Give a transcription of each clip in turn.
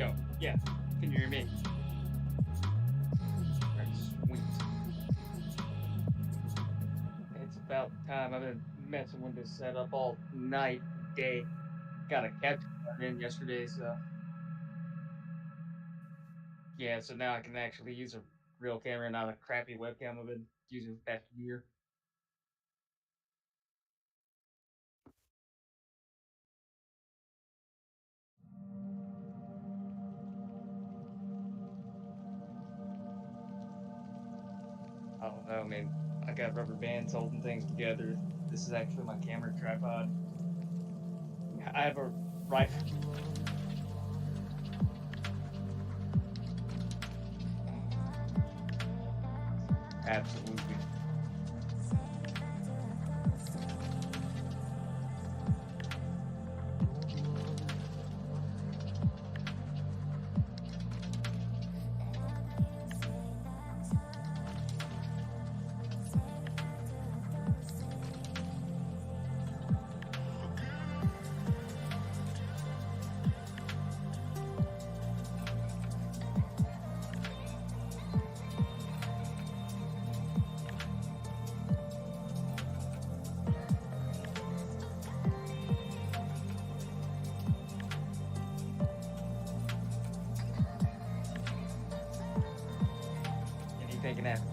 Yo, yeah. Can you hear me? Alright, sweet. It's about time. I've been messing with this setup all night, day. Got a capture card in yesterday, so yeah. So now I can actually use a real camera, not a crappy webcam I've been using for the past year. I don't know, man. I got rubber bands holding things together. This is actually my camera tripod. I have a rifle. Absolutely. Anything can happen.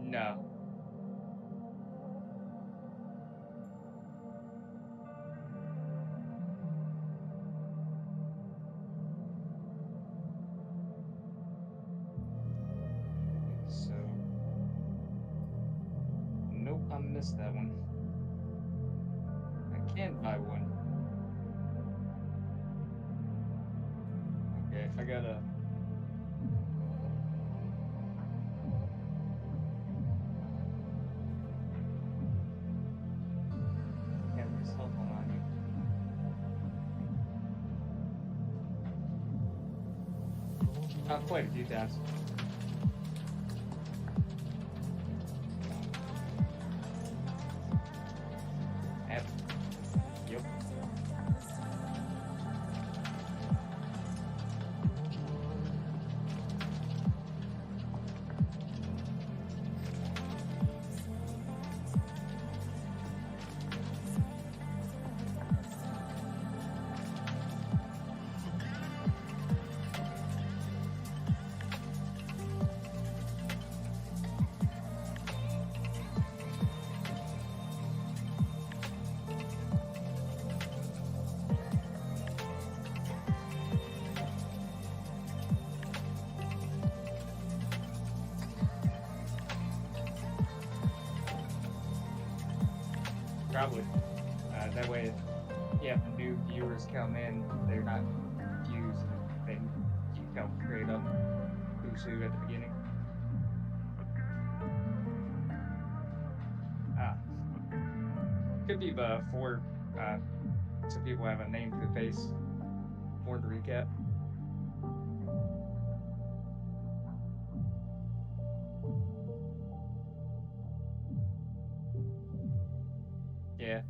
No. So, nope, I missed that one. I can buy one. Okay, I gotta. Have your cell phone on you. I've played a few times. Yep. Probably. That way, if new viewers come in, they're not confused. They you come straight up who's who at the beginning. Could be for so people have a name to the face for the recap. Yeah.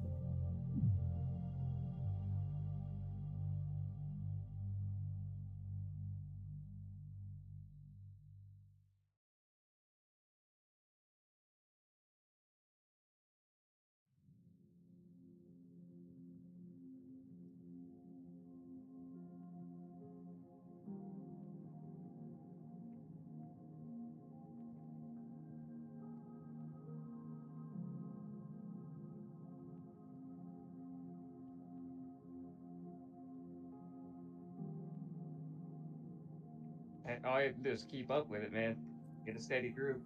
And all you have to do is keep up with it, man. Get a steady group.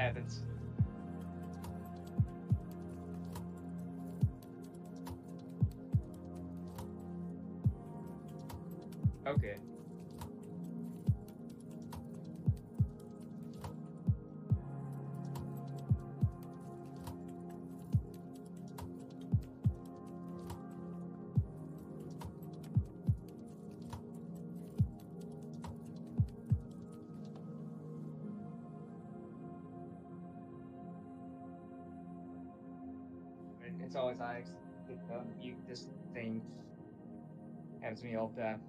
happens. Okay. It's always nice. This thing happens to me all the time.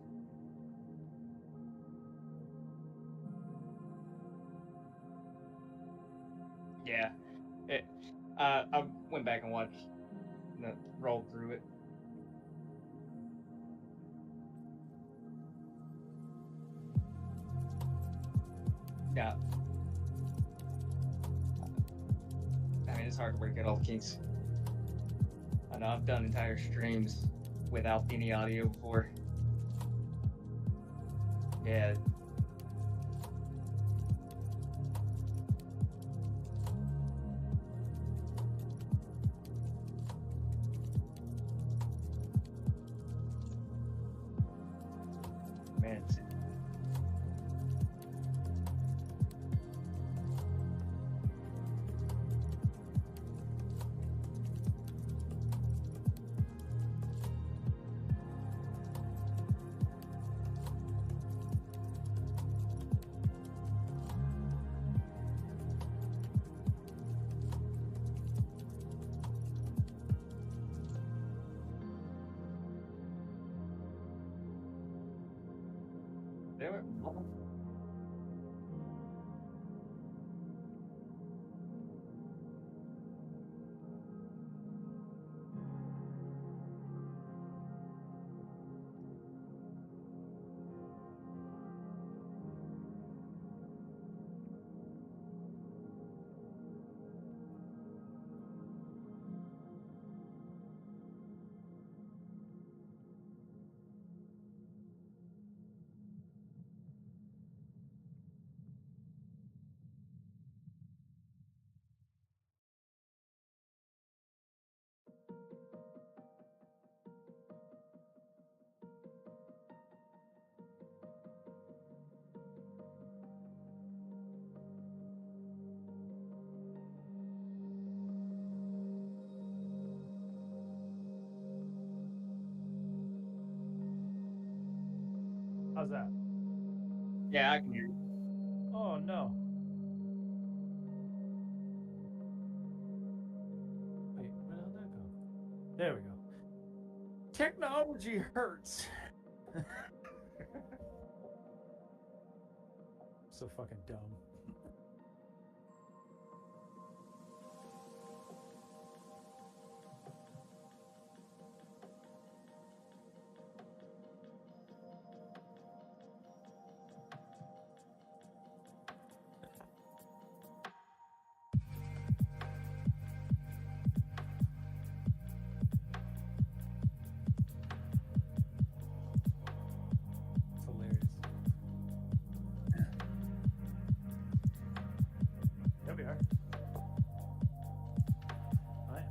Yeah. I went back and watched, rolled through it. Yeah. I mean, it's hard to work out all the kinks. I know I've done entire streams without any audio before. Yeah. Man, they were. How's that? Yeah, I can hear you. Oh no. Wait, where did that go? There we go. Technology hurts. So fucking dumb. It's hilarious. There we are. I am.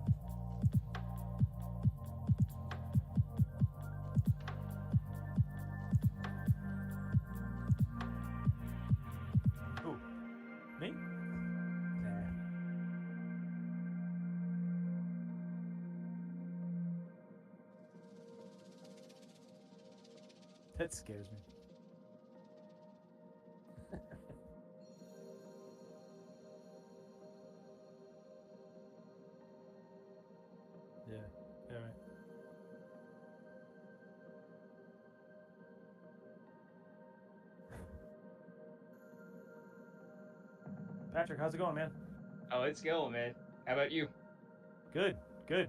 Who? Me? Nah. That scares me. Yeah. All right. Patrick, how's it going, man? Oh, it's going, man. How about you? Good. Good.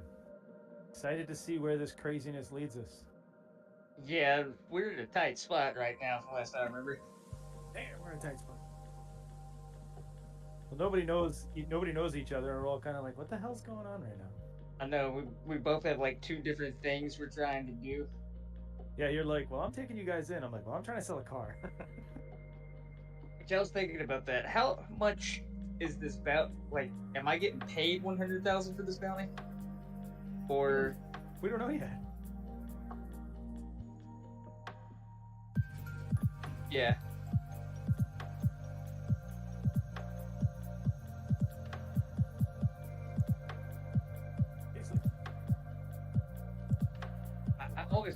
Excited to see where this craziness leads us. Yeah, we're in a tight spot right now, from last I remember. Damn, we're in a tight spot. Well, nobody knows each other, and we're all kind of like, what the hell's going on right now? I know we both have like two different things we're trying to do. Yeah, you're like, well, I'm taking you guys in. I'm like, well, I'm trying to sell a car. Which I was thinking about that. How much is this bounty, like, am I getting paid 100,000 for this bounty? Or We don't know yet. yeah.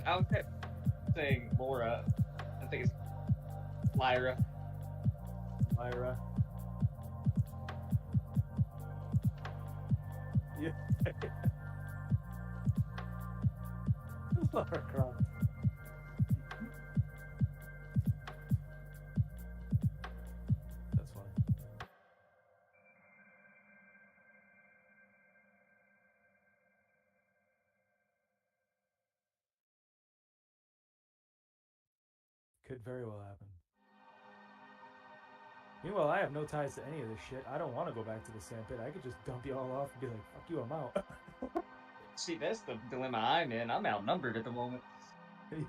I was kept saying Laura. I think it's Lyra. Lyra. Yeah. Lara Croft. That's funny. Could very well happen. Meanwhile, I have no ties to any of this shit. I don't want to go back to the sandpit. I could just dump you all off and be like, fuck you, I'm out. See, that's the dilemma I'm in. I'm outnumbered at the moment. Yeah.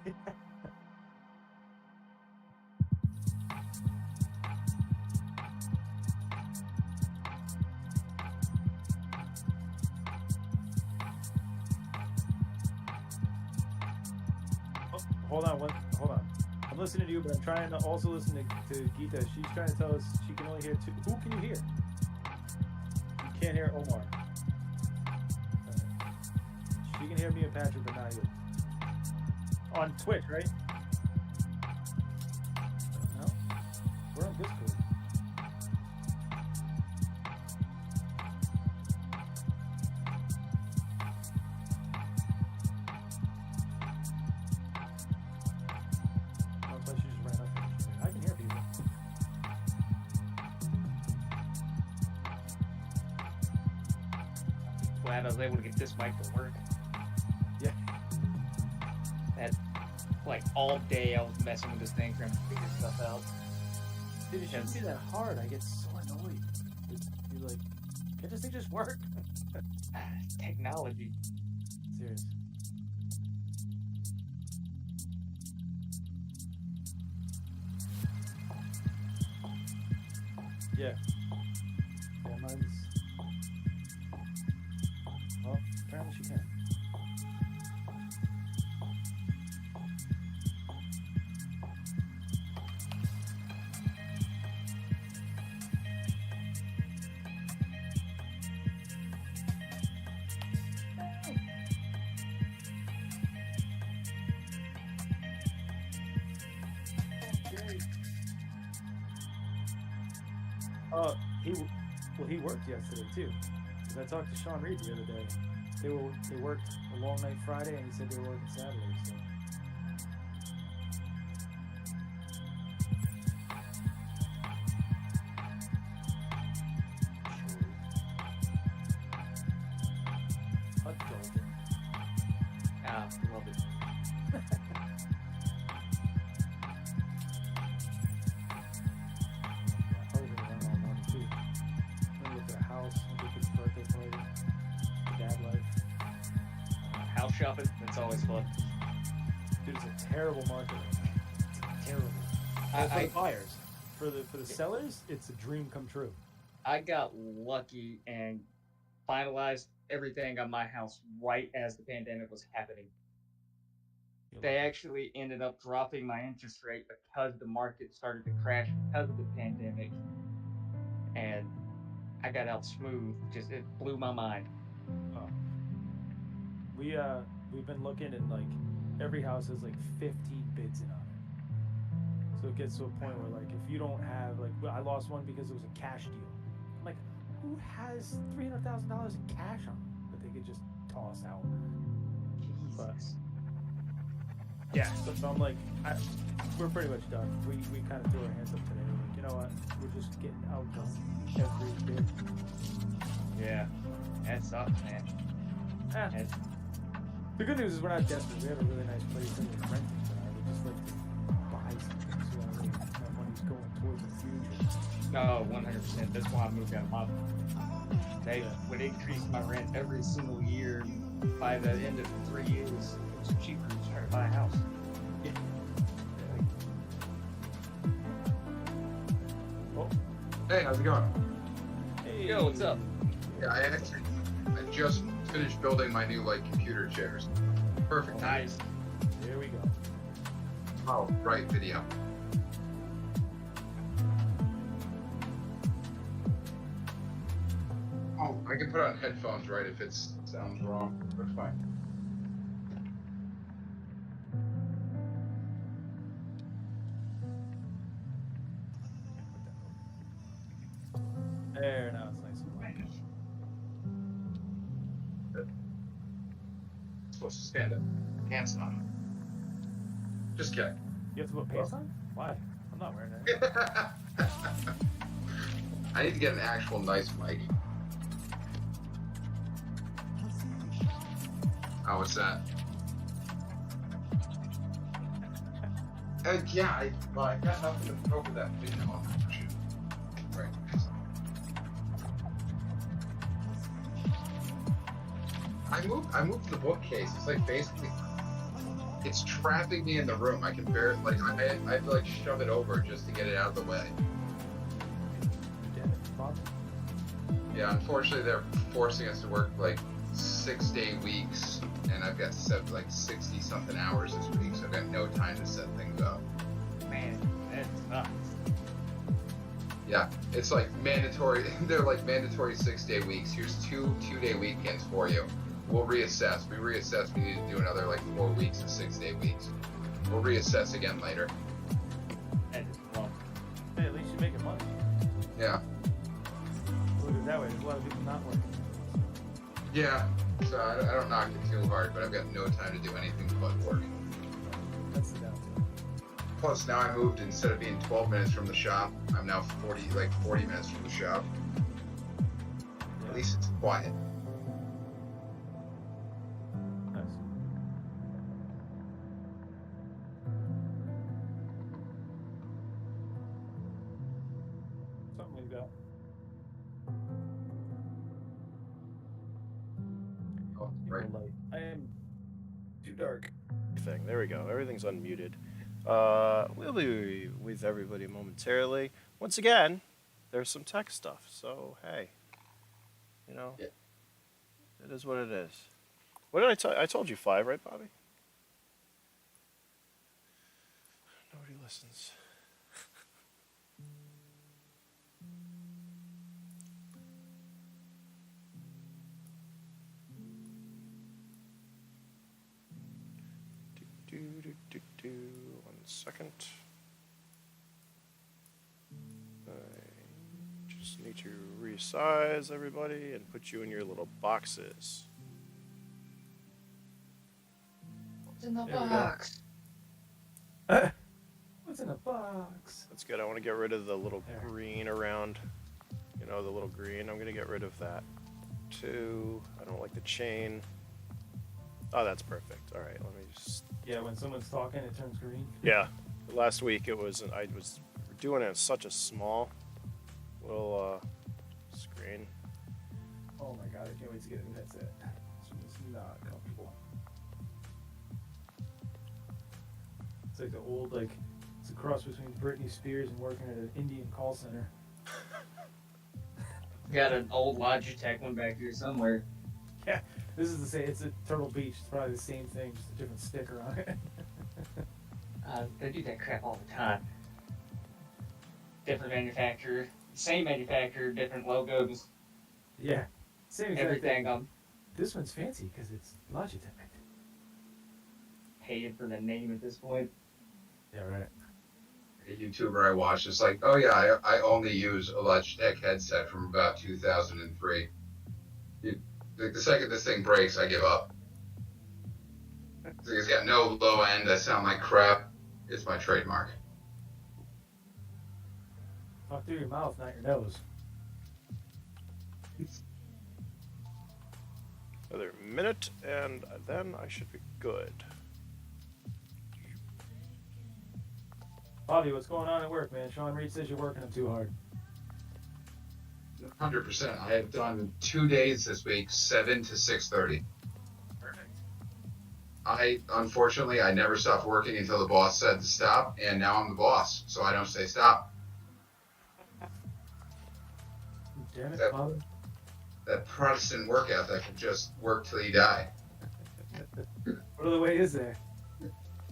Oh, hold on. I'm listening to you, but I'm trying to also listen to Geeta. She's trying to tell us she can only hear two. Who can you hear? You can't hear Omar. She can hear me and Patrick, but not you. On Twitch, right? No? We're on Discord. Oh, she just ran up. I can hear people. Glad I was able to get this mic to work. Yeah. That, like, all day I was messing with this thing trying to figure stuff out. Dude, it shouldn't be that hard. I get so annoyed. You're like, can't this thing just work? Technology. Serious. Yeah. Yeah, mine's... Well, apparently she can. He worked yesterday too. Because I talked to Sean Reed the other day. They worked a long night Friday, and he said they were working Saturday. So. Love it. House shopping, it's always fun. Dude, it's a terrible market right now. It's terrible. For the buyers. For the sellers, it's a dream come true. I got lucky and finalized everything on my house right as the pandemic was happening. They actually ended up dropping my interest rate because the market started to crash because of the pandemic. And I got out smooth. Just, it blew my mind. Oh. We've been looking, and like every house has like 15 bids in on it. So it gets to a point where like if you don't have, like, I lost one because it was a cash deal. I'm like, who has $300,000 in cash on them that they could just toss out? Jesus. But yeah, so I'm like, we're pretty much done. We kind of threw our hands up today. We're like, you know what? We're just getting outdone every bid. Yeah, that sucks, man. The good news is we're not desperate. We have a really nice place and we're renting, but I would just like to buy something so that money's going towards the future. No, 100%. That's why I moved out of my. They would increase my rent every single year. By the end of 3 years, it was cheaper to try to buy a house. Yeah. Oh. Hey, how's it going? Yo, what's up? Yeah, I just finished building my new computer chairs. Perfect. Nice. Here we go. Oh, right, video. Oh, I can put on headphones, right, if it sounds wrong. That's fine. There, now it's nice and white. Supposed to stand up. Pants on. Just kidding. You have to put pants on? Why? I'm not wearing it. I need to get an actual nice mic. Oh, what's that? Yeah, I got nothing to throw for that video. Oh, shoot. Right. I moved the bookcase. It's basically, it's trapping me in the room. I can barely, I have to shove it over just to get it out of the way. Yeah, unfortunately they're forcing us to work 6-day weeks, and I've got 60 something hours this week, so I've got no time to set things up. Man, that sucks. Yeah, it's mandatory. They're mandatory 6-day weeks. Here's two-day weekends for you. We'll reassess. We reassess. We need to do another 4 weeks of 6-day weeks. We'll reassess again later. That is wrong. Hey, at least you're making money. Yeah. Look at it that way. There's a lot of people not working. Yeah. So I don't knock it too hard, but I've got no time to do anything but work. That's the downside. Plus, now I moved. Instead of being 12 minutes from the shop, I'm now 40 minutes from the shop. Yeah. At least it's quiet. Nice. Something like that. Oh, right. Light. I am too dark. Thing. There we go. Everything's unmuted. We'll be with everybody momentarily. Once again, there's some tech stuff. So hey, Yeah. It is what it is. What did I tell? I told you 5, right, Bobby? Nobody listens. One second. I just need to resize everybody and put you in your little boxes. What's in the There we go. box? What's in a box? That's good. I want to get rid of the little There. green around. The little green. I'm going to get rid of that too. I don't like the chain. Oh, that's perfect. All right, let me just... Yeah, when someone's talking, it turns green. Yeah, last week I was doing it in such a small little screen. Oh my god, I can't wait to get a new headset. This one is not comfortable. It's like the old, it's a cross between Britney Spears and working at an Indian call center. Got an old Logitech one back here somewhere. Yeah, this is the same. It's a Turtle Beach. It's probably the same thing, just a different sticker on it. They do that crap all the time. Different manufacturer, same manufacturer, different logos, Yeah, same exact everything. thing. I'm This one's fancy because it's Logitech. paying for the name at this point. Yeah, right. A YouTuber I watched is oh yeah, I only use a Logitech headset from about 2003. The second this thing breaks, I give up. It's got no low end. I sound like crap. It's my trademark. Talk through your mouth, not your nose. Another minute, and then I should be good. Bobby, what's going on at work, man? Sean Reed says you're working him too hard. 100%. I have done 2 days this week, 7 to 6:30. Perfect. Unfortunately, I never stopped working until the boss said to stop, and now I'm the boss, so I don't say stop. Damn it, That- Father. That Protestant work ethic of just work till you die. What other way is there?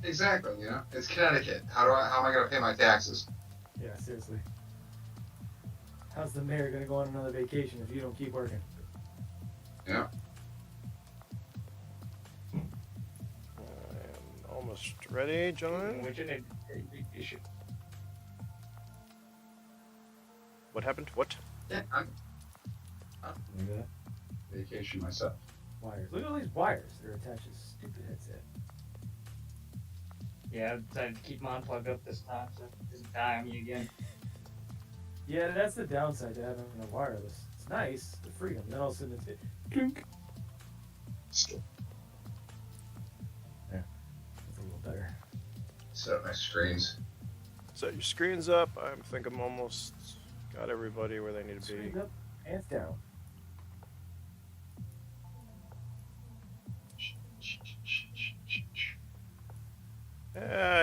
Exactly, you know? It's Connecticut. How am I gonna pay my taxes? Yeah, seriously. How's the mayor gonna go on another vacation if you don't keep working? Yeah. I'm almost ready, John. You should. What happened? What? Yeah, I'm Look at that. vacation myself. Wires. Look at all these wires. They're attached to this stupid headset. Yeah, I decided to keep mine plugged up this time, so it doesn't die on me again. Yeah, that's the downside to having a wireless. It's nice, the freedom. Then all of a sudden it's clunk. Yeah, that's a little better. Set up my screens. Set your screens up. I think I'm almost got everybody where they need to be. Screens up, hands down.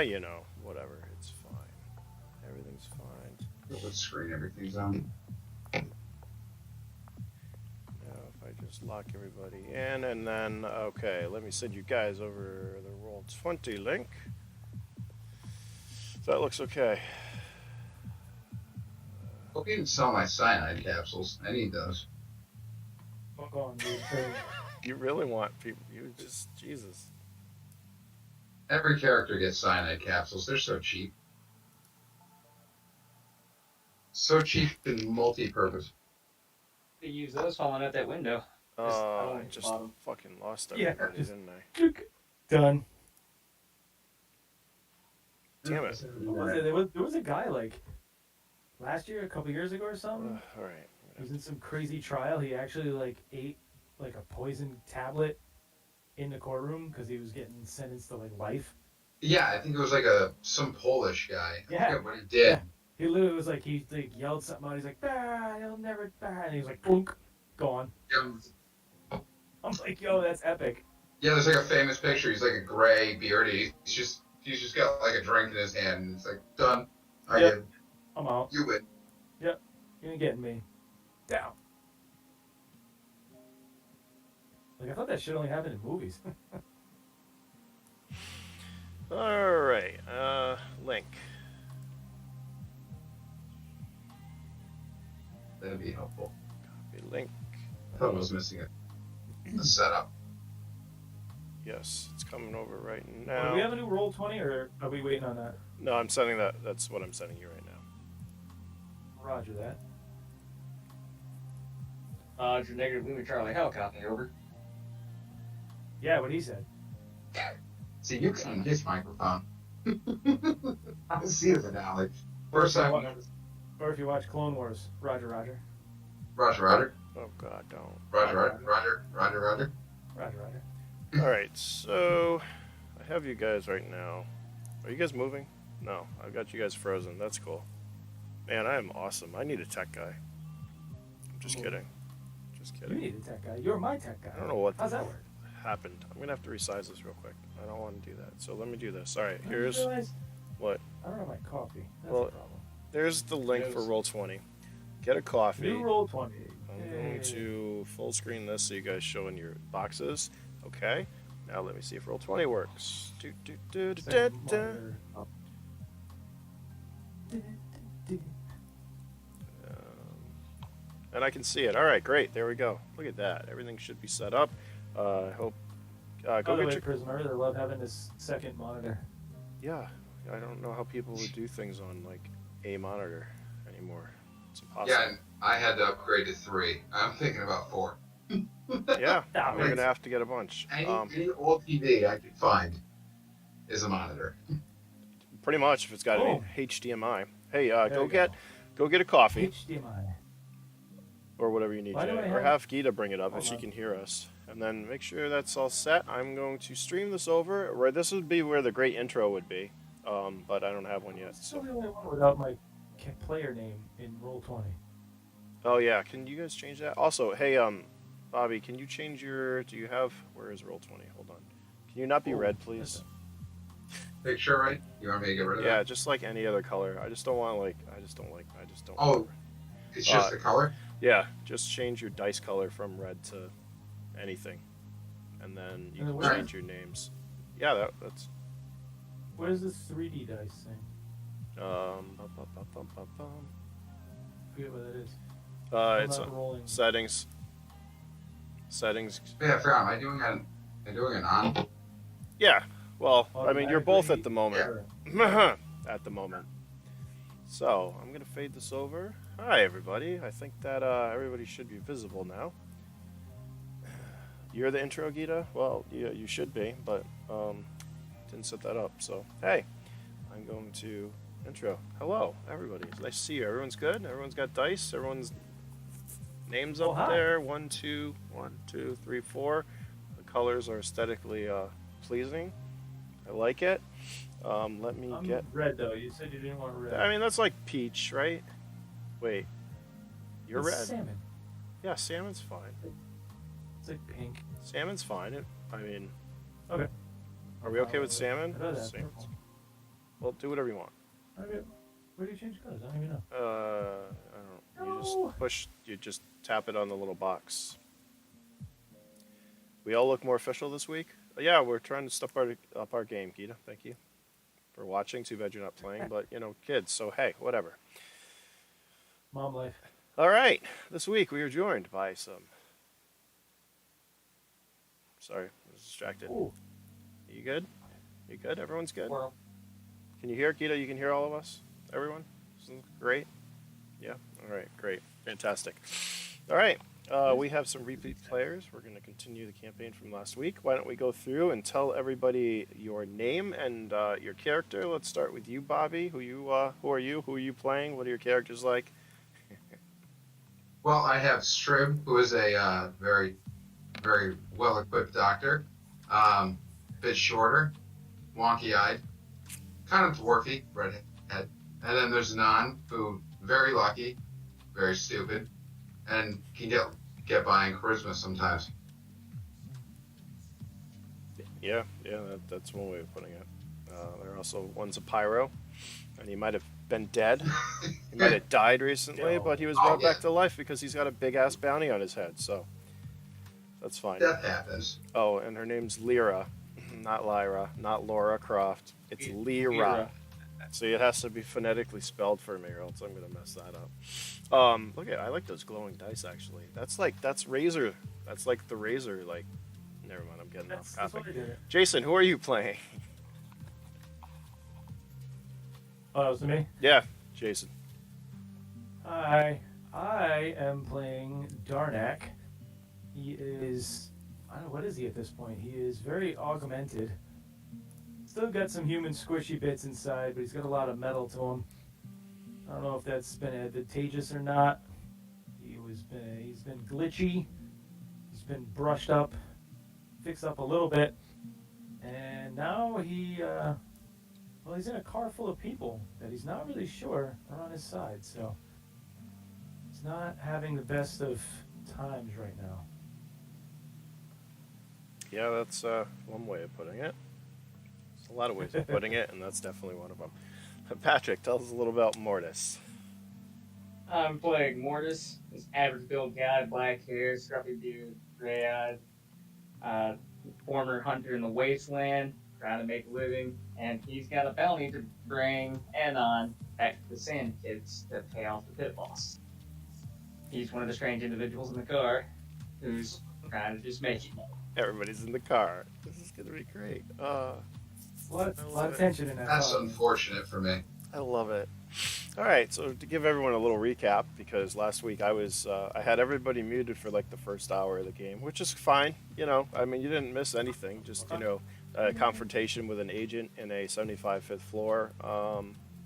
You know, whatever. It's fine. Everything's fine. What screen everything's on? Now, if I just lock everybody in, and then, okay, let me send you guys over the Roll20 link. That looks okay. Hope you didn't sell my cyanide capsules. I need those. Fuck on, dude. You really want people, you just, Jesus. Every character gets cyanide capsules. They're so cheap. So cheap and multi-purpose. To use those falling out that window. I just fucking lost Yeah, everybody, just- didn't I? Done. Damn it. What was it? There was a guy like last year, a couple years ago or something. Alright. He was in some crazy trial. He actually like ate like a poison tablet in the courtroom because he was getting sentenced to like life. Yeah, I think it was like some Polish guy. I Yeah. forget what he did. Yeah. He literally was like he like yelled something out. He's like, "Bah, he'll never bah," and he was like, "Boonk," gone. Yep. I'm like, "Yo, that's epic." Yeah, there's like a famous picture. He's like a gray beard. He's just got like a drink in his hand, and it's like done. I Yep. did. I'm out. You win. You ain't getting me. Down. Like I thought that shit only happened in movies. Alright, link. That'd be helpful. Copy link. I thought I was missing a setup. Yes, it's coming over right Do now. we have a new Roll20 or are we waiting on that? No, I'm sending that. That's what I'm sending you right now. Roger that. Your negative Lima Charlie helicopter over. Yeah, what he said. See, you can his microphone. I see it now. Like first time. Or if you watch Clone Wars, Roger, Roger. Roger. Oh God, don't. Roger. Roger, Roger. All right, so I have you guys right now. Are you guys moving? No, I've got you guys frozen. That's cool. Man, I am awesome. I need a tech guy. I'm just kidding. Just You kidding. need a tech guy. You're my tech guy. I don't know what How's that work? happened. I'm gonna have to resize this real quick. I don't want to do that. So let me do this. All right, I just here's realized what. I don't have my coffee. That's Well, the problem. There's the link for Roll20. Get a coffee. New Roll20. I'm going to full screen this so you guys show in your boxes. Okay. Now let me see if Roll20 works. And I can see it. All right, great. There we go. Look at that. Everything should be set up. I hope. By Go the get way, your. Prism, I really love having this second monitor. Yeah. I don't know how people would do things on like a monitor anymore. It's impossible. Yeah, and I had to upgrade to 3. I'm thinking about 4. Yeah. Ah, We're gonna have to get a bunch. Any old TV I could find is a monitor. Pretty much if it's got Oh. an HDMI. Hey, There go we get a coffee HDMI. or whatever you need, Why do Jay. I Or have- have Gita bring it up if Hold she on. can hear us. And then make sure that's all set. I'm going to stream this over. Where this would be where the great intro would be, but I don't have one yet. Still So. the only one without my player name in Roll20. Oh yeah, can you guys change that? Also, hey, Bobby, can you change your? Do you have? Where is Roll20? Hold on. Can you not be Oh, red, please? Picture, right? You want me to get rid of Yeah, that? just like any other color. I just don't want like. I just don't. Oh, it's just the color? Yeah, just change your dice color from red to anything, and then you can change your names. Yeah, that's. What is this 3D dice thing? Bum. I forget what that is. It's a settings. Settings. Yeah, I forgot. Am I doing an on? Yeah. Well, I mean, you're both at the moment. Yeah. At the moment. So I'm gonna fade this over. Hi, everybody. I think that everybody should be visible now. You're the intro, Gita. Well, yeah, you should be, but didn't set that up. So hey, I'm going to intro. Hello, everybody. It's nice to see you. Everyone's good. Everyone's got dice. Everyone's names up there. 1, 2, 1, 2, 3, 4. The colors are aesthetically pleasing. I like it. Let me get red though. You said you didn't want red. I mean, that's like peach, right? Wait, you're It's red. Salmon. Yeah, salmon's fine. It's like pink. Salmon's fine. I mean, Okay. are we okay with salmon? I'd rather have Salmon's- purple. Well, do whatever you want. Okay. Where do you change colors? I don't even know. I don't know. You No. just push. You just tap it on the little box. We all look more official this week. Yeah, we're trying to step up our game, Gita. Thank you for watching. Too bad you're not playing, but you know, kids. So hey, whatever. Mom life. All right. This week we are joined by some. Sorry, I was distracted. Ooh. You good? You good? Everyone's good? Well, Can you hear Gita? You can hear all of us? Everyone? Great? Yeah? All right, great. Fantastic. All right, we have some repeat players. We're going to continue the campaign from last week. Why don't we go through and tell everybody your name and your character. Let's start with you, Bobby. Who are you? Who are you playing? What are your characters like? Well, I have Strib, who is a very, very well-equipped doctor. Bit shorter, wonky-eyed, kind of dwarfy, redhead. And then there's Anon, who very lucky, very stupid, and can get by in charisma sometimes. Yeah, that's one way of putting it. There are also one's a pyro, and he might have been dead. He might have died recently, but he was brought back to life because he's got a big-ass bounty on his head, so that's fine. Death happens. Oh, and her name's Lyra, not Lyra, not Laura Croft. It's Lyra. So it has to be phonetically spelled for me, or else I'm gonna mess that up. Look at, I like those glowing dice actually. That's Razor. That's like the Razor. Like, never mind. I'm getting off That's what topic. I did. Jason, who are you playing? Oh, that was me? Yeah, Jason. Hi. I am playing Darnak. He is... I don't know, what is he at this point? He is very augmented. Still got some human squishy bits inside, but he's got a lot of metal to him. I don't know if that's been advantageous or not. He's been glitchy. He's been brushed up, fixed up a little bit, and now he's in a car full of people that he's not really sure are on his side. So he's not having the best of times right now. Yeah, that's one way of putting it. There's a lot of ways of putting it, and that's definitely one of them. Patrick, tell us a little about Mordis. I'm playing Mordis, this average build guy, black hair, scruffy beard, gray eyed, former hunter in the wasteland, trying to make a living, and he's got a bounty to bring Anon back to the Sand Kids to pay off the pit boss. He's one of the strange individuals in the car who's trying to just make it. Everybody's in the car. This is gonna be great. A lot of tension in that. That's car. unfortunate for me. I love it. All right, so to give everyone a little recap, because last week I had everybody muted for like the first hour of the game, which is fine. You know, I mean, you didn't miss anything. Just a confrontation with an agent in a 75 fifth floor.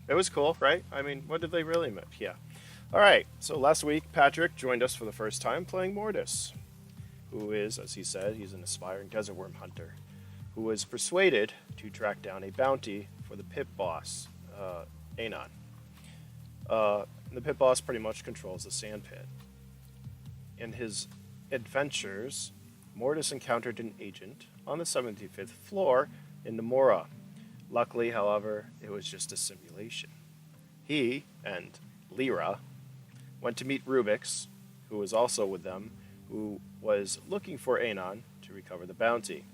It was cool, right? I mean, what did they really miss? Yeah. All right, so last week Patrick joined us for the first time playing Mordis, who is, as he said, he's an aspiring desert worm hunter, who was persuaded to track down a bounty for the pit boss, Anon. The pit boss pretty much controls the sand pit. In his adventures, Mordis encountered an agent on the 75th floor in Namora. Luckily, however, it was just a simulation. He and Lyra went to meet Rubix, who was also with them, who was looking for Anon to recover the bounty.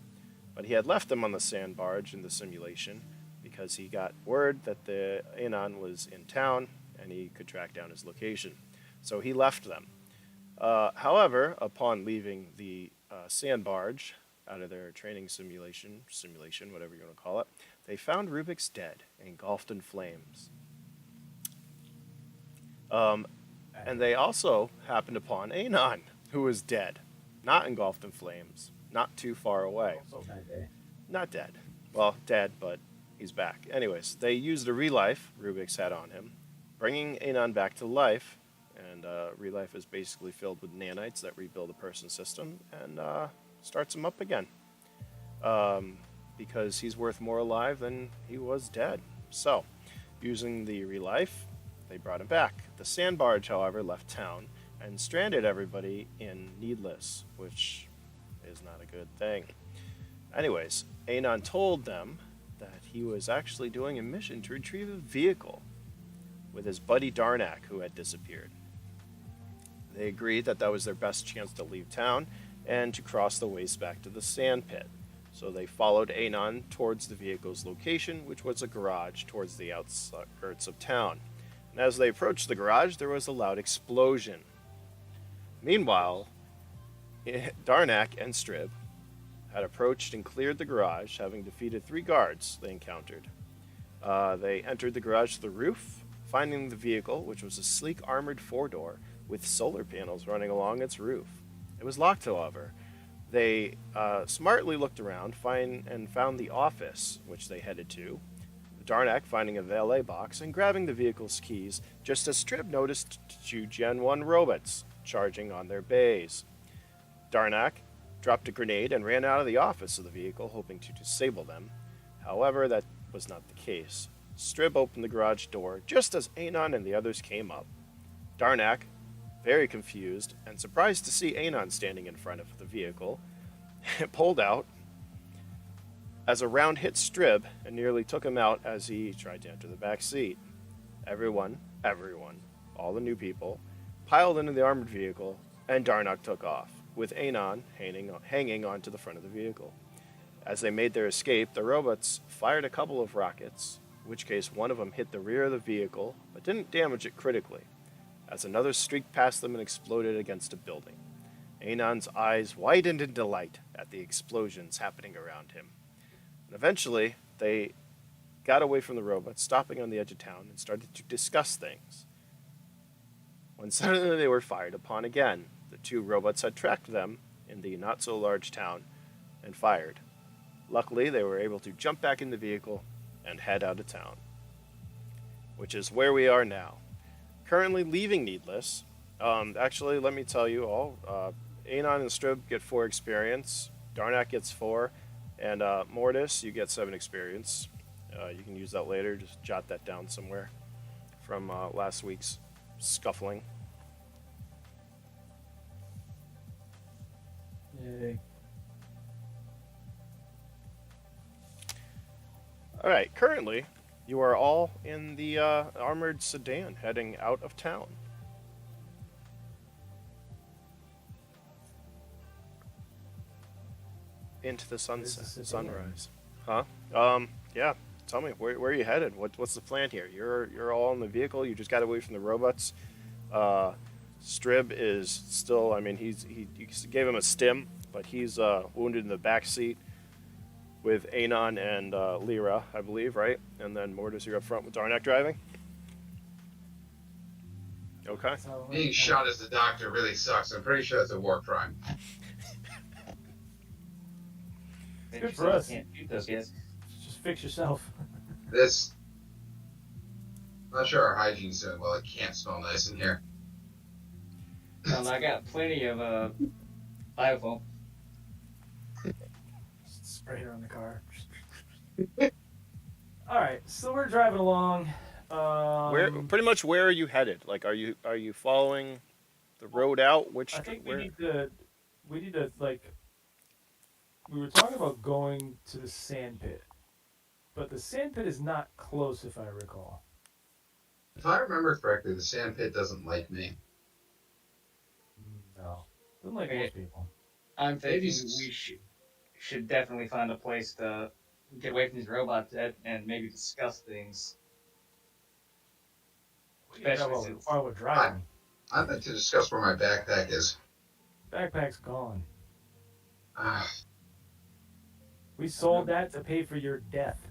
But he had left them on the sand barge in the simulation because he got word that the Anon was in town and he could track down his location. So he left them. However, upon leaving the sand barge out of their training simulation, whatever you want to call it, they found Rubik's dead, engulfed in flames. And they also happened upon Anon, who was dead, not engulfed in flames, not too far away. Not dead. Well, dead, but he's back. Anyways, they used a relife Rubik's had on him, bringing Anon back to life. And relife is basically filled with nanites that rebuild a person's system and starts him up again. Because he's worth more alive than he was dead. So, using the relife, they brought him back. The sand barge, however, left town and stranded everybody in Needless, which is not a good thing. Anyways, Anon told them that he was actually doing a mission to retrieve a vehicle with his buddy Darnak, who had disappeared. They agreed that that was their best chance to leave town and to cross the waste back to the sand pit. So they followed Anon towards the vehicle's location, which was a garage towards the outskirts of town. And as they approached the garage, there was a loud explosion. Meanwhile, Darnak and Strib had approached and cleared the garage, having defeated 3 guards they encountered. They entered the garage to the roof, finding the vehicle, which was a sleek armored 4-door with solar panels running along its roof. It was locked, however. They smartly looked around and found the office, which they headed to. Darnak finding a valet box and grabbing the vehicle's keys, just as Strib noticed 2 Gen 1 robots charging on their bays. Darnak dropped a grenade and ran out of the office of the vehicle, hoping to disable them. However, that was not the case. Strib opened the garage door just as Anon and the others came up. Darnak, very confused and surprised to see Anon standing in front of the vehicle, pulled out as a round hit Strib and nearly took him out as he tried to enter the back seat. Everyone, all the new people, piled into the armored vehicle, and Darnak took off, with Anon hanging onto the front of the vehicle. As they made their escape, the robots fired a couple of rockets, in which case one of them hit the rear of the vehicle, but didn't damage it critically, as another streaked past them and exploded against a building. Anon's eyes widened in delight at the explosions happening around him. And eventually, they got away from the robots, stopping on the edge of town, and started to discuss things. When suddenly they were fired upon again. The 2 robots had tracked them in the not-so-large town and fired. Luckily, they were able to jump back in the vehicle and head out of town, which is where we are now. Currently leaving Needless. Actually, let me tell you all, Anon and Strib get 4 experience, Darnak gets 4, and Mordis, you get 7 experience. You can use that later, just jot that down somewhere from last week's scuffling. Yay. Alright, currently, you are all in the armored sedan heading out of town. Into the sunrise. Huh? Yeah. Tell me, where are you headed? What's the plan here? You're all in the vehicle. You just got away from the robots. Strib is still. I mean, he gave him a stim, but he's wounded in the back seat with Anon and Lyra, I believe, right? And then Mordis, you're up front with Darnak driving. Okay. Being shot as a doctor really sucks. I'm pretty sure that's a war crime. Good for us. Can't shoot those guys. Just fix yourself. This. I'm not sure our hygiene's doing well. It can't smell nice in here. I got plenty of biofoam. Just spray it on the car. All right, so we're driving along. Where are you headed? Like, are you following the road out? I think we need to like. We were talking about going to the sand pit, but the sand pit is not close, if I recall. If I remember correctly, the sand pit doesn't like me. No. Doesn't like Okay. most people. I'm thinking Maybe we should definitely find a place to get away from these robots and maybe discuss things. Especially since While we're driving. I'd like to discuss where my backpack is. Backpack's gone. Ah, We sold that to pay for your death.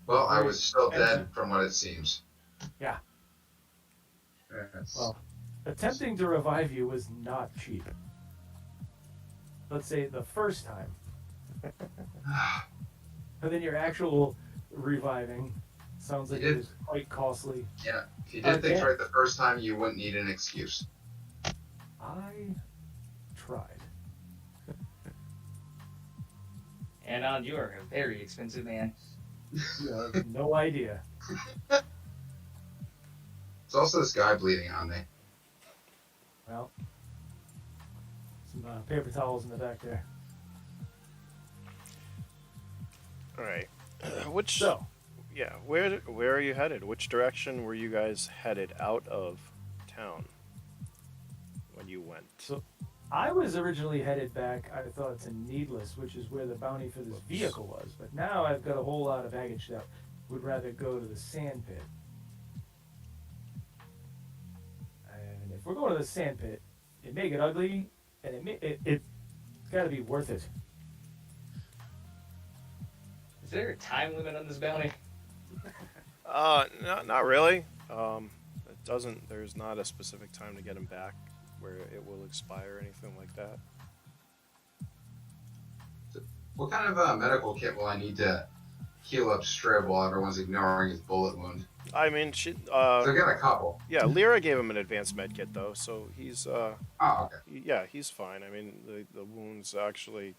well, I was still Empty. dead from what it seems. Yeah. Yes. Well, attempting to revive you was not cheap. Let's say the first time. But then your actual reviving sounds like it was quite costly. Yeah, if you did things Okay. right the first time, you wouldn't need an excuse. I tried. Anon, you are a very expensive man. You have no idea. There's also this guy bleeding on me. Well, some paper towels in the back there. All right. Which? So, Yeah. Where are you headed? Which direction were you guys headed out of town when you went? So I was originally headed back, I thought, to Needless, which is where the bounty for this vehicle was. But now I've got a whole lot of baggage that would rather go to the sand pit. And if we're going to the sand pit, it may get ugly, and it's got to be worth it. Is there a time limit on this bounty? Not really. It doesn't. There's not a specific time to get him back where it will expire or anything like that. What kind of medical kit will I need to heal up Strib while everyone's ignoring his bullet wound? I mean, So I got a couple. yeah, Lyra gave him an advanced med kit though, so he's Oh, okay. yeah, he's fine. I mean, the wounds actually,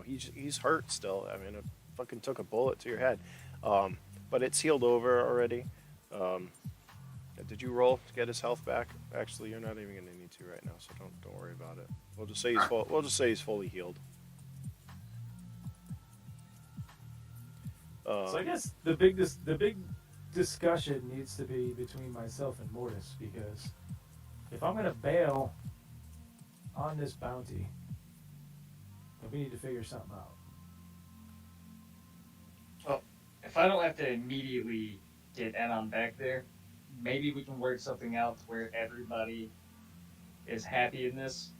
he's hurt still. I mean, it fucking took a bullet to your head, but it's healed over already. Did you roll to get his health back? Actually, you're not even gonna need to right now, so don't worry about it. We'll just say he's fully healed. So I guess the big discussion needs to be between myself and Mordis, because if I'm going to bail on this bounty, then we need to figure something out. Well, if I don't have to immediately get Anon back there, maybe we can work something out to where everybody is happy in this,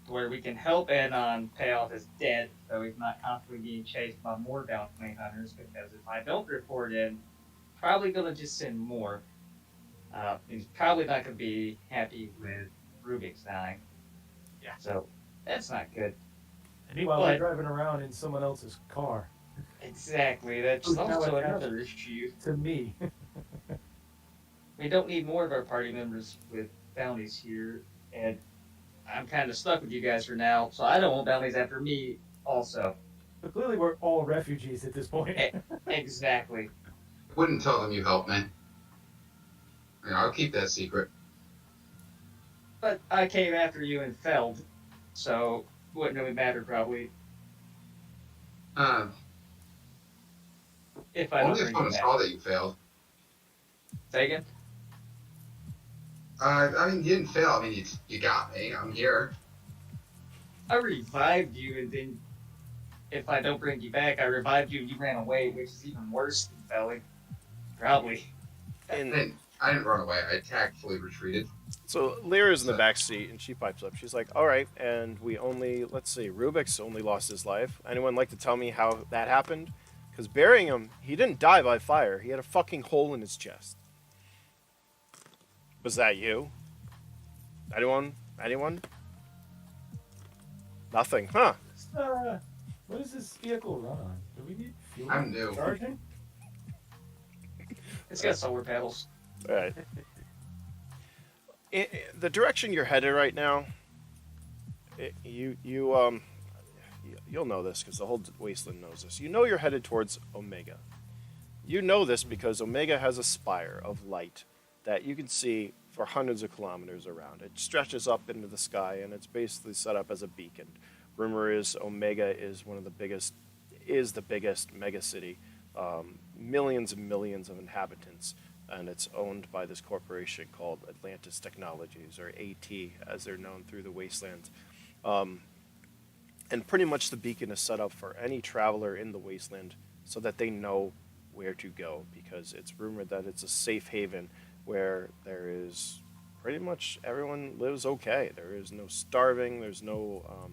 to where we can help Anon pay off his debt so he's not constantly being chased by more bounty hunters, because if I don't report in, probably going to just send more. He's probably not going to be happy with Rubik's dying. Yeah. So, that's not good. Meanwhile, I'm driving around in someone else's car. Exactly, that's Who's now also attached another issue. To me. We don't need more of our party members with bounties here, and I'm kind of stuck with you guys for now, so I don't want bounties after me also. But clearly we're all refugees at this point. Exactly. Wouldn't tell them you helped me. I'll keep that secret. But I came after you and failed, so it wouldn't really matter probably if I don't Only if bring someone you back. saw that you failed. Say again? I mean, you didn't fail. I mean, you got me. I'm here. I revived you, and then if I don't bring you back, I revived you and you ran away, which is even worse than failing. Probably. And I didn't run away. I tactfully retreated. so Lyra's in the back seat, and she pipes up. She's like, "All right, and let's see, Rubik's only lost his life. Anyone like to tell me how that happened? Because burying him, he didn't die by fire. He had a fucking hole in his chest. Was that you? Anyone? Nothing, huh? What does this vehicle run on? Do we need fuel? I'm new. Charging? It's got solar panels. All right. The direction you're headed right now, you'll know this because the whole wasteland knows this. You know you're headed towards Omega. You know this because Omega has a spire of light that you can see for hundreds of kilometers around. It stretches up into the sky, and it's basically set up as a beacon. Rumor is Omega is the biggest mega city, millions and millions of inhabitants. and it's owned by this corporation called Atlantis Technologies, or AT, as they're known through the wasteland. And pretty much the beacon is set up for any traveler in the wasteland so that they know where to go, because it's rumored that it's a safe haven where there is pretty much everyone lives okay. There is no starving, there's no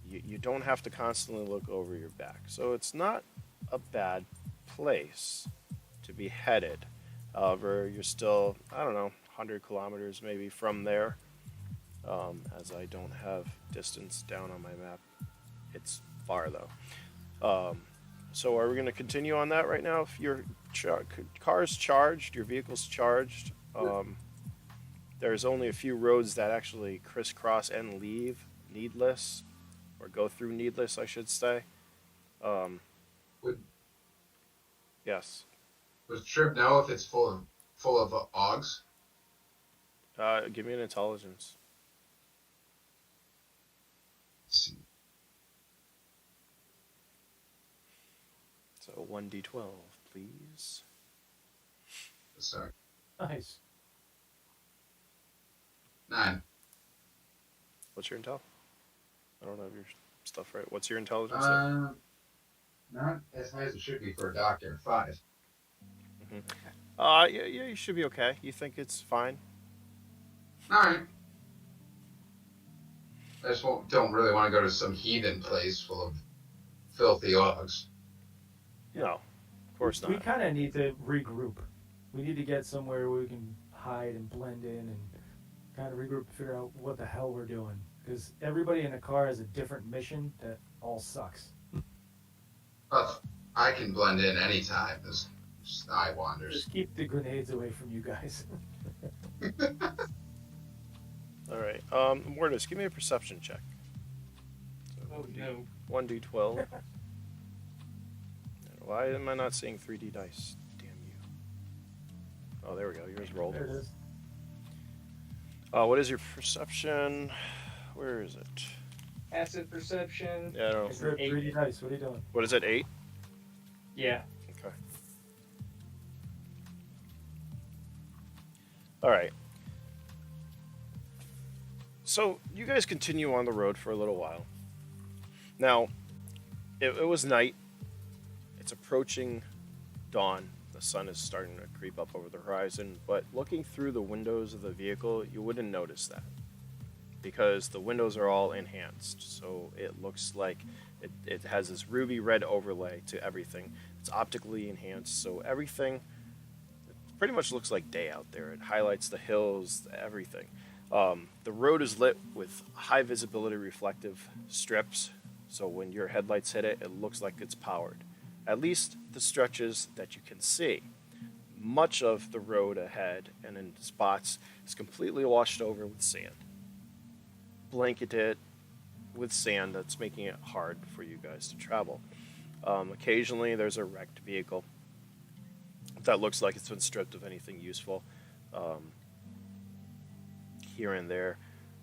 you don't have to constantly look over your back. So it's not a bad place to be headed. However, you're still, I don't know, 100 kilometers maybe from there. As I don't have distance down on my map. It's far though. So are we going to continue on that right now? If your car's charged, your vehicle's charged, there's only a few roads that actually crisscross and leave Needless, or go through Needless, I should say. Yes. Does Trip know if it's full of Augs? Give me an intelligence. Let's see. So 1d12, please. Sorry. Nice. 9. What's your intel? I don't have your stuff right. What's your intelligence? There? Not as high as it should be for a doctor. 5. Yeah, you should be okay. You think it's fine? All right. I just don't really want to go to some heathen place full of filthy Augs. No, of course not. We kind of need to regroup. We need to get somewhere where we can hide and blend in and kind of regroup and figure out what the hell we're doing. Because everybody in the car has a different mission that all sucks. But I can blend in anytime. This eye wanders. Just keep the grenades away from you guys. All right. Mordis, give me a perception check. So Oh no. 1d12. Why am I not seeing 3D dice? Damn you. Oh, there we go. Yours rolled. There it is. What is your perception? Where is it? Acid perception. Yeah, I don't It's know. 3D dice. What are you doing? What is it, 8? Yeah. Okay. All right. So you guys continue on the road for a little while. Now, it was night. It's approaching dawn. The sun is starting to creep up over the horizon, but looking through the windows of the vehicle, you wouldn't notice that because the windows are all enhanced. So it looks like it has this ruby red overlay to everything. It's optically enhanced, so everything pretty much looks like day out there. It highlights the hills, everything. The road is lit with high visibility reflective strips, so when your headlights hit it, it looks like it's powered. At least the stretches that you can see. Much of the road ahead and in spots is completely washed over with sand. Blanketed with sand that's making it hard for you guys to travel. Occasionally there's a wrecked vehicle that looks like it's been stripped of anything useful. Here and there.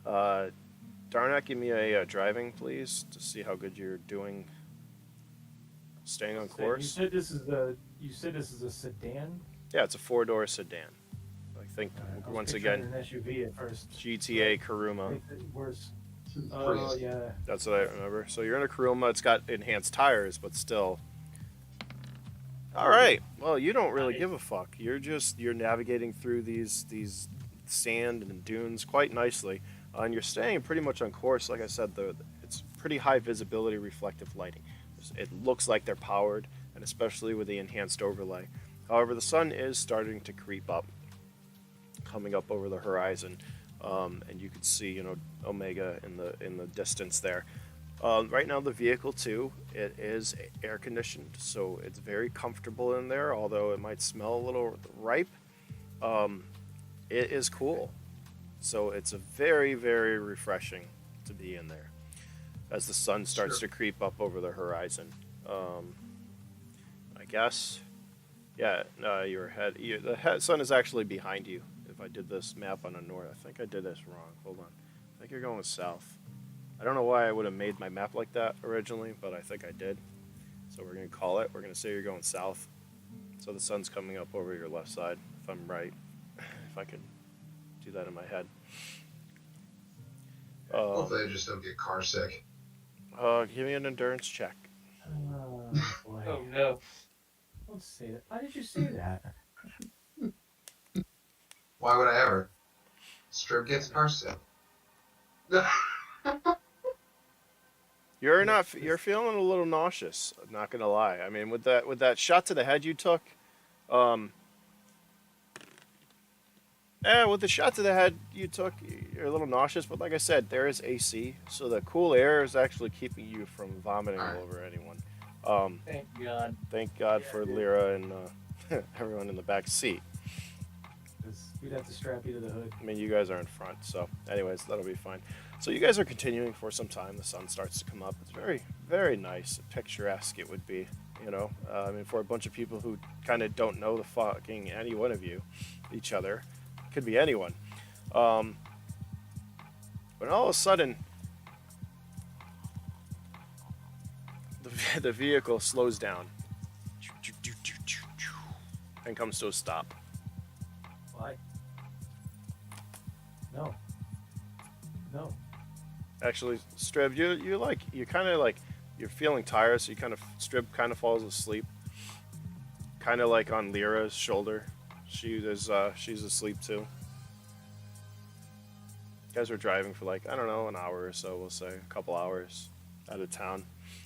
Darnak, give me a driving, please, to see how good you're doing staying on course. You said this is a sedan? Yeah, it's a 4-door sedan. I think, I was once picturing again, an SUV at first. GTA Kuruma. Makes it worse. Prius. Oh, yeah. That's what I remember. So you're in a Kuruma. It's got enhanced tires, but still. All right. Well, you don't really give a fuck. You're navigating through these sand and dunes quite nicely, and you're staying pretty much on course. Like I said, it's pretty high visibility reflective lighting. It looks like they're powered, and especially with the enhanced overlay. However, the sun is starting to creep up, coming up over the horizon, and you can see, Omega in the distance there. Right now, the vehicle too, it is air conditioned, so it's very comfortable in there. Although it might smell a little ripe, it is cool. So it's a very, very refreshing to be in there as the sun starts to creep up over the horizon. I guess, yeah. Your head, the sun is actually behind you. If I did this map on a north, I think I did this wrong. Hold on. I think you're going south. I don't know why I would have made my map like that originally, but I think I did. So we're going to call it. We're going to say you're going south. So the sun's coming up over your left side, if I'm right. If I can do that in my head. Hopefully I just don't get car sick. Give me an endurance check. Oh, boy. Oh no. Don't say that. Why did you say that? Why would I ever? Strip gets car sick. You're feeling a little nauseous, not gonna lie. I mean, with that shot to the head you took, with the shot to the head you took, you're a little nauseous. But like I said, there is AC, so the cool air is actually keeping you from vomiting all over anyone. Thank God. Thank God for Lyra and everyone in the back seat. We'd have to strap you to the hood. I mean, you guys are in front, so anyways, that'll be fine. So you guys are continuing for some time. The sun starts to come up. It's very, very nice, picturesque it would be, you know. I mean, for a bunch of people who kind of don't know the fucking any one of you, each other, could be anyone. But all of a sudden, the vehicle slows down and comes to a stop. Why? No. Actually, Strib, you're feeling tired, so Strib kind of falls asleep, kind of like on Lyra's shoulder. She's asleep too. You guys were driving for like, I don't know, an hour or so, we'll say, a couple hours out of town,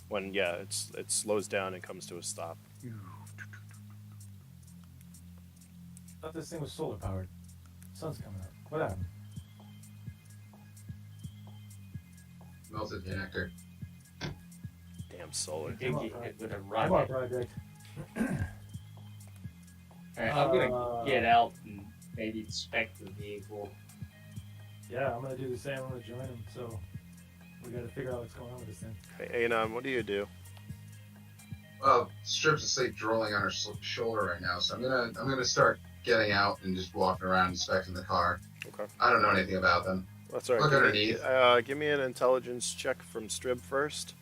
when it slows down and comes to a stop. I thought this thing was solar powered. Sun's coming up. What happened? Melted connector. Damn solar. Did get hit with a Come on, rocket. project. Alright, I'm gonna get out and maybe inspect the vehicle. Yeah, I'm gonna do the same. I'm gonna join him. So we gotta figure out what's going on with this thing. Hey, Anon, what do you do? Well, Strip's asleep, drooling on her shoulder right now, so I'm gonna start getting out and just walking around inspecting the car. Okay. I don't know anything about them. That's all right. Look underneath. Give me an intelligence check from Strib first.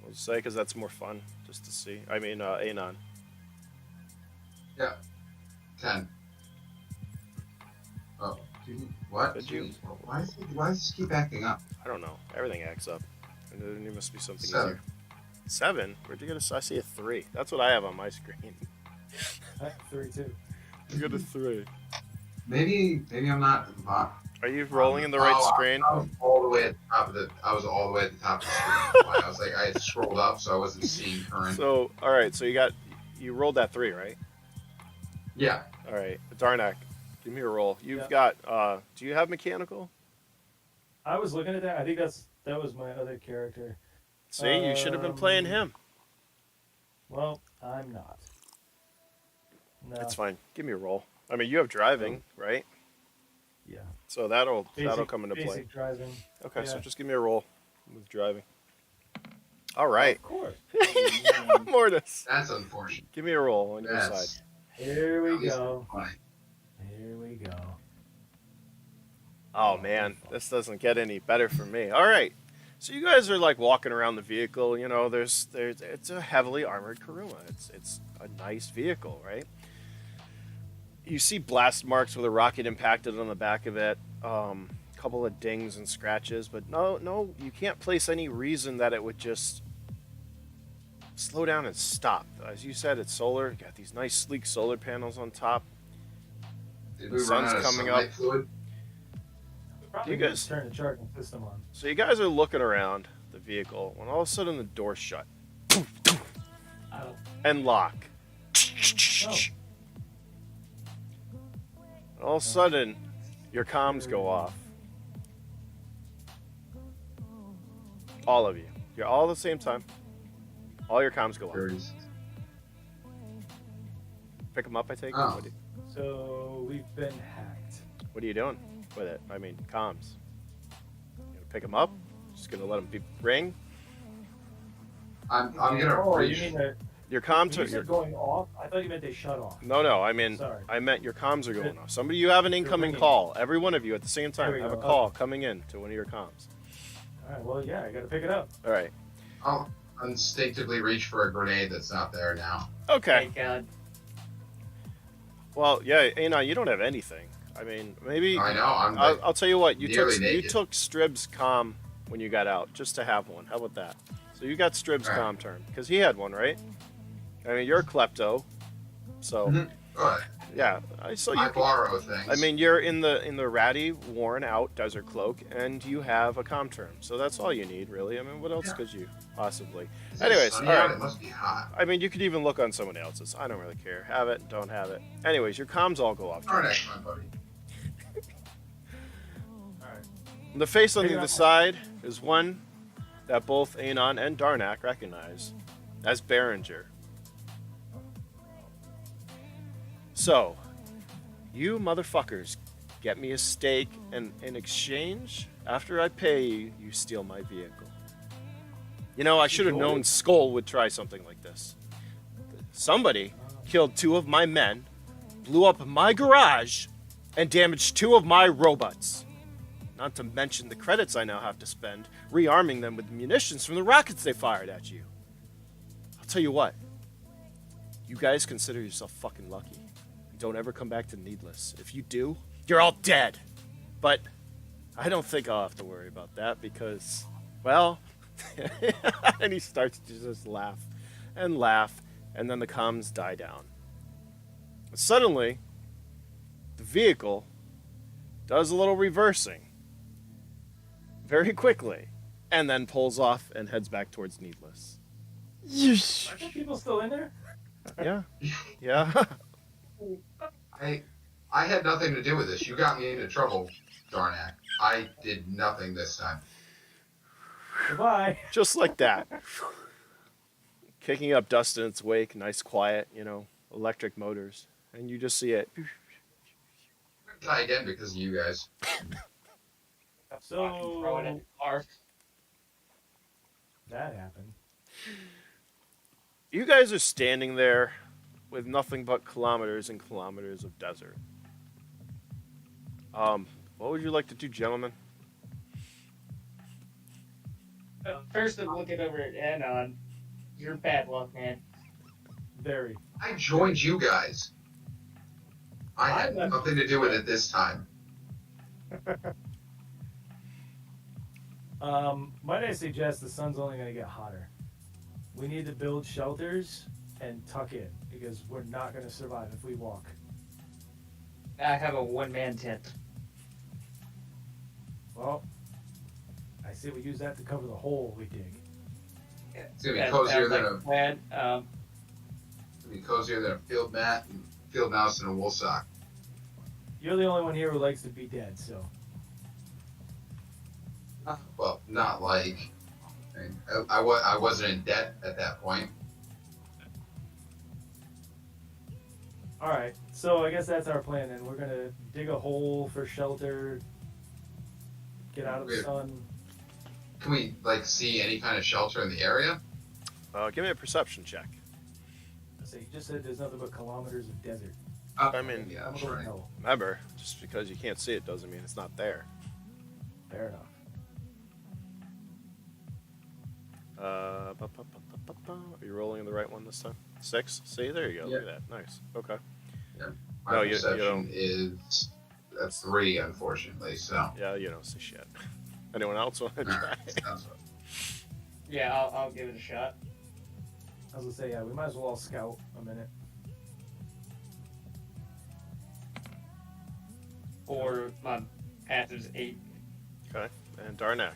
We'll say, because that's more fun, just to see. I mean, Anon. Yeah. 10. Oh, what? Did you? Why does this keep acting up? I don't know. Everything acts up. And there must be something 7. easier. 7? Where'd you get I see a 3. That's what I have on my screen. I have 32. You got a 3. Maybe I'm not at the bottom. Are you rolling in the right screen? I was all the way at the top of the screen. I was like, I had scrolled up, so I wasn't seeing current. So, all right. So you rolled that 3, right? Yeah. All right, Darnak, give me a roll. You've Yeah. got. Do you have mechanical? I was looking at that. I think that was my other character. See, you should have been playing him. Well, I'm not. No. That's fine. Give me a roll. I mean, you have driving, right? Yeah. So that'll come into play. Basic driving. Okay, so yeah. just give me a roll with driving. All right. Of course. Mordis, That's unfortunate. give me a roll on your side. That's Here we at least go. funny. Here we go. Oh man, this doesn't get any better for me. All right. So you guys are like walking around the vehicle. You know, it's a heavily armored Kuruma. It's a nice vehicle, right? You see blast marks where the rocket impacted on the back of it. Couple of dings and scratches, but no, you can't place any reason that it would just slow down and stop. As you said, it's solar. You got these nice sleek solar panels on top. Did The we run sun's out of coming sunlight up. fluid? Probably You guys- turn the charging system on. So you guys are looking around the vehicle when all of a sudden the doors shut Oh, and lock. Oh. And all of a sudden, your comms go off. All of you. You're all at the same time. All your comms go off. 30s. Pick them up, I take. Oh. So we've been hacked. What are you doing with it? I mean, comms. You gonna pick them up? Just gonna let them ring? I'm gonna Oh, reach. you mean that Your comms you are. said going off? I thought you meant they shut off. No. I mean, Sorry. I meant your comms are going off. Somebody, you have an incoming ringing. call. Every one of you at the same time There we have a go. call coming in to one of your comms. All right. Well, yeah, I got to pick it up. All right. I'll instinctively reach for a grenade that's not there now. Okay. Thank God. Well, yeah, Anon, you don't have anything. I mean, maybe I know. I'm like, I'll tell you what. You nearly took naked. Strib's comm when you got out, just to have one. How about that? So you got Strib's All right. comm term because he had one, right? I mean, you're a klepto, so Mhm. But yeah. So I you. borrow things. I mean, you're in the ratty, worn out desert cloak, and you have a comm term. So that's all you need, really. I mean, what else Yeah. could you possibly? Is it Anyways, sunny all out? right. It must be hot. I mean, you could even look on someone else's. I don't really care. Have it, don't have it. Anyways, your comms all go off. Darnak, my buddy. Alright. The face on the other side is one that both Anon and Darnak recognize as Behringer. So, you motherfuckers get me a steak, and in exchange, after I pay you, you steal my vehicle. You know, I should have known Skull would try something like this. Somebody killed 2 of my men, blew up my garage, and damaged 2 of my robots. Not to mention the credits I now have to spend rearming them with munitions from the rockets they fired at you. I'll tell you what. You guys consider yourself fucking lucky. Don't ever come back to Needless. If you do, you're all dead. But I don't think I'll have to worry about that because, well, and he starts to just laugh, and then the comms die down. Suddenly, the vehicle does a little reversing very quickly, and then pulls off and heads back towards Needless. Are there people still in there? Yeah. I had nothing to do with this. You got me into trouble, Darnak. I did nothing this time. Goodbye. Just like that. Kicking up dust in its wake, nice quiet, electric motors. And you just see it. Die again because of you guys. Fucking throw it in So the car. that happened. You guys are standing there with nothing but kilometers and kilometers of desert. What would you like to do, gentlemen? First, I'm looking over at Anon. You're bad luck, man. Very. I joined you guys. I had nothing to do with it this time. Might I suggest the sun's only going to get hotter? We need to build shelters and tuck in because we're not going to survive if we walk. I have a one-man tent. Well, I say we use that to cover the hole we dig. It's gonna be That cozier sounds than like a a plan. field mat and field mouse and a wool sock. You're the only one here who likes to be dead, so. Well, not like. I wasn't in debt at that point. Alright, so I guess that's our plan then. We're going to dig a hole for shelter, get out of the Weird. sun. Can we see any kind of shelter in the area? Give me a perception check. So you just said there's nothing but kilometers of desert. I mean, yeah, I'm that's going right. no. Remember, just because you can't see it doesn't mean it's not there. Fair enough. Are you rolling in the right one this time? 6? See, there you go. Yeah. Look at that. Nice. Okay. My No, you perception don't. is a 3, unfortunately. So. Yeah, you don't see shit. Anyone else want to All try? right, sounds good. Yeah, I'll give it a shot. I was going to say, yeah, we might as well all scout a minute. Or my path is 8. Okay. And Darnak.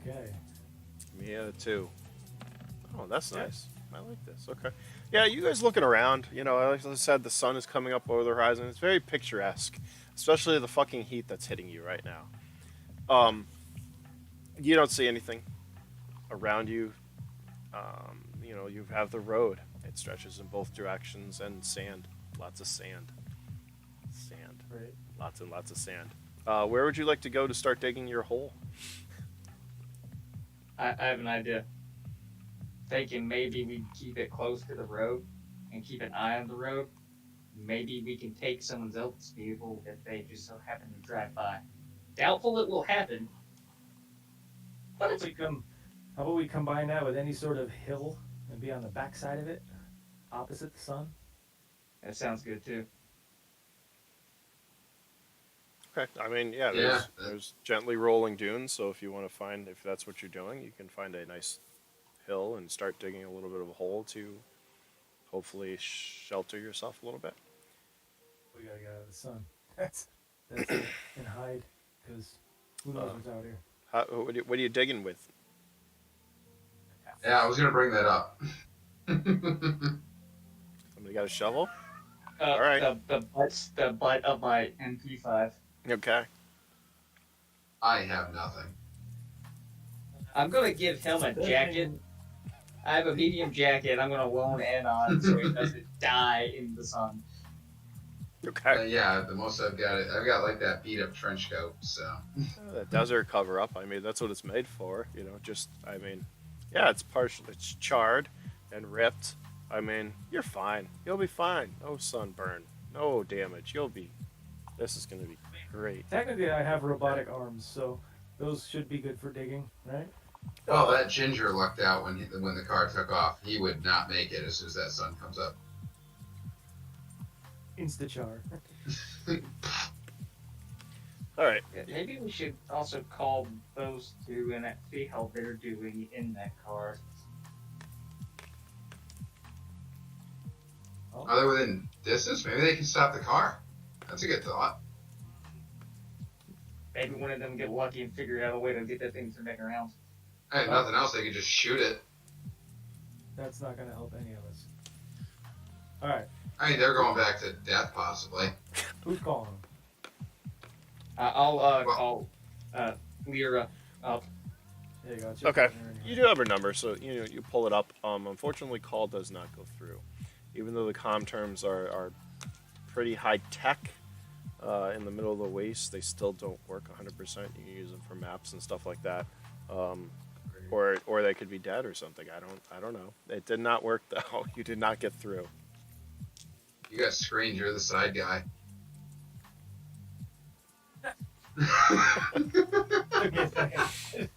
Okay. Me a 2. Oh, that's Yeah. nice. I like this. Okay. Yeah, you guys looking around. Like I said, the sun is coming up over the horizon. It's very picturesque, especially the fucking heat that's hitting you right now. You don't see anything around you. You have the road. It stretches in both directions and sand. Lots of sand. Sand. Right. Lots and lots of sand. Where would you like to go to start digging your hole? I have an idea. Thinking maybe we keep it close to the road and keep an eye on the road. Maybe we can take someone else's vehicle if they just so happen to drive by. Doubtful it will happen. But it's We come How about we combine that with any sort of hill and be on the back side of it, opposite the sun? That sounds good too. Okay. I mean, yeah, Yeah. there's gently rolling dunes, so if you want to find, if that's what you're doing, you can find a nice hill and start digging a little bit of a hole to hopefully shelter yourself a little bit. We gotta get out of the sun. That's it. And hide, because who knows what's out here. What are you digging with? Yeah, I was gonna bring that up. Somebody got a shovel? All right. The butt of my MP5. Okay. I have nothing. I'm gonna give him a jacket. I have a medium jacket. I'm gonna loan Anon so he doesn't die in the sun. Okay. Yeah, the most I've got like that beat up trench coat. So The desert cover up. I mean, that's what it's made for. You know, just I mean, yeah, it's it's charred and ripped. I mean, you're fine. You'll be fine. No sunburn. No damage. This is gonna be great. Technically, I have robotic arms, so those should be good for digging, right? well, that ginger lucked out when the car took off. He would not make it as soon as that sun comes up. Instachar. All right. Maybe we should also call those two and see how they're doing in that car. Are they within distance? Maybe they can stop the car. That's a good thought. Maybe one of them get lucky and figure out a way to get that thing to make rounds. Hey, nothing else. They could just shoot it. That's not gonna help any of us. All right, I mean, they're going back to death possibly. who's calling them? I'll call Lyra up. There you go. it's Okay. your turn. You do have her number, so you pull it up. Unfortunately, call does not go through, even though the comm terms are pretty high tech. In the middle of the waste, they still don't work 100%. You can use them for maps and stuff like that, or they could be dead or something. I don't know. It did not work though. You did not get through. You got screened. You're the side guy. Took me a second.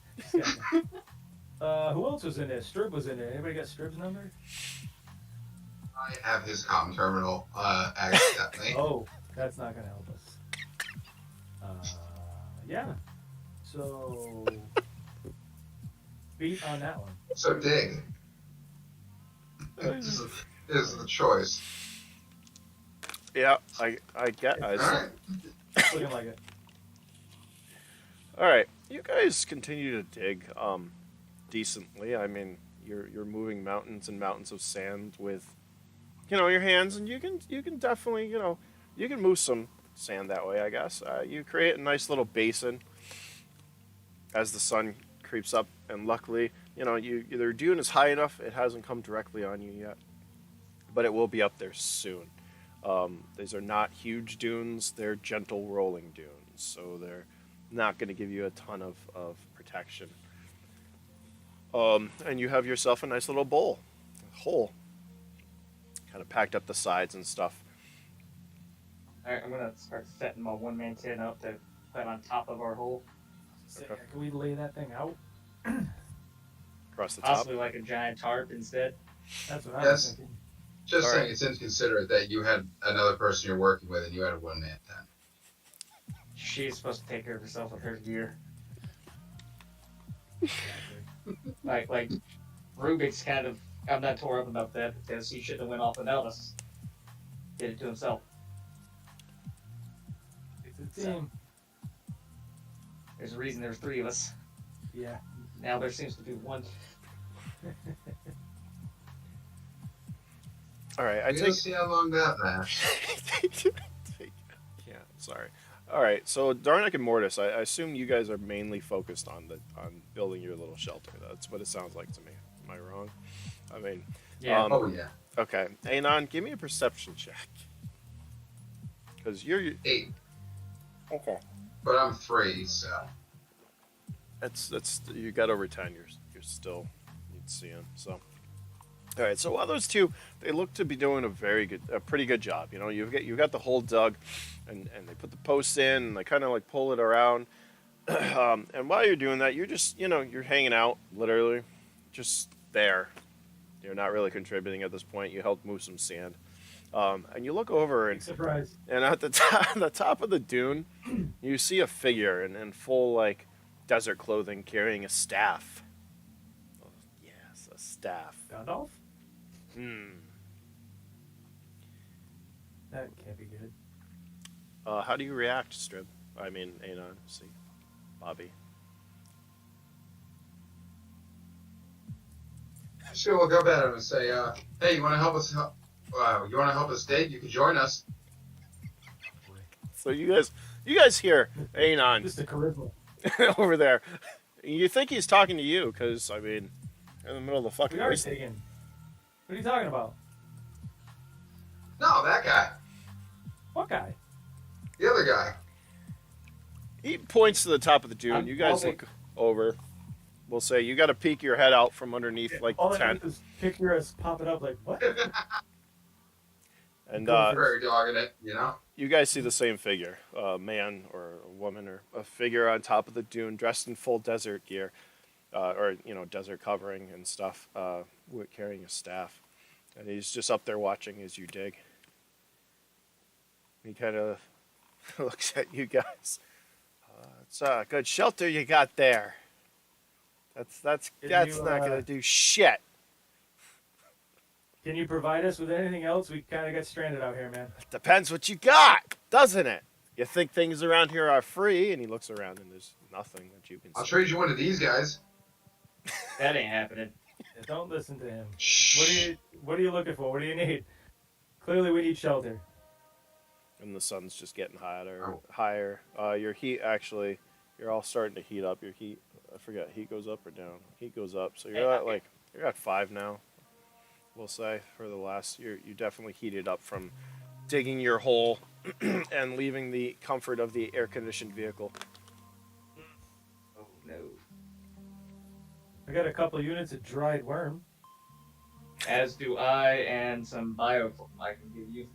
Who else was in there? Strib was in there. Anybody got Strib's number? I have his comm terminal accidentally. Oh, that's not gonna help us. Yeah. So beat on that one. So dig is the choice. Yeah, I get. All right. Looking like it. All right, you guys continue to dig decently. I mean, you're moving mountains and mountains of sand with your hands, and you can definitely you can move some sand that way. I guess you create a nice little basin as the sun creeps up, and luckily their dune is high enough. It hasn't come directly on you yet, but it will be up there soon. These are not huge dunes; they're gentle rolling dunes, so they're not going to give you a ton of protection. And you have yourself a nice little hole, kind of packed up the sides and stuff. Alright, I'm gonna start setting my one-man tent up to put on top of our hole. Okay. Can we lay that thing out? Across the top. Possibly like a giant tarp instead. That's what I Yes. was thinking. Just All saying, right. it's inconsiderate that you had another person you're working with and you had a one-man tent. She's supposed to take care of herself with her gear. Exactly. Like Rubik's kind of, I'm not tore up about that because he shouldn't have went off without us. Did it to himself. It's a team. There's a reason there's three of us. Yeah. Now there seems to be one. All right, I We'll take. see how long that lasts. Yeah, sorry. All right, so Darnak and Mordis, I assume you guys are mainly focused on building your little shelter. That's what it sounds like to me. Am I wrong? I mean, Yeah. Oh yeah, okay. Anon, give me a perception check. Because you're 8, okay. but I'm 3, so That's you got over 10. You're still you'd see him. So, all right. So while those two, they look to be doing a pretty good job. You've got the hole dug, and they put the posts in, and they kind of like pull it around. And while you're doing that, you're just, you're hanging out, literally, just there. You're not really contributing at this point. You helped move some sand. And you look over, and Surprise. at the top of the dune, you see a figure in full, like, desert clothing carrying a staff. Oh, yes, a staff. Gandalf? That can't be good. How do you react, Strib? I mean, Anon, see, Bobby. Sure, we'll go at him and say, "Hey, you want to help us? You want to help us date? You can join us." So you guys hear Anon Just a charisma. over there. You think he's talking to you, because, I mean, in the middle of the fucking... We are taken. What are you talking about? No, that guy. What guy? The other guy. He points to the top of the dune. You guys look over. We'll say you got to peek your head out from underneath, like, all the I tent. need is picture us popping up like, what? And Very dogging it, you know? you guys see the same figure, a man or a woman or a figure on top of the dune, dressed in full desert gear, or desert covering and stuff, carrying a staff, and he's just up there watching as you dig. He kind of looks at you guys. It's a good shelter you got there. That's not gonna do shit. Can you provide us with anything else? We kind of got stranded out here, man. Depends what you got, doesn't it? You think things around here are free, and he looks around and there's nothing that you can I'll see. trade you one of these guys. That ain't happening. Yeah, don't listen to him. Shh. What are you looking for? What do you need? Clearly we need shelter. And the sun's just getting higher. Your heat, actually, you're all starting to heat up. Your heat, I forget, heat goes up or down? Heat goes up. So you're at 5 now, we'll say, for the last year. You definitely heated up from digging your hole and leaving the comfort of the air-conditioned vehicle. Oh no. I got a couple units of dried worm. As do I, and some biofilm I can give you.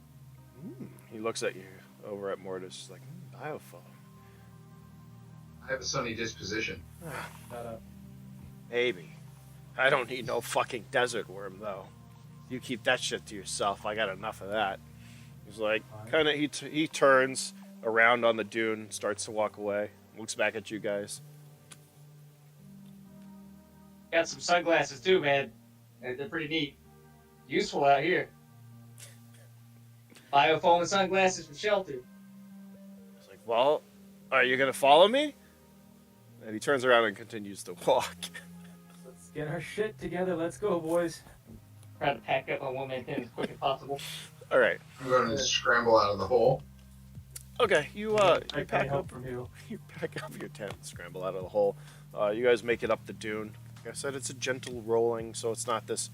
He looks at you over at Mordis, like, biofilm. I have a sunny disposition. Shut up. Maybe. I don't need no fucking desert worm, though. You keep that shit to yourself. I got enough of that. He's like, kind of, he turns around on the dune, starts to walk away, looks back at you guys. Got some sunglasses too, man. They're pretty neat. Useful out here. Biofoam and sunglasses for shelter. He's like, well, are you going to follow me? And he turns around and continues to walk. Let's get our shit together. Let's go, boys. Try to pack up my woman as quick as possible. All right. I'm going to scramble out of the hole. Okay, you pack help up from you. You pack up your tent, scramble out of the hole. You guys make it up the dune. Like I said, it's a gentle rolling, so it's not this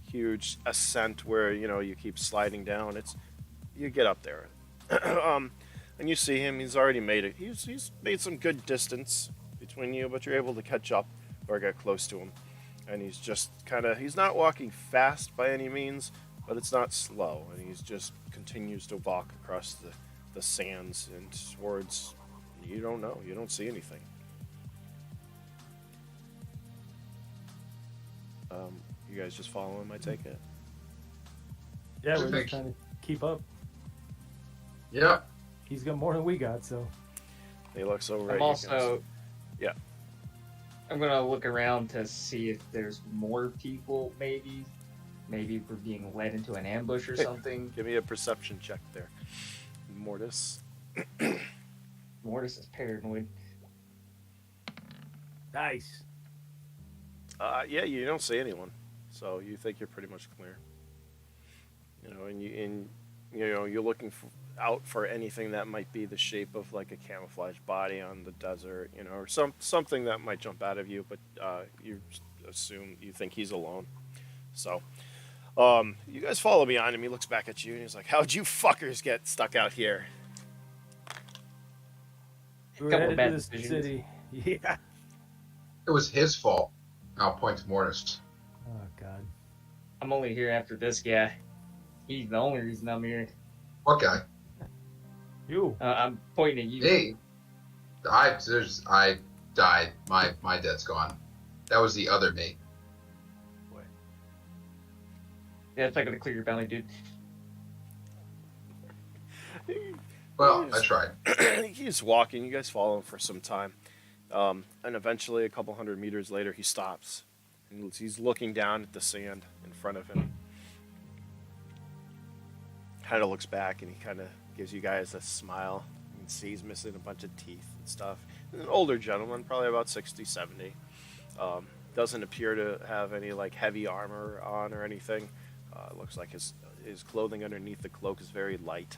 huge ascent where you keep sliding down. You get up there, and you see him. He's already made it. He's made some good distance between you, but you're able to catch up or get close to him. And he's just he's not walking fast by any means, but it's not slow. And he's just continues to walk across the sands and towards, you don't know. You don't see anything. You guys just follow him, I take it? Yeah, we're just trying to keep up. Yeah. He's got more than we got, so. He looks over I'm at you also... guys. Yeah. I'm going to look around to see if there's more people, maybe. Maybe we're being led into an ambush or something. Give me a perception check there. Mordis. Mordis is paranoid. Nice. Yeah, you don't see anyone, so you think you're pretty much clear. You're looking out for anything that might be the shape of like a camouflage body on the desert, or something that might jump out of you, but you think he's alone. So, you guys follow behind him. He looks back at you and he's like, "How'd you fuckers get stuck out here?" We were Couple headed bad to this decisions. city. Yeah. It was his fault. I'll point to Mortis. Oh, God. I'm only here after this guy. He's the only reason I'm here. What guy? You. I'm pointing at you. Hey. I died. My dead's gone. That was the other me. Yeah, it's not gonna clear your belly, dude. Well, I tried. He's walking. You guys follow him for some time. And eventually, a couple hundred meters later, he stops. And he's looking down at the sand in front of him. Kind of looks back and he kind of gives you guys a smile. You can see he's missing a bunch of teeth and stuff. He's an older gentleman, probably about 60, 70. Doesn't appear to have any like heavy armor on or anything. Looks like his clothing underneath the cloak is very light,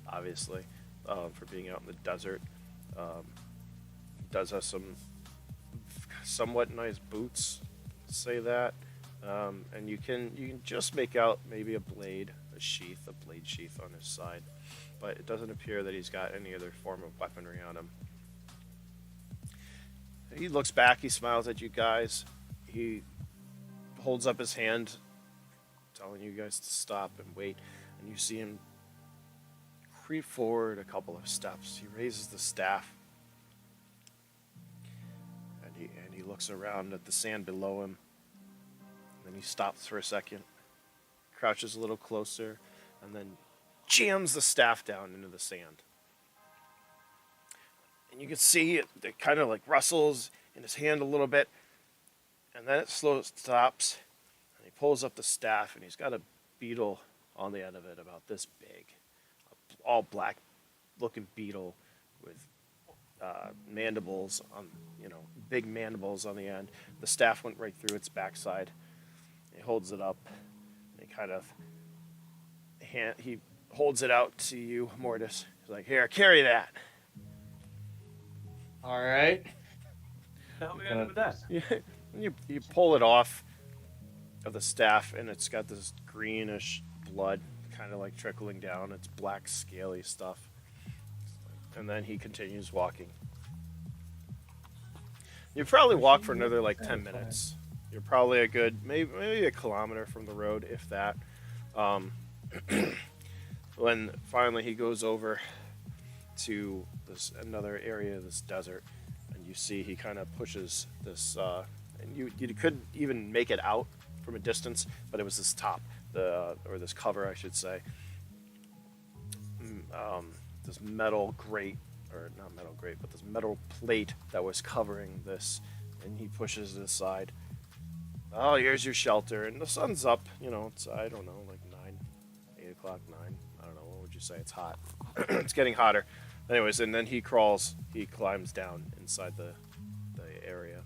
obviously, for being out in the desert. Does have some somewhat nice boots, say that, and you can just make out maybe a blade sheath on his side, but it doesn't appear that he's got any other form of weaponry on him. He looks back, he smiles at you guys, he holds up his hand, telling you guys to stop and wait, and you see him creep forward a couple of steps. He raises the staff, and he looks around at the sand below him, and then he stops for a second, crouches a little closer, and then jams the staff down into the sand. And you can see it kind of like rustles in his hand a little bit, and then it slowly stops, and he pulls up the staff, and he's got a beetle on the end of it about this big, all black looking beetle with mandibles on, big mandibles on the end. The staff went right through its backside. He holds it up. He holds it out to you, Mordis. He's like, "Here, carry that." All right. What the hell we gonna do with that? You pull it off of the staff, and it's got this greenish blood kind of like trickling down. It's black, scaly stuff. And then he continues walking. You probably walk for another like 10 minutes. You're probably a good, maybe a kilometer from the road, if that. When finally he goes over to another area of this desert, and you see he kind of pushes this, and you couldn't even make it out from a distance, but it was this top, or this cover, I should say. This metal grate, or not metal grate, but this metal plate that was covering this, and he pushes it aside. "Oh, here's your shelter," and the sun's up. It's, I don't know, like 8 o'clock, 9. I don't know. What would you say? It's hot. It's getting hotter. Anyways, and then he climbs down inside the area.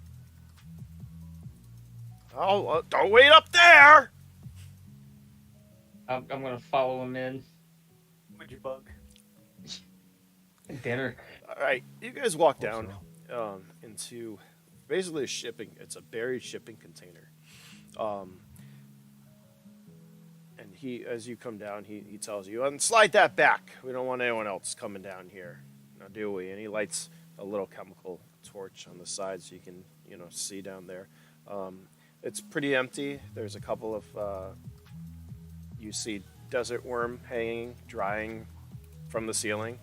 "Oh, don't wait up there!" I'm gonna follow him in. Would you bug? Dinner. All right, you guys walk down into basically it's a buried shipping container. And as you come down, he tells you, "And slide that back. We don't want anyone else coming down here. Now, do we?" And he lights a little chemical torch on the side so you can, see down there. It's pretty empty. There's a couple of, you see desert worm hanging, drying from the ceiling.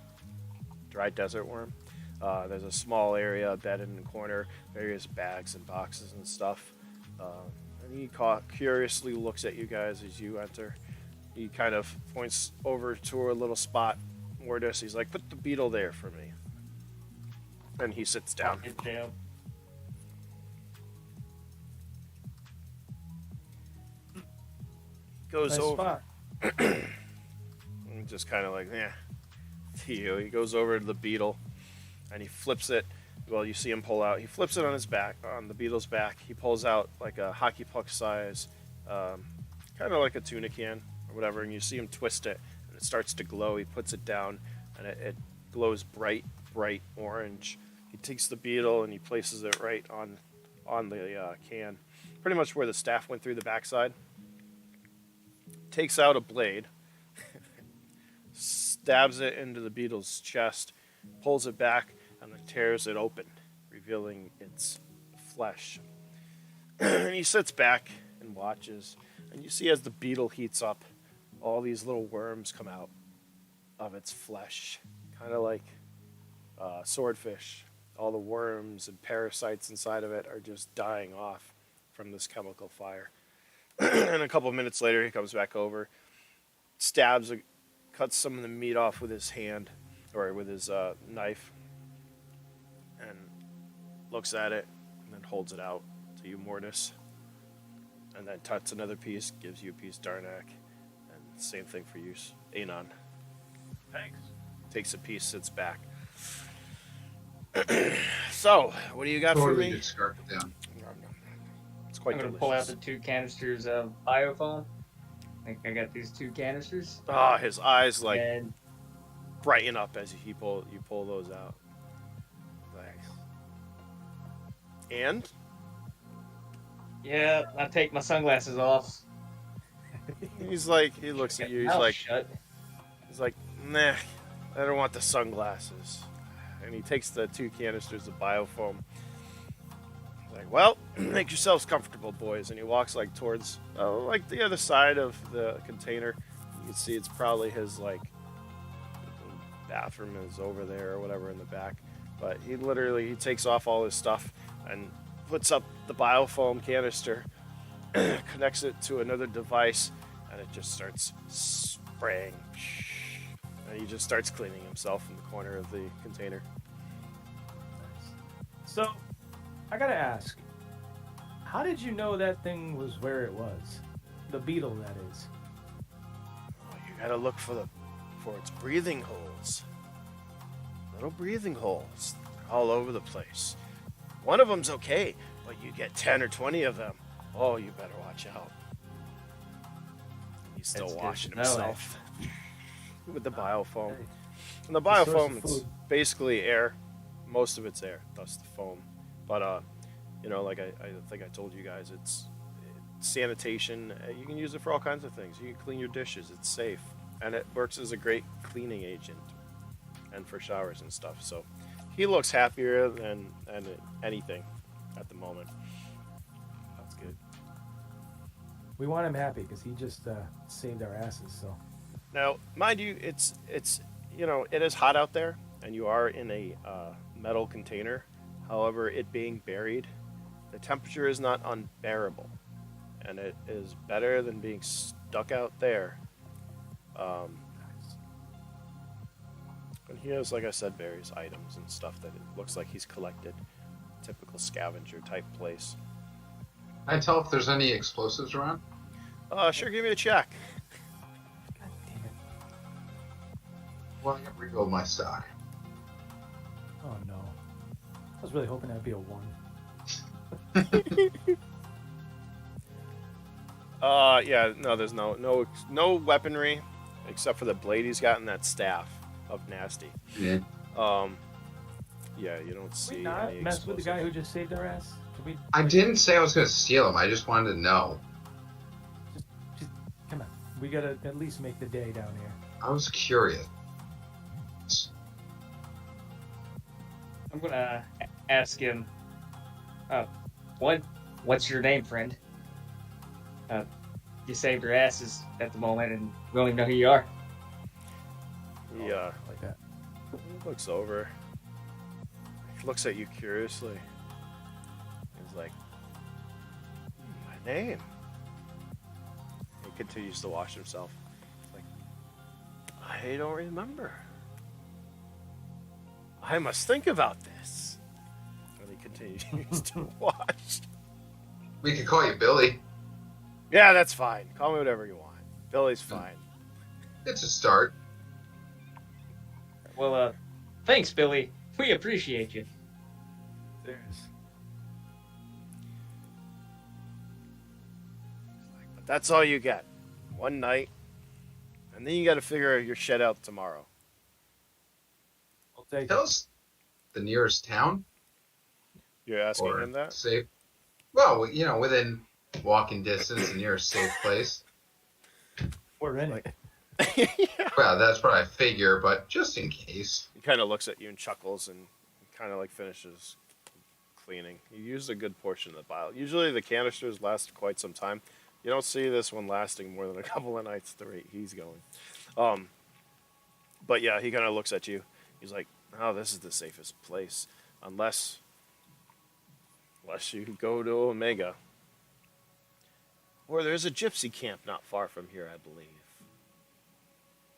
Dried desert worm. There's a small area, a bed in the corner, various bags and boxes and stuff. And he curiously looks at you guys as you enter. He kind of points over to a little spot. Mordis, he's like, "Put the beetle there for me." And he sits down. Get down. Goes Nice over. spot. And just kind of like, to you. He goes over to the beetle, and he flips it. Well, you see him pull out. He flips it on his back, on the beetle's back. He pulls out like a hockey puck size, kind of like a tuna can or whatever, and you see him twist it, and it starts to glow. He puts it down, and it glows bright orange. He takes the beetle and he places it right on the can, pretty much where the staff went through the backside. Takes out a blade, stabs it into the beetle's chest, pulls it back, and then tears it open, revealing its flesh. And he sits back and watches, and you see as the beetle heats up, all these little worms come out of its flesh, kind of like swordfish all the worms and parasites inside of it are just dying off from this chemical fire. And a couple of minutes later, he comes back over, cuts some of the meat off with his hand, or with his knife, and looks at it, and then holds it out to you, Mordis. And then cuts another piece, gives you a piece, Darnak, and same thing for you, Anon. Thanks. Takes a piece, sits back. So, what do you got for me? Just scarf it down. It's quite I'm gonna delicious. pull out the 2 canisters of biofoam. I think I got these 2 canisters. Ah, his eyes like And brighten up as you pull those out. Thanks. And yeah, I take my sunglasses off. he's like, he looks at you. He's Mouth like, shut. nah, I don't want the sunglasses. And he takes the 2 canisters of biofoam. He's like, well, make yourselves comfortable, boys. And he walks like towards like the other side of the container. You can see it's probably his like bathroom is over there or whatever in the back. But he takes off all his stuff and puts up the biofoam canister, connects it to another device, and it just starts spraying. And he just starts cleaning himself in the corner of the container. So, I gotta ask, how did you know that thing was where it was? The beetle, that is. Well, you gotta look for its breathing holes. Little breathing holes all over the place. One of them's okay, but you get 10 or 20 of them. Oh, you better watch out. He's still That's good washing to know, himself with the biofoam. Hey, And the the source biofoam, of it's food. basically air. Most of it's air, thus the foam. But, you know, like I think I told you guys, it's sanitation. You can use it for all kinds of things. You can clean your dishes. It's safe. And it works as a great cleaning agent and for showers and stuff. So he looks happier than anything at the moment. That's good. We want him happy because he just saved our asses. So Now, mind you, it's you know, it is hot out there, and you are in a metal container. However, it being buried, the temperature is not unbearable, and it is better than being stuck out there. And he has, like I said, various items and stuff that it looks like he's collected. Typical scavenger type place. Can I tell if there's any explosives around? Sure, give me a check. God damn it! Well, I can rebuild my stock. Oh no! I was really hoping that'd be a 1. Yeah, no, there's no weaponry except for the blade he's got and that staff of nasty. Yeah. Yeah, you don't see Can we not any mess with the guy explosive. who just saved our ass? Can we? I didn't say I was going to steal them. I just wanted to know. Just come on. We gotta at least make the day down here. I was curious. I'm gonna ask him, what's your name, friend? You saved your asses at the moment, and we don't even know who you are. He Like that. looks over. He looks at you curiously. He's like, my name. He continues to wash himself. He's like, I don't remember. I must think about this. And he continues to wash. We could call you Billy. Yeah, that's fine. Call me whatever you want. Billy's fine. It's a start. Well, thanks, Billy. We appreciate you. There's. But that's all you get. One night. And then you got to figure your shit out tomorrow. I'll take Tell it. us the nearest town. You're asking Or him that? safe. Well, you know, within walking distance, the nearest safe place. We're in Like- it. Yeah. Well, that's what I figure, but just in case. He kind of looks at you and chuckles and kind of like finishes cleaning. You used a good portion of the bile. Usually the canisters last quite some time. You don't see this one lasting more than a couple of nights at the rate he's going. But yeah, he kind of looks at you. He's like, oh, this is the safest place. unless you go to Omega. Or there's a gypsy camp not far from here, I believe.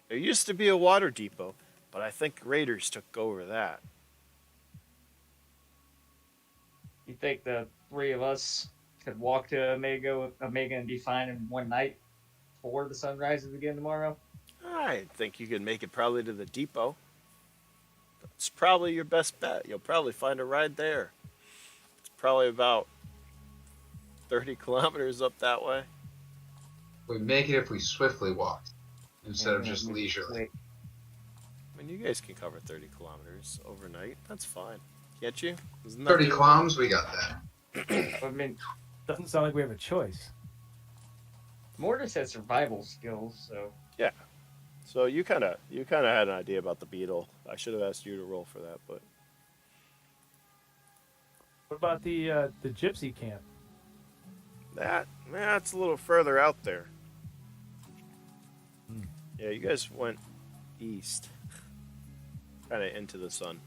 There used to be a water depot, but I think raiders took over that. You think the three of us could walk to Omega and be fine in one night before the sun rises again tomorrow? I think you could make it probably to the depot. It's probably your best bet. You'll probably find a ride there. It's probably about 30 kilometers up that way. We make it if we swiftly walk instead of just leisurely. I mean, you guys can cover 30 kilometers overnight. That's fine. Can't you? 30 kilometers, we got that. I mean, Doesn't sound like we have a choice. Mordis has survival skills, so Yeah. So you kind of had an idea about the beetle. I should have asked you to roll for that, but What about the gypsy camp? that's a little further out there. Yeah, you guys went east, kind of into the sun,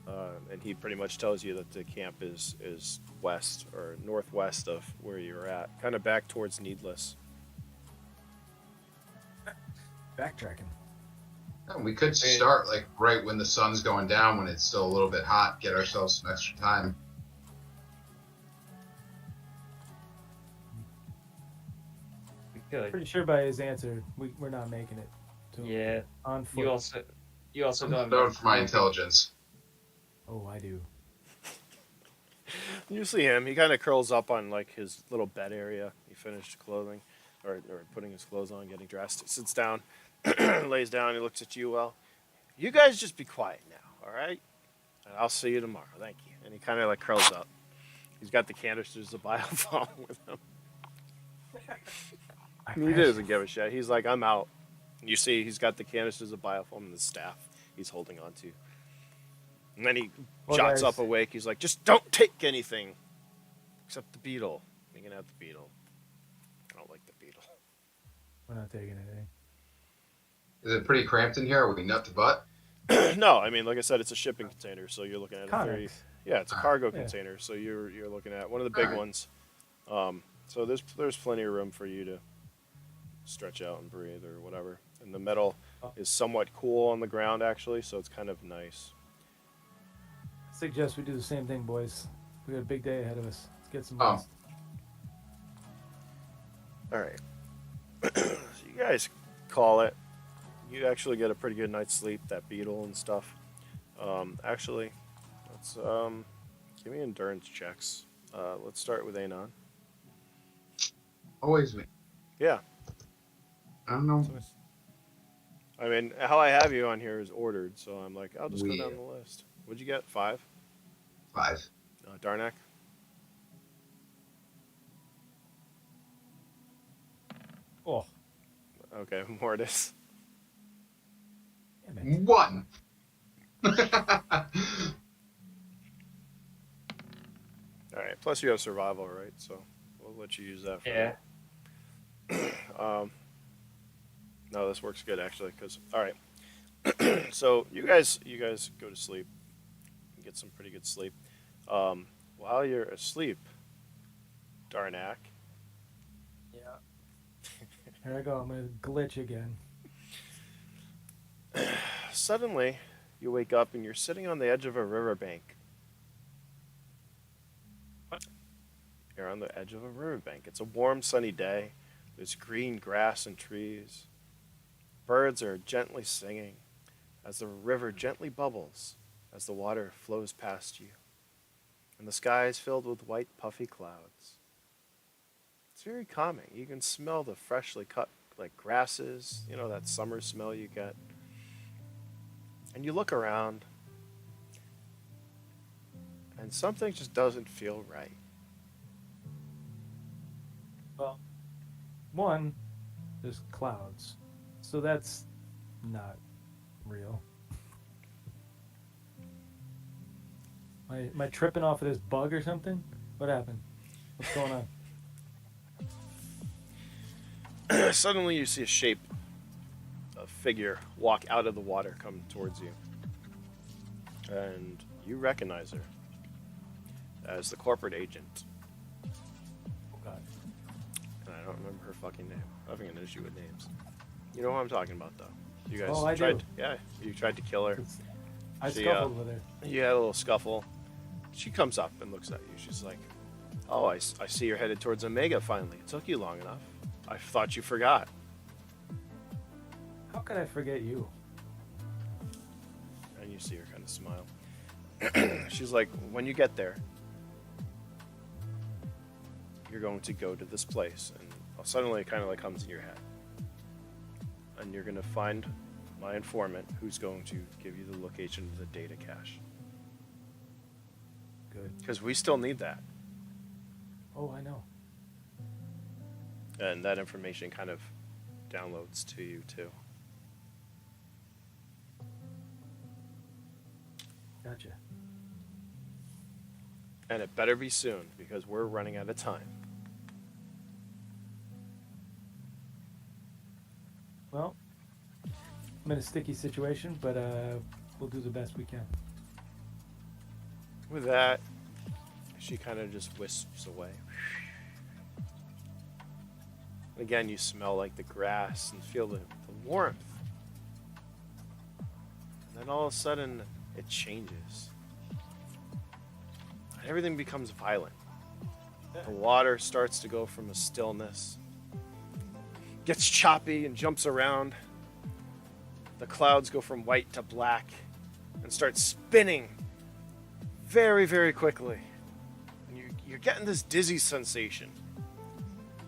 and he pretty much tells you that the camp is west or northwest of where you're at, kind of back towards Needless. Backtracking. We could start like right when the sun's going down, when it's still a little bit hot, get ourselves some extra time. we could. Pretty sure by his answer, we're not making it. To Yeah. On foot. You also I'm don't have known enough for my time. intelligence. Oh, I do. You see him. He kind of curls up on like his little bed area. He finished clothing, or putting his clothes on, getting dressed. Sits down, lays down. He looks at you. Well, you guys just be quiet now, all right? And I'll see you tomorrow. Thank you. And he kind of like curls up. He's got the canisters of biofilm with him. He doesn't give a shit. He's like, I'm out. And you see, he's got the canisters of biofilm and the staff he's holding on to. And then he jots guys, up awake. He's like, just don't take anything except the beetle. You can have the beetle. I don't like the beetle. We're not taking anything. Is it pretty cramped in here? Are we nut to butt? No, I mean, like I said, it's a shipping container, so you're looking at a very... Comics. Yeah, it's a cargo Yeah. container, so you're looking at one of the big Alright. ones. So there's plenty of room for you to stretch out and breathe or whatever. And the metal is somewhat cool on the ground, actually, so it's kind of nice. I suggest we do the same thing, boys. We got a big day ahead of us. Let's get some Oh. rest. All right. So you guys call it. You actually get a pretty good night's sleep, that beetle and stuff. Actually, let's give me endurance checks. Let's start with Anon. Always me. Yeah. I don't know. I mean, how I have you on here is ordered, so I'm like, I'll just go We- down the list. What'd you get? 5? 5. Darnak? Oh, Okay, Mordis. damn it. 1. Alright, plus you have survival, right? So we'll let you use that for Yeah. No, this works good actually, because alright. So you guys go to sleep. Get some pretty good sleep. While you're asleep, Darnak. Yeah. Here I go. I'm going to glitch again. Suddenly you wake up and you're sitting on the edge of a riverbank. What? You're on the edge of a riverbank. It's a warm, sunny day. There's green grass and trees. Birds are gently singing as the river gently bubbles as the water flows past you. And the sky is filled with white, puffy clouds. It's very calming. You can smell the freshly cut like grasses, you know, that summer smell you get. And you look around, and something just doesn't feel right. Well, one, there's clouds. So that's not real. Am I tripping off of this bug or something? What happened? What's going on? Suddenly you see a shape, a figure, walk out of the water, come towards you. And You recognize her as the corporate agent. Oh, God. And I don't remember her fucking name. I'm having an issue with names. You know who I'm talking about, though. You guys Oh, I tried. do. Yeah, you tried to kill her. I She, scuffled with her. You had a little scuffle. She comes up and looks at you. She's like, "Oh, I see you're headed towards Omega finally. It took you long enough. I thought you forgot." How could I forget you? And you see her kind of smile. She's like, "When you get there, you're going to go to this place." And suddenly it kind of like comes in your head. And you're going to find my informant who's going to give you the location of the data cache. Good. Because we still need that. Oh, I know. And that information kind of downloads to you too. Gotcha. And it better be soon because we're running out of time. Well, I'm in a sticky situation, but we'll do the best we can. With that, she kind of just wisps away. Again, you smell like the grass and feel the warmth. And then all of a sudden, it changes. And everything becomes violent. The water starts to go from a stillness, gets choppy and jumps around. The clouds go from white to black and start spinning very, very quickly. And you're getting this dizzy sensation.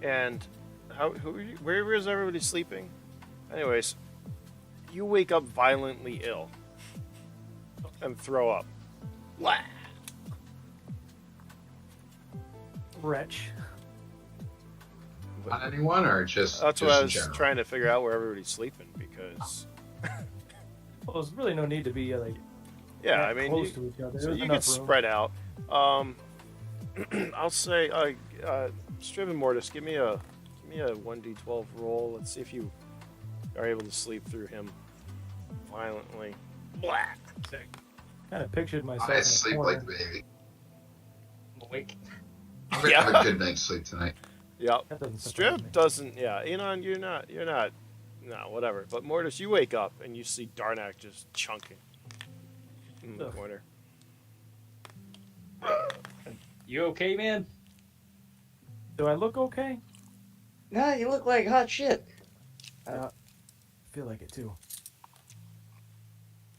And where is everybody sleeping? Anyways, you wake up violently ill and throw up. Blah. Wretch. On anyone or just? That's just what I in was general? trying to figure out where everybody's sleeping because, Well, there's really no need to be like yeah, that I mean, close to each other. so There's you enough could room. spread out. I'll say, Striven Mortis, give me a 1d12 roll. Let's see if you are able to sleep through him violently. Blah. Kind of pictured myself. I in a sleep corner. like the baby. Awake. I'm gonna have a good night's sleep tonight. Yep. That doesn't surprise Strip me. doesn't. Yeah, Anon, you're not. No, whatever. But Mortis, you wake up and you see Darnak just chunking in the Ugh. corner. You okay, man? Do I look okay? Nah, you look like hot shit. I feel like it too.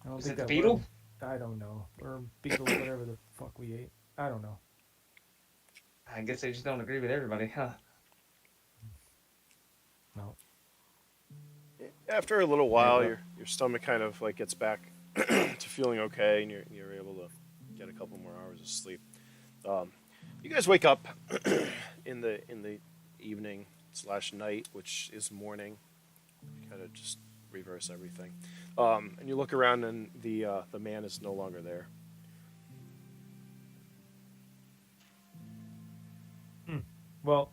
I don't Is think it the that beetle? worm- I don't know. Or beetle, whatever the fuck we ate. I don't know. I guess I just don't agree with everybody, huh? No. After a little while, Yeah. your stomach kind of like gets back to feeling okay, and you're able to get a couple more hours of sleep. You guys wake up in the evening / night, which is morning. Kind of just reverse everything, and you look around, and the man is no longer there. Well,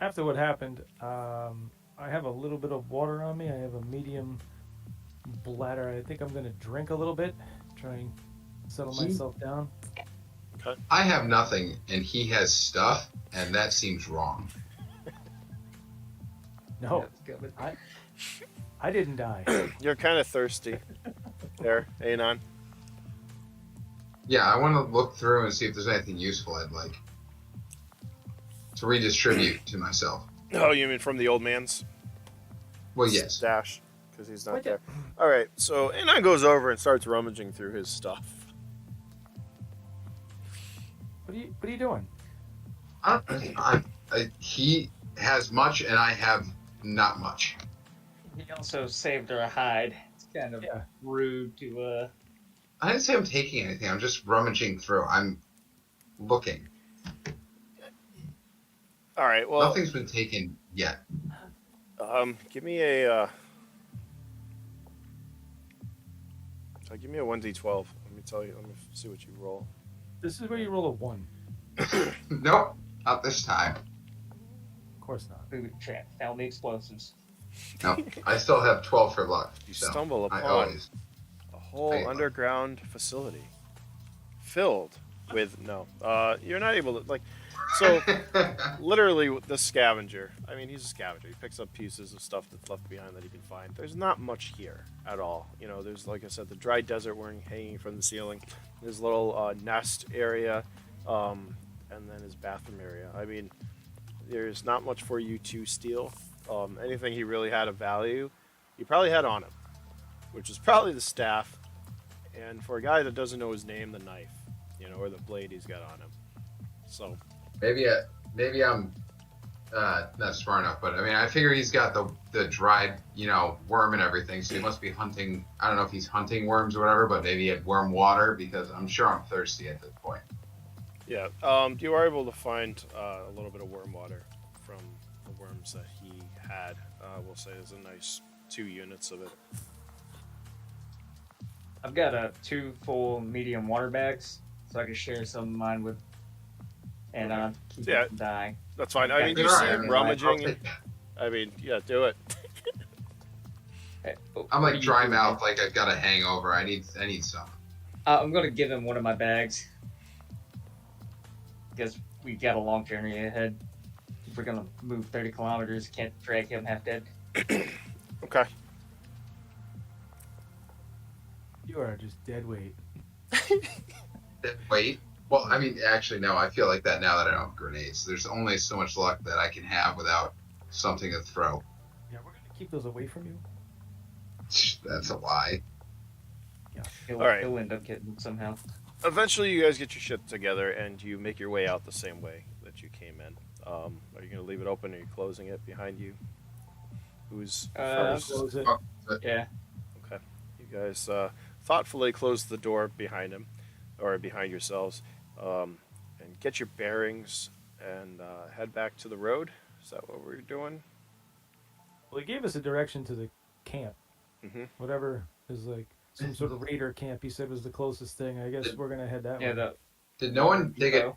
after what happened, I have a little bit of water on me. I have a medium bladder. I think I'm going to drink a little bit, try and settle myself down. Okay. I have nothing, and he has stuff, and that seems wrong. No, That's good. I didn't die. You're kind of thirsty, there, Anon. Yeah, I want to look through and see if there's anything useful I'd like to redistribute to myself. Oh, you mean from the old man's Well, yes. stash? Because he's not What the- there. All right, so Anon goes over and starts rummaging through his stuff. What are you doing? He has much, and I have not much. He also saved her a hide. It's kind of Yeah. rude to, I didn't say I'm taking anything. I'm just rummaging through. I'm looking. All right, well, Nothing's been taken yet. give me a 1d12. Let me tell you. Let me see what you roll. This is where you roll a 1. Nope, not this time. Of course not. food trap. Found the explosives. No, I still have 12 for luck. You so stumble I upon always. a whole Hey, look. underground facility filled with you're not able to so literally the scavenger. I mean, he's a scavenger. He picks up pieces of stuff that's left behind that he can find. There's not much here at all. There's, like I said, the dry desert worm hanging from the ceiling. His little nest area, and then his bathroom area. I mean, there's not much for you to steal. Anything he really had of value, he probably had on him, which is probably the staff. And for a guy that doesn't know his name, the knife, or the blade he's got on him. So maybe I'm not smart enough, but I mean, I figure he's got the dried, worm and everything, so he must be hunting. I don't know if he's hunting worms or whatever, but maybe he had worm water, because I'm sure I'm thirsty at this point. Yeah, you are able to find a little bit of worm water from the worms that he had. We'll say there's a nice 2 units of it. I've got 2 full medium water bags, so I can share some of mine with Anon. Keep it from dying. That's fine. I mean, you see him rummaging. I mean, yeah, do it. I'm like dry mouth, like I've got a hangover. I need some. I'm gonna give him one of my bags because we got a long journey ahead. If we're gonna move 30 kilometers, can't drag him half dead. Okay. You are just dead weight. Dead weight? Well, I mean, actually, no. I feel like that now that I don't have grenades. There's only so much luck that I can have without something to throw. Yeah, we're gonna keep those away from you. That's a lie. Yeah. He'll end up getting somehow. Eventually, you guys get your shit together, and you make your way out the same way that you came in. Are you going to leave it open, or are you closing it behind you? Who's first? Close it. Yeah. Okay. You guys thoughtfully close the door behind him, or behind yourselves, and get your bearings, and head back to the road. Is that what we're doing? Well, he gave us a direction to the camp. Mm-hmm. Whatever is like some sort of raider camp, he said was the closest thing. I guess we're gonna head that way. Did no one take it?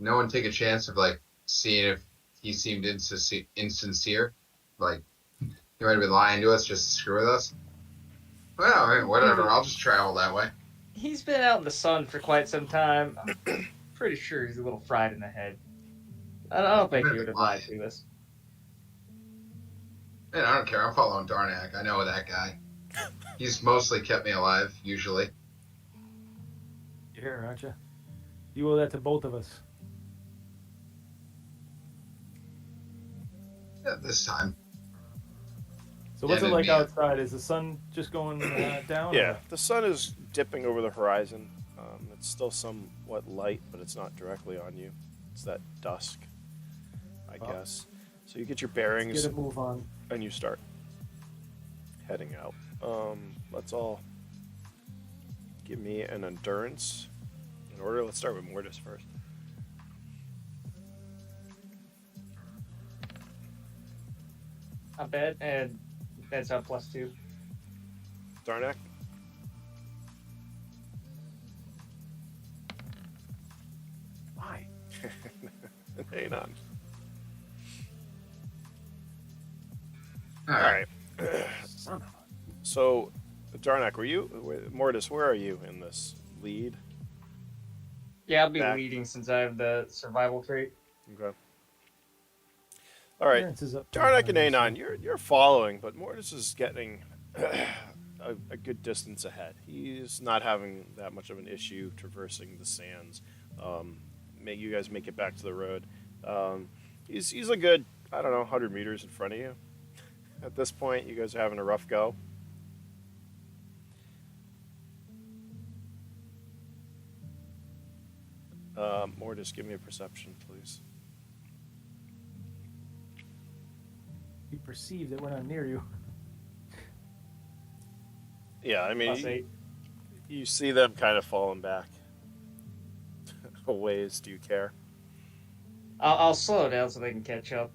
No one take a chance of like seeing if he seemed insincere, like he might have been lying to us just to screw with us. Well, I mean, whatever. I'll just travel that way. He's been out in the sun for quite some time. I'm pretty sure he's a little fried in the head. I don't think he would have lied to us. Man, I don't care. I'm following Darnak. I know that guy. He's mostly kept me alive, usually. You're here, aren't you? You owe that to both of us. Yeah, this time. So what's it like outside? Is the sun just going down? Yeah, the sun is dipping over the horizon. It's still somewhat light, but it's not directly on you. It's that dusk, I guess. So you get your bearings. Get a move on. And you start heading out. Let's all give me an endurance in order. Let's start with Mordis first. Not bad, and that's up +2. Darnak? Why? Anon. All right. Son of a... So, Darnak, Mordis, where are you in this lead? Yeah, I'll be leading since I have the survival trait. Okay. All right, Darnak and Anon, you're following, but Mordis is getting a good distance ahead. He's not having that much of an issue traversing the sands. You guys make it back to the road. He's a good, 100 meters in front of you. At this point, you guys are having a rough go. Mordis, give me a perception, please. You perceive that we're not near you. Yeah, I mean, +8. you see them kind of falling back a ways. Do you care? I'll slow down so they can catch up.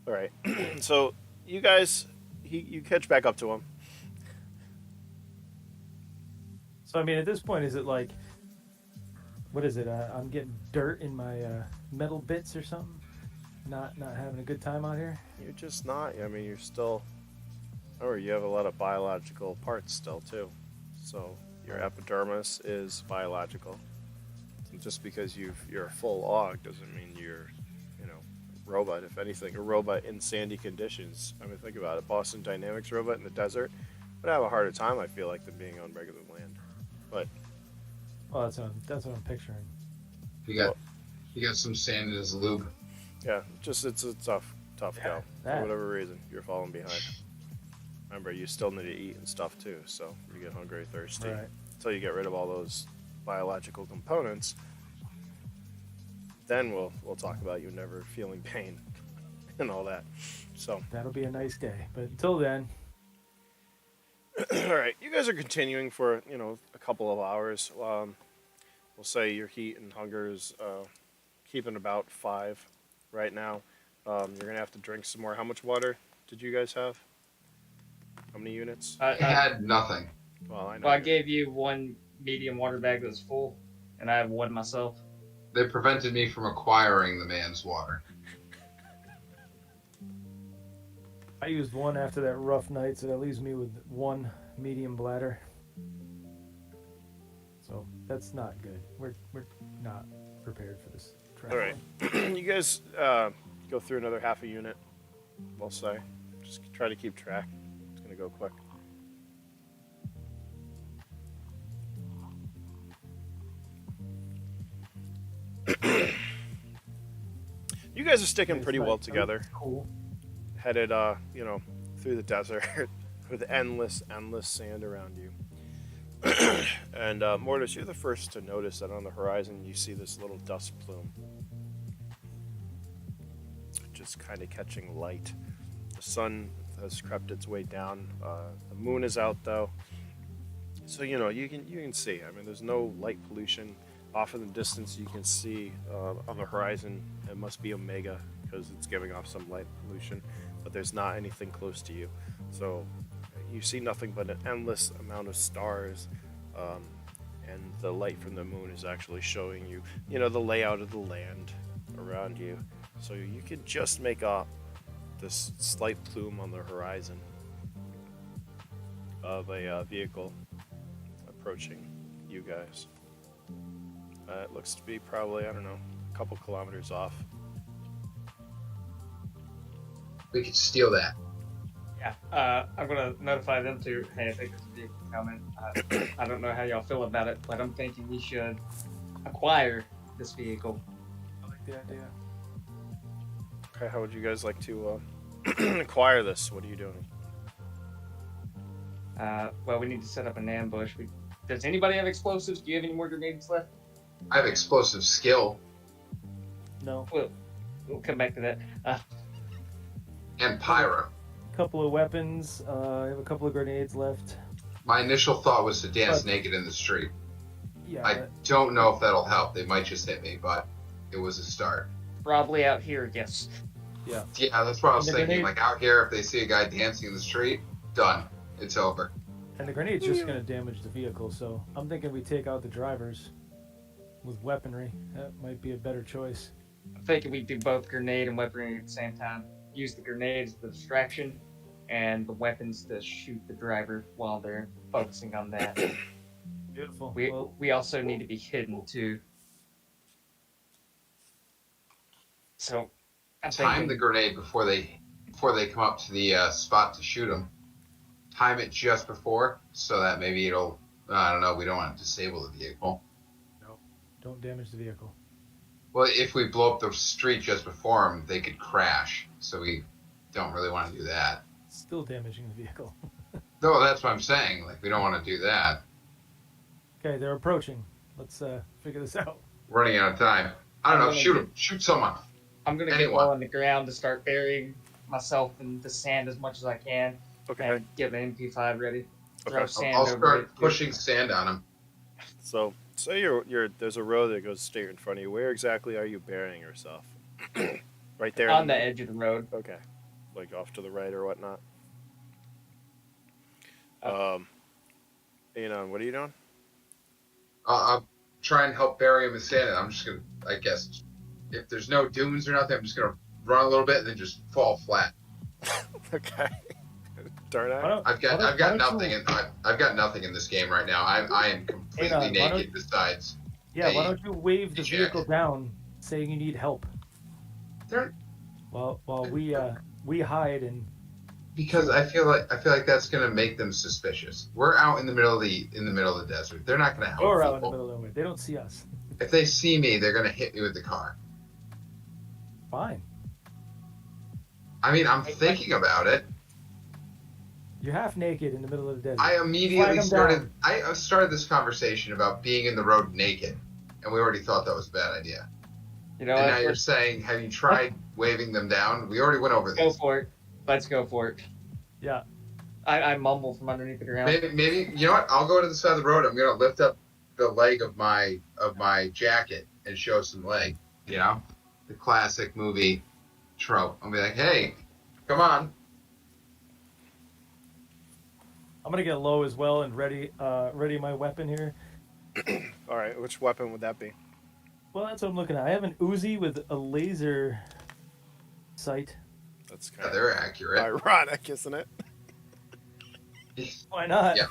All right. So you guys, you catch back up to him. So I mean, at this point, is it like, what is it? I'm getting dirt in my metal bits or something. Not having a good time out here. You're just not. I mean, you're still Or you have a lot of biological parts still too. So your epidermis is biological. And just because you're a full aug doesn't mean you're, a robot. If anything, a robot in sandy conditions. I mean, think about it. Boston Dynamics robot in the desert would have a harder time, I feel like, than being on regular land. But well, that's what I'm picturing. You got some sand in his lube. yeah, just it's a tough go. that. For whatever reason, you're falling behind. Remember, you still need to eat and stuff too, so you get hungry, thirsty. Right. Until you get rid of all those biological components, then we'll talk about you never feeling pain and all that. So That'll be a nice day. But until then, all right, you guys are continuing for a couple of hours. We'll say your heat and hunger is keeping about 5 right now. You're gonna have to drink some more. How much water did you guys have? How many units? I had nothing. Well, I know. Well, I gave you one medium water bag that was full, and I have one myself. They prevented me from acquiring the man's water. I used one after that rough night, so that leaves me with one medium bladder. So that's not good. We're not prepared for this travel. All right, you guys go through another half a unit. We'll say, just try to keep track. It's gonna go quick. You guys are sticking pretty well together. Cool. Headed, through the desert with endless sand around you. And Mordis, you're the first to notice that on the horizon you see this little dust plume, just kind of catching light. The sun has crept its way down. The moon is out though, so you can see. I mean, there's no light pollution. Off in the distance, you can see on the horizon it must be Omega because it's giving off some light pollution, but there's not anything close to you. So you see nothing but an endless amount of stars, and the light from the moon is actually showing you, the layout of the land around you. So you can just make out this slight plume on the horizon of a vehicle approaching you guys. It looks to be probably, I don't know, a couple kilometers off. We could steal that. Yeah, I'm gonna notify them too. Hey, I think there's a vehicle coming. I don't know how y'all feel about it, but I'm thinking we should acquire this vehicle. I like the idea. Okay, how would you guys like to acquire this? What are you doing? Well, we need to set up an ambush. Does anybody have explosives? Do you have any more grenades left? I have explosive skill No. We'll come back to that. and pyro. Couple of weapons. I have a couple of grenades left. My initial thought was to dance naked in the street. Yeah. I don't know if that'll help. They might just hit me, but it was a start. Probably out here, yes. Yeah, that's what I was And the thinking. grenade- Like out here, if they see a guy dancing in the street, done. It's over. And the grenade's just going to damage the vehicle, so I'm thinking we take out the drivers with weaponry. That might be a better choice. I'm thinking we do both grenade and weaponry at the same time. Use the grenades as the distraction, and the weapons to shoot the driver while they're focusing on that. Beautiful. We also need to be hidden too. So, I'm Time thinking, the grenade before they come up to the spot to shoot them. Time it just before, so that maybe it'll. I don't know. We don't want to disable the vehicle. No, don't damage the vehicle. Well, if we blow up the street just before them, they could crash. So we don't really want to do that. Still damaging the vehicle. No, that's what I'm saying. Like, we don't want to do that. Okay, they're approaching. Let's figure this out. We're running out of time. I don't know. Shoot them. Shoot someone. I'm gonna get anyone. low on the ground to start burying myself in the sand as much as I can, Okay. and get an MP5 ready. Throw Okay. sand I'll over start it. pushing sand on them. So say you're there's a road that goes straight in front of you. Where exactly are you burying yourself? Right there. On the edge of the road. Okay. Like off to the right or whatnot. Anon, what are you doing? I'll try and help bury him in sand. I'm just going to, I guess, if there's no dunes or nothing, I'm just going to run a little bit and then just fall flat. Okay. Darnak? I've got nothing in this game right now. I am completely naked. Besides, yeah, why don't you wave the vehicle jacket. down, saying you need help? While we hide and. Because I feel like that's gonna make them suspicious. We're out in the middle of the desert. They're not gonna help Or people. out in the middle of nowhere. They don't see us. If they see me, they're gonna hit me with the car. Fine. I mean, I'm thinking about it. You're half naked in the middle of the desert. I immediately started. I started this conversation about being in the road naked, and we already thought that was a bad idea. You know, and now you're saying, have you tried waving them down? We already went over this. Go for it. Let's go for it. Yeah. I mumble from underneath the ground. Maybe you know what? I'll go to the side of the road. I'm gonna lift up the leg of my jacket and show some leg. You know, the classic movie trope. I'll be like, hey, come on. I'm gonna get low as well and ready my weapon here. All right, which weapon would that be? Well, that's what I'm looking at. I have an Uzi with a laser sight. That's Yeah, they're accurate. ironic, isn't it? Why not? Yeah.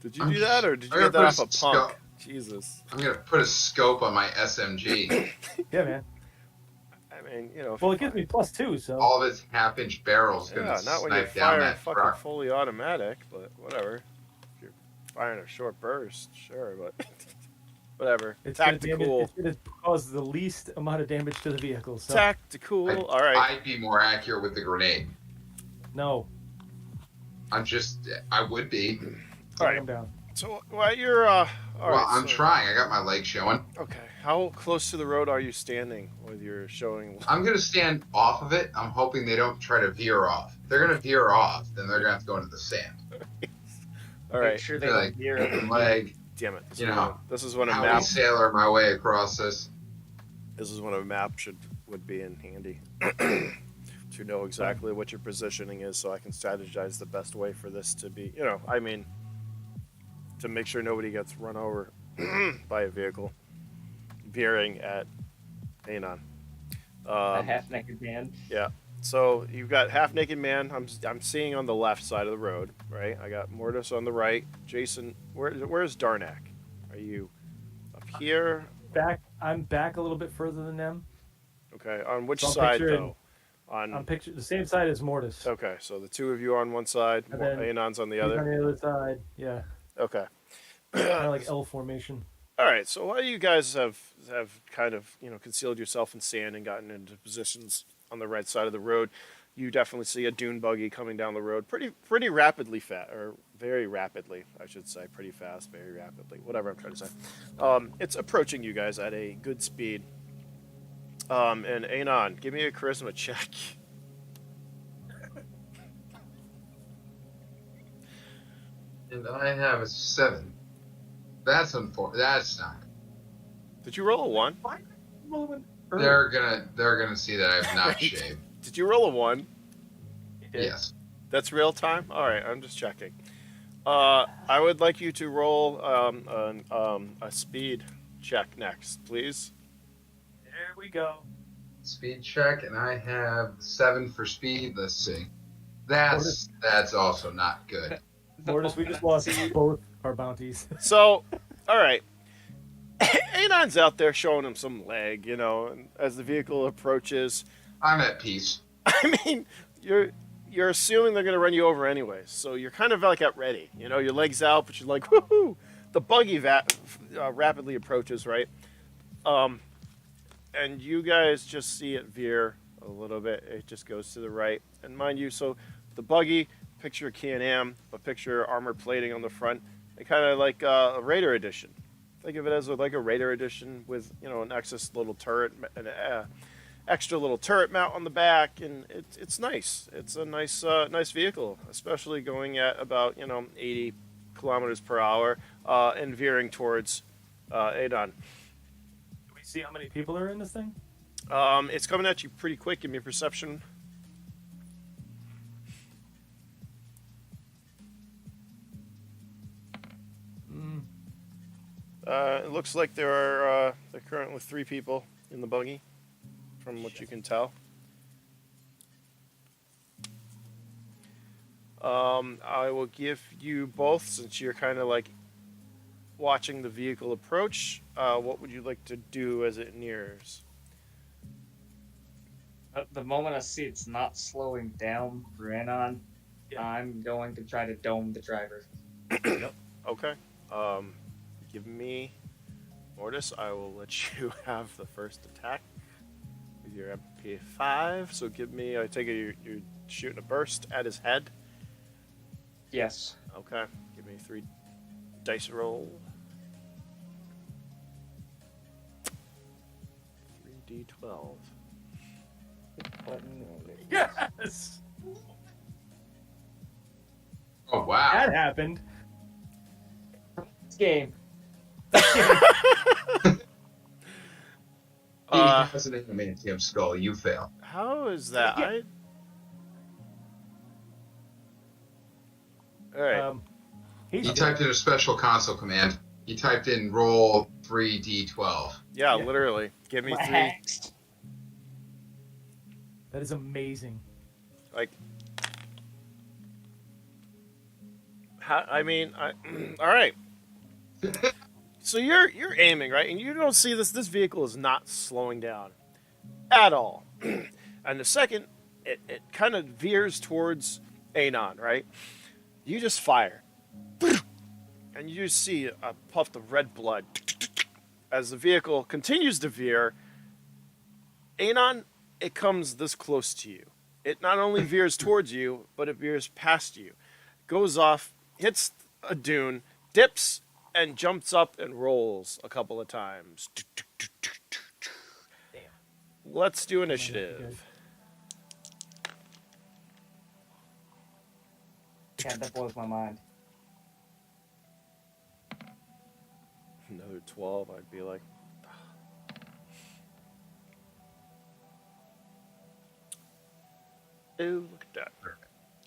Did you do that, or did you get that off a punk? Jesus. I'm gonna put a scope on my SMG. Yeah, man. I mean, you know. Well, it gives me +2, so. All of its half-inch barrels gonna not when you're snipe down firing that fucking truck. fully automatic, but whatever. If you're firing a short burst, sure, but whatever. It's Tactical. It's going to cause the least amount of damage to the vehicle. So. Tactical. All right. I'd be more accurate with the grenade. No. I would be. All right. I'm down. So, well, you're. I'm trying. I got my legs showing. Okay. How close to the road are you standing with your showing? I'm gonna stand off of it. I'm hoping they don't try to veer off. If they're gonna veer off, then they're gonna have to go into the sand. All right. Make sure they Like, don't hear leg. Damn it. This is when a How map. we sailor my way across this. This is when a map would be in handy to know exactly what your positioning is, so I can strategize the best way for this to be. You know, I mean, to make sure nobody gets run over by a vehicle veering at Anon. a half-naked man. Yeah. So you've got half-naked man. I'm seeing on the left side of the road, right? I got Mordis on the right. Jason, where's Darnak? Are you up here? I'm back a little bit further than them. Okay. On which So I'm side picturing- though? I'm picturing the same side as Mortis. Okay, so the two of you are on one side, And then Anon's on the He's other. on the other side. Yeah. Okay. Kind of like L formation. All right. So while you guys have kind of concealed yourself in sand and gotten into positions on the right side of the road, you definitely see a dune buggy coming down the road, pretty rapidly, or very rapidly, I should say, pretty fast, very rapidly, whatever I'm trying to say. It's approaching you guys at a good speed. And Anon, give me a charisma check. And I have a 7. That's unfortunate. That's not. Did you roll a 1? They're gonna see that I have not shaved. Did you roll a 1? Yes. That's real time? All right, I'm just checking. I would like you to roll a speed check next, please. There we go. Speed check, and I have 7 for speed. Let's see. That's also not good. Mortis, we just lost both our bounties. So, all right. Anon's out there showing him some leg, and as the vehicle approaches. I'm at peace. I mean, you're assuming they're going to run you over anyways, so you're kind of like at ready. Your leg's out, but you're like, woohoo! The buggy rapidly approaches, right? And you guys just see it veer a little bit. It just goes to the right. And mind you, so the buggy, picture Can-Am, but picture armor plating on the front. And kind of like a Raider edition. Think of it as like a Raider edition with, an extra little turret, an extra little turret mount on the back, and it's nice. It's a nice vehicle, especially going at about 80 kilometers per hour and veering towards Anon. Do we see how many people are in this thing? It's coming at you pretty quick. Give me a perception. It looks like there are currently 3 people in the buggy, from what you can tell. I will give you both, since you're kind of like watching the vehicle approach. What would you like to do as it nears? The moment I see it's not slowing down for Anon, I'm going to try to dome the driver. Yep. Okay. Give me Mordis. I will let you have the first attack with your MP5. So give me. I take it you're shooting a burst at his head. Yes. Okay. Give me 3 dice roll. 3d12. Yes! Oh wow! That happened. This game. He has an adamantium skull. You fail. How is that? Yeah. All right. He typed in a special console command. He typed in roll 3d12. Yeah, literally. Give me 3. Waxed. That is amazing. Like, all right. So you're aiming, right? And you don't see this vehicle is not slowing down at all. And the second it kind of veers towards Anon, right? You just fire. And you just see a puff of red blood as the vehicle continues to veer. Anon, it comes this close to you. It not only veers towards you, but it veers past you. Goes off, hits a dune, dips, and jumps up and rolls a couple of times. Damn. Let's do initiative. God, that blows my mind. Another 12, I'd be like... Oh, look at that.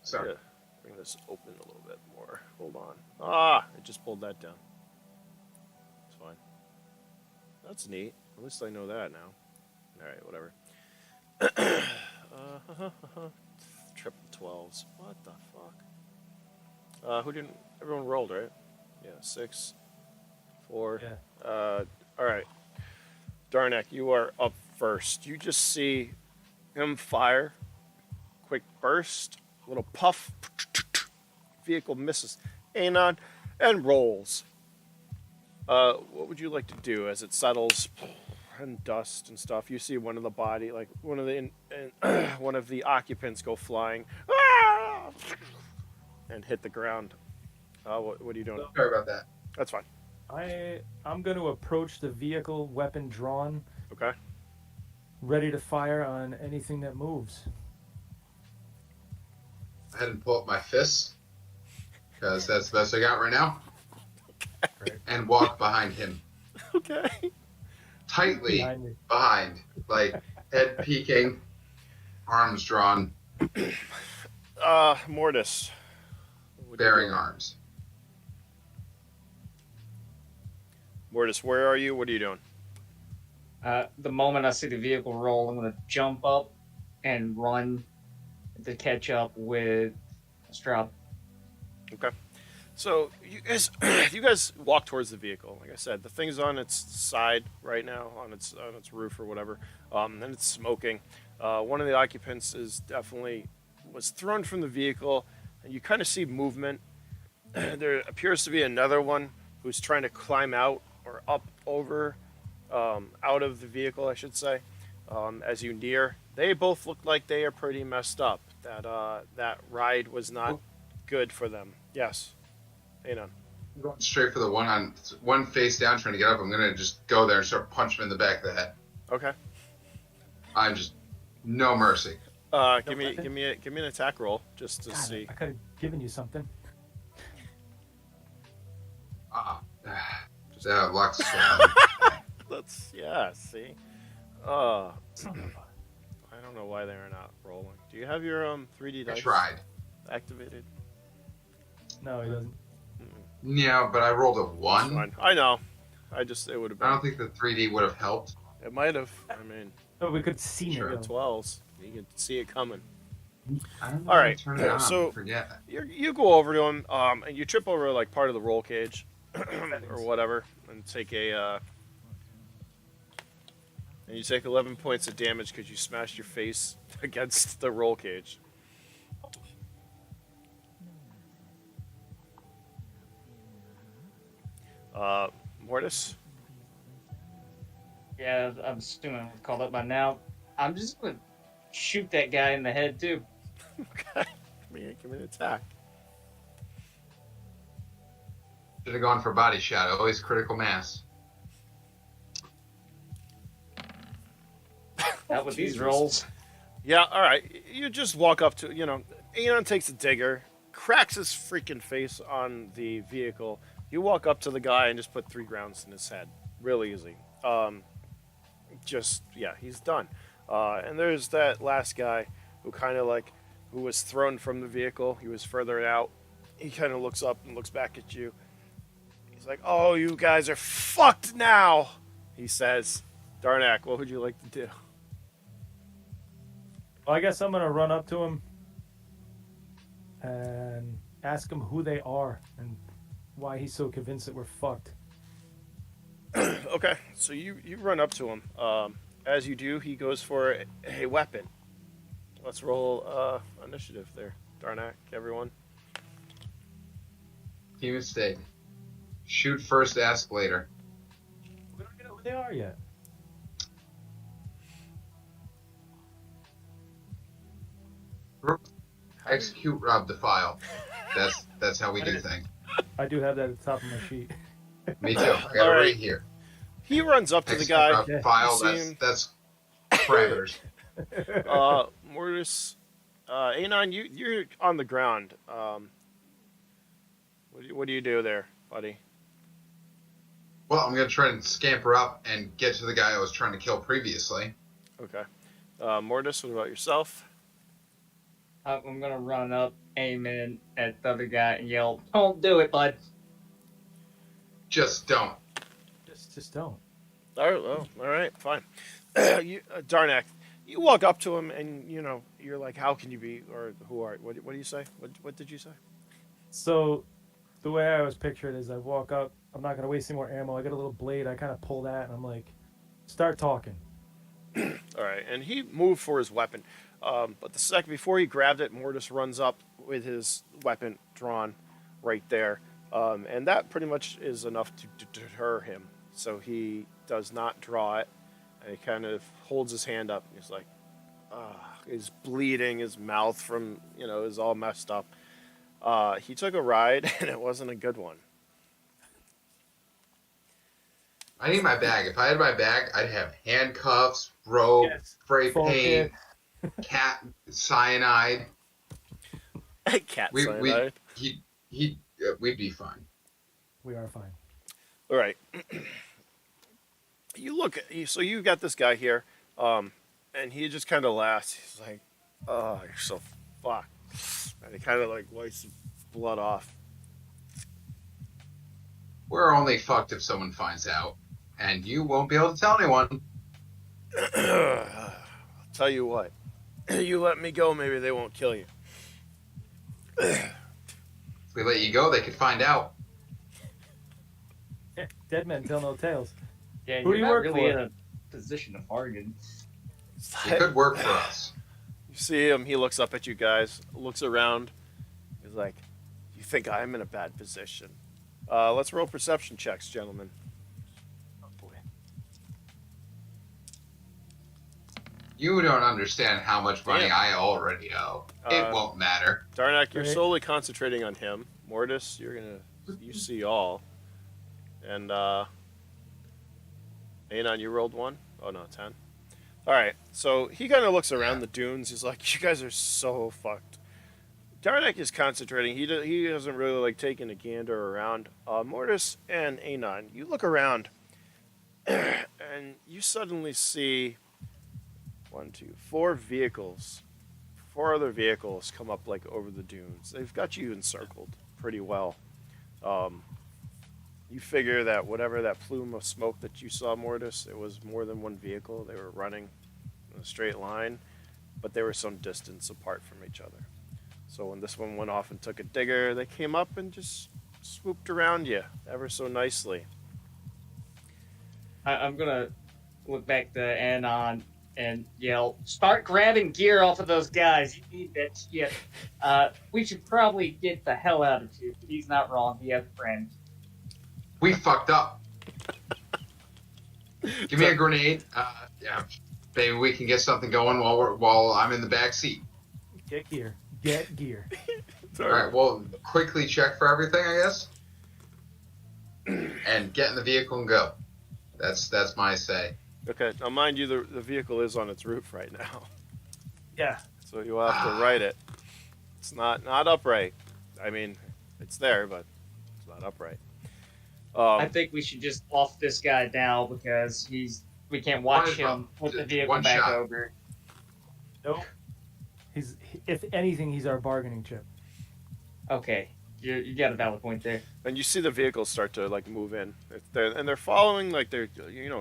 Sorry. Bring this open a little bit more. Hold on. Ah, it just pulled that down. It's fine. That's neat. At least I know that now. Alright, whatever. Triple 12s. What the fuck? Who didn't... Everyone rolled, right? Yeah, 6, 4. Yeah. Alright. Darnak, you are up first. You just see him fire. Quick burst. Little puff. Vehicle misses Anon and rolls. What would you like to do as it settles and dust and stuff? You see one of the body, like one of the occupants go flying and hit the ground. What are you doing? Sorry about that. That's fine. I'm going to approach the vehicle, weapon drawn, Okay. ready to fire on anything that moves. I had to pull up my fists because that's the best I got right now. Right. And walk behind him, Okay. tightly Behind me. behind, like head peeking, arms drawn, Mordis. What are you bearing doing? arms. Mordis, where are you? What are you doing? The moment I see the vehicle roll, I'm going to jump up and run to catch up with Stroud. Okay. So you guys walk towards the vehicle. Like I said, the thing's on its side right now, on its roof or whatever, and it's smoking. One of the occupants was thrown from the vehicle, and you kind of see movement. There appears to be another one who's trying to climb out or up over, out of the vehicle, I should say. As you near, they both look like they are pretty messed up. That ride was not good for them. Yes. Anon. I'm going straight for the one face down trying to get up. I'm gonna just go there and start punching him in the back of the head. Okay. I'm just no mercy. Give me an attack roll just to God, see. I could have given you something. That luck's See. Son of a- I don't know why they're not rolling. Do you have your 3D I dice tried. activated? No, he doesn't. Yeah, but I rolled a It's 1. fine. I know. It would have been. I don't think the 3D would have helped. It might have. I mean, Oh, we could see Sure. it. you get 12s. You can see it coming. I don't know All how to right. turn it on. So Forget. you go over to him, and you trip over like part of the roll cage, or whatever, and take and you take 11 points of damage because you smashed your face against the roll cage. Mortis. Yeah, I'm assuming I'm called up by now. I'm just gonna shoot that guy in the head too. Okay. Give me an attack. Should have gone for body shot. Always critical mass. Not with these Jesus. rolls. Yeah, all right. You just walk up to, Anon takes a digger, cracks his freaking face on the vehicle. You walk up to the guy and just put 3 rounds in his head. Real easy. He's done. And there's that last guy who who was thrown from the vehicle. He was further out. He kind of looks up and looks back at you. He's like, "Oh, you guys are fucked now," he says. Darnak, what would you like to do? Well, I guess I'm gonna run up to him and ask him who they are and why he's so convinced that we're fucked. Okay, so you run up to him. As you do, he goes for a weapon. Let's roll initiative there. Darnak, everyone. Key mistake. Shoot first, ask later. We don't know who they are yet. Execute, rob, defile. That's how we do things. I do have that at the top of my sheet. Me too. I got it right here. He runs up to the Execute, guy. rob, defile. You see him. That's parameters. Mortis, Anon, you're on the ground. What do you do there, buddy? Well, I'm gonna try and scamper up and get to the guy I was trying to kill previously. Okay. Mortis, what about yourself? I'm gonna run up, aim in at the other guy, and yell, "Don't do it, bud!" Just don't. Just don't. All right, fine. Darnak, you walk up to him, and you're like, "How can you be?" Or who are? What do you say? What did you say? So, the way I was pictured is I walk up. I'm not gonna waste any more ammo. I got a little blade. I kind of pull that, and I'm like, "Start talking." All right, and he moved for his weapon, but the second before he grabbed it, Mortis runs up with his weapon drawn, right there, and that pretty much is enough to deter him. So he does not draw it, and he kind of holds his hand up. And he's like, he's bleeding, his mouth from is all messed up. He took a ride, and it wasn't a good one. I need my bag. If I had my bag, I'd have handcuffs, rope, Yes. spray Full paint, cat cyanide. Cat cyanide. We'd be fine. We are fine. All right. So you got this guy here, and he just kind of laughs. He's like, "Oh, you're so fucked," and he kind of like wipes the blood off. We're only fucked if someone finds out, and you won't be able to tell anyone. I'll tell you what. You let me go, maybe they won't kill you. If we let you go, they could find out. Dead men tell no tales. Yeah, Who you're do you not work really for? in a position to bargain. It could work for us. You see him, he looks up at you guys, looks around. He's like, "You think I'm in a bad position?" Let's roll perception checks, gentlemen. Oh boy. You don't understand how much money Damn. I already owe. It won't matter. Darnak, you're Right. solely concentrating on him. Mortis, you see all. And Anon, you rolled 1? Oh no, 10. Alright, so he kind of looks around the dunes. He's like, "You guys are so fucked." Darnak is concentrating. He hasn't really taken a gander around. Mortis and Anon, you look around, and you suddenly see 1, 2, 4 vehicles. 4 other vehicles come up over the dunes. They've got you encircled pretty well. You figure that whatever that plume of smoke that you saw, Mortis, it was more than one vehicle. They were running in a straight line. but they were some distance apart from each other. So when this one went off and took a digger, they came up and just swooped around you ever so nicely. I'm gonna look back to Anon and yell, "Start grabbing gear off of those guys! You need that shit. We should probably get the hell out of here. He's not wrong. He has friends." We fucked up. Give me a grenade. Yeah, maybe we can get something going while I'm in the back seat. Get gear. Get gear. All right. Well, quickly check for everything, I guess, and get in the vehicle and go. That's my say. Okay, now mind you, the vehicle is on its roof right now, Yeah. so you'll have to right it. It's not upright. I mean, it's there, but it's not upright. I think we should just off this guy now because we can't watch him put the vehicle one back shot. over. Nope. If anything, he's our bargaining chip. Okay, you got a valid point there. And you see the vehicles start to like move in, they're following, like they're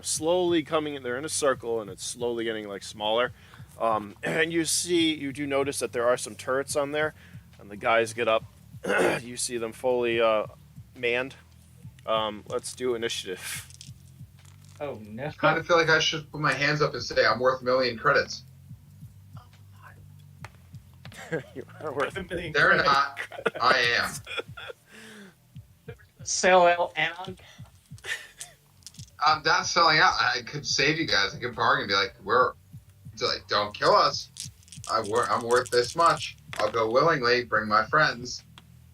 slowly coming in. They're in a circle, and it's slowly getting like smaller. And you do notice that there are some turrets on there, and the guys get up. You see them fully manned. Let's do initiative. Oh no! I kind of feel like I should put my hands up and say I'm worth 1 million credits. You are worth $1 million. They're not. I am. Sell out Anon. I'm not selling out. I could save you guys. I could bargain and be like, don't kill us. I'm worth this much. I'll go willingly. Bring my friends.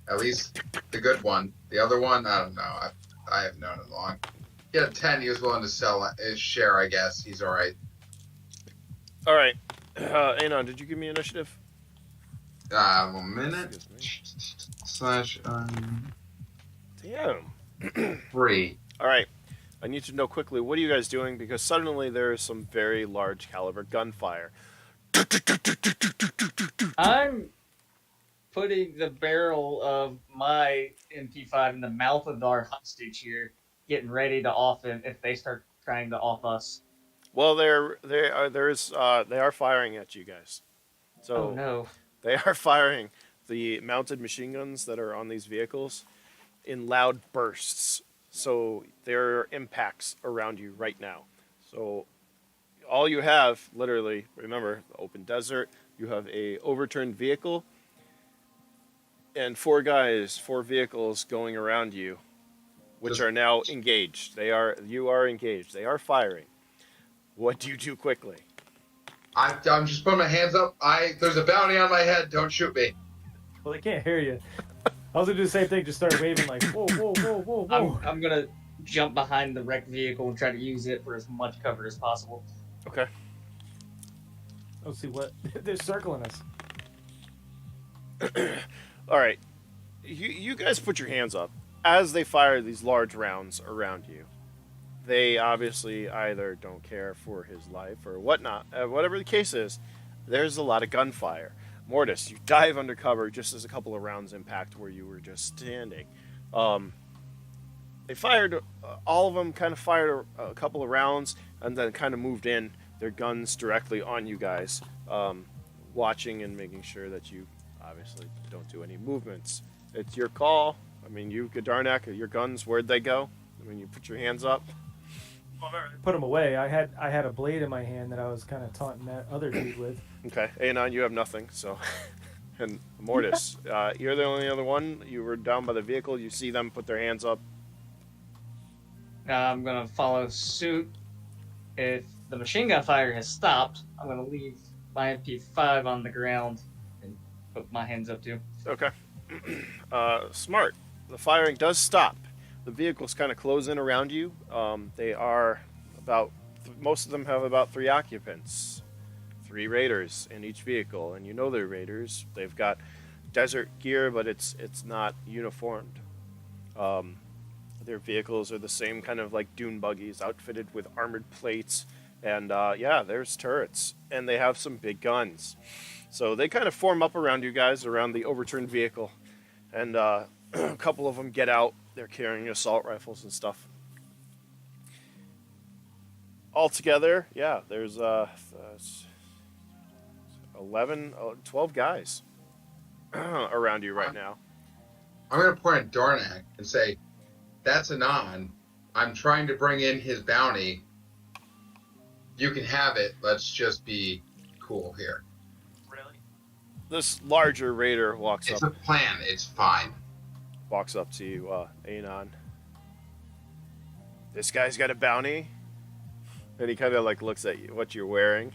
At least the good one. The other one, I don't know. I have known it long. He had 10. He was willing to sell his share, I guess. He's all right. All right. Anon, did you give me initiative? 1 minute. Slash Damn. 3. All right. I need to know quickly, what are you guys doing? Because suddenly there is some very large caliber gunfire. I'm putting the barrel of my MP5 in the mouth of our hostage here, getting ready to off him if they start trying to off us. Well, they are firing at you guys. So Oh no! they are firing the mounted machine guns that are on these vehicles in loud bursts. So there are impacts around you right now. So all you have, literally, remember, the open desert, you have a overturned vehicle, and 4 vehicles going around you, which are now engaged. You are engaged. They are firing. What do you do quickly? I'm just putting my hands up. There's a bounty on my head. Don't shoot me. Well, they can't hear you. I was gonna do the same thing. Just start waving like, whoa, whoa, whoa, whoa, whoa. I'm gonna jump behind the wrecked vehicle and try to use it for as much cover as possible. Okay. Let's see what they're circling us. All right. You guys put your hands up as they fire these large rounds around you. They obviously either don't care for his life or whatnot. Whatever the case is, there's a lot of gunfire. Mordis, you dive under cover just as a couple of rounds impact where you were just standing. They fired, all of them kind of fired a couple of rounds and then kind of moved in their guns directly on you guys, watching and making sure that you obviously don't do any movements. It's your call. I mean, Darnak, your guns, where'd they go? I mean, you put your hands up. Put them away. I had a blade in my hand that I was kind of taunting that other dude with. Okay, Anon, you have nothing, so. And Mordis, you're the only other one. You were down by the vehicle. You see them put their hands up. I'm gonna follow suit. If the machine gun fire has stopped, I'm gonna leave my MP5 on the ground and put my hands up too. Okay. Smart. The firing does stop. The vehicles kind of close in around you. They are most of them have about 3 occupants, 3 raiders in each vehicle, and you know they're raiders. They've got desert gear, but it's not uniformed. Their vehicles are the same kind of like dune buggies, outfitted with armored plates, and there's turrets, and they have some big guns. So they kind of form up around you guys, around the overturned vehicle, and a couple of them get out. They're carrying assault rifles and stuff. Altogether, there's 12 guys around you right now. I'm going to point at Darnak and say, that's Anon. I'm trying to bring in his bounty. You can have it. Let's just be cool here. Really? This larger raider walks It's up. a plan. It's fine. Walks up to you, Anon. This guy's got a bounty? And he kind of like looks at you, what you're wearing.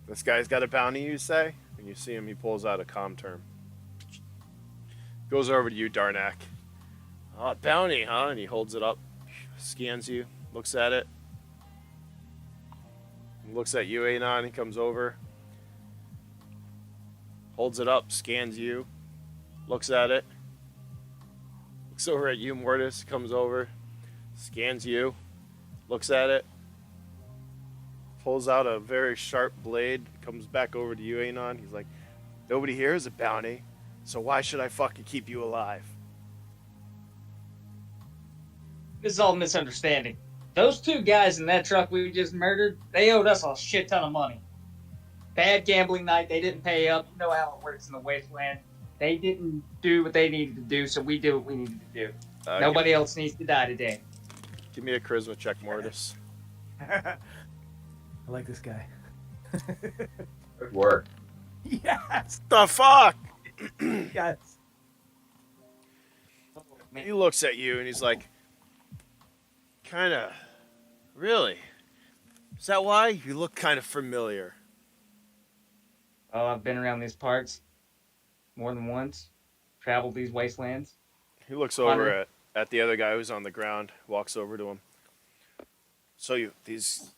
This guy's got a bounty, you say? And you see him, he pulls out a comm term. Goes over to you, Darnak. Oh, bounty, huh? And he holds it up, scans you, looks at it. Looks at you, Anon, he comes over. Holds it up, scans you, looks at it. Looks over at you, Mordis, comes over, scans you, looks at it. Pulls out a very sharp blade, comes back over to you, Anon. He's like, nobody here is a bounty, so why should I fucking keep you alive? This is all a misunderstanding. Those two guys in that truck we just murdered, they owed us a shit ton of money. Bad gambling night, they didn't pay up. You know how it works in the wasteland. They didn't do what they needed to do, so we did what we needed to do. Nobody else needs to die today. Give me a charisma check, Mordis. I like this guy. Good work. Yes. The fuck? Yes. He looks at you and he's like, kinda, really? Is that why? You look kind of familiar. Oh, I've been around these parts more than once. Traveled these wastelands. He looks over at the other guy who's on the ground, walks over to him. So these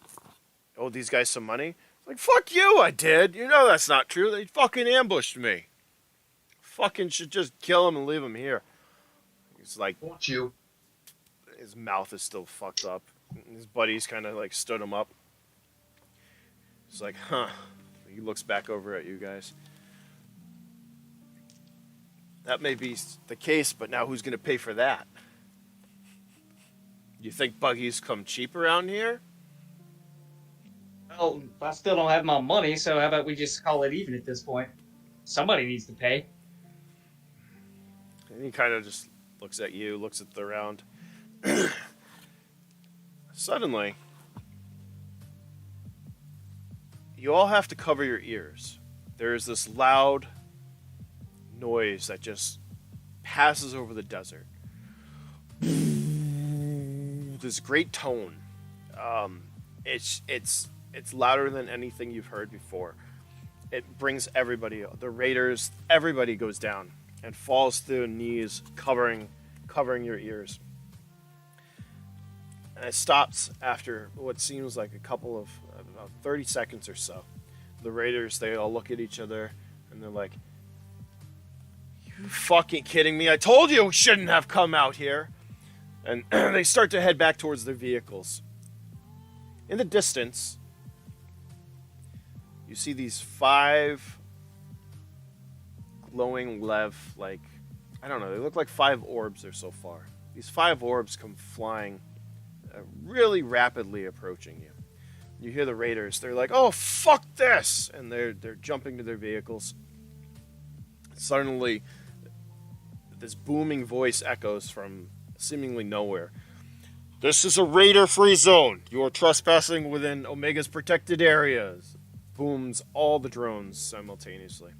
guys some money? Like, fuck you, I did. You know that's not true. They fucking ambushed me. Fucking should just kill him and leave him here. He's like, Won't you? his mouth is still fucked up. His buddies kind of like stood him up. He's like, huh. He looks back over at you guys. That may be the case, but now who's going to pay for that? You think buggies come cheap around here? Well, I still don't have my money, so how about we just call it even at this point? Somebody needs to pay. And he kind of just looks at you, looks at the round. Suddenly, you all have to cover your ears. There's this loud noise that just passes over the desert. This great tone. It's louder than anything you've heard before. It brings everybody, the raiders, everybody goes down and falls to their knees, covering your ears. And it stops after what seems like a couple of about 30 seconds or so. The raiders, they all look at each other and they're like, "You fucking kidding me? I told you we shouldn't have come out here." And they start to head back towards their vehicles. In the distance, you see these 5 glowing Lev, like, I don't know, they look like 5 orbs or so far. These 5 orbs come flying, really rapidly approaching you. You hear the raiders, they're like, "Oh, fuck this!" And they're jumping to their vehicles. Suddenly, this booming voice echoes from seemingly nowhere. "This is a raider-free zone. You are trespassing within Omega's protected areas." Booms all the drones simultaneously.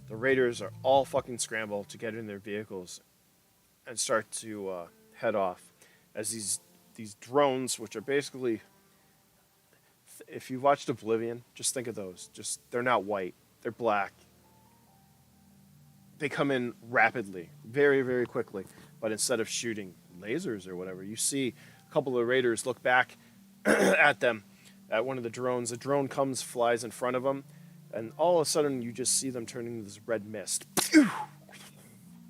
The raiders are all fucking scrambled to get in their vehicles and start to head off. As these drones, which are basically, if you watched Oblivion, just think of those. They're not white. They're black. They come in rapidly, very, very quickly. But instead of shooting lasers or whatever, you see a couple of raiders look back at them, at one of the drones. A drone comes, flies in front of them, and all of a sudden you just see them turn into this red mist.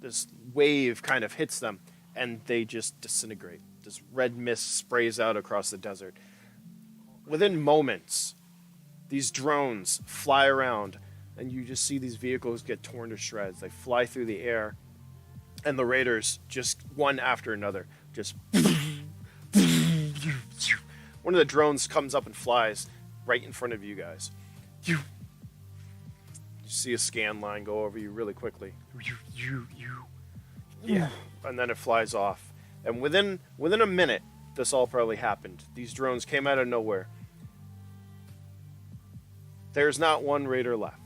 This wave kind of hits them, and they just disintegrate. This red mist sprays out across the desert. Within moments, these drones fly around, and you just see these vehicles get torn to shreds. They fly through the air, and the raiders, just one after another, just... One of the drones comes up and flies right in front of you guys. You see a scan line go over you really quickly. Yeah. And then it flies off. And within a minute, this all probably happened. These drones came out of nowhere. There's not one raider left.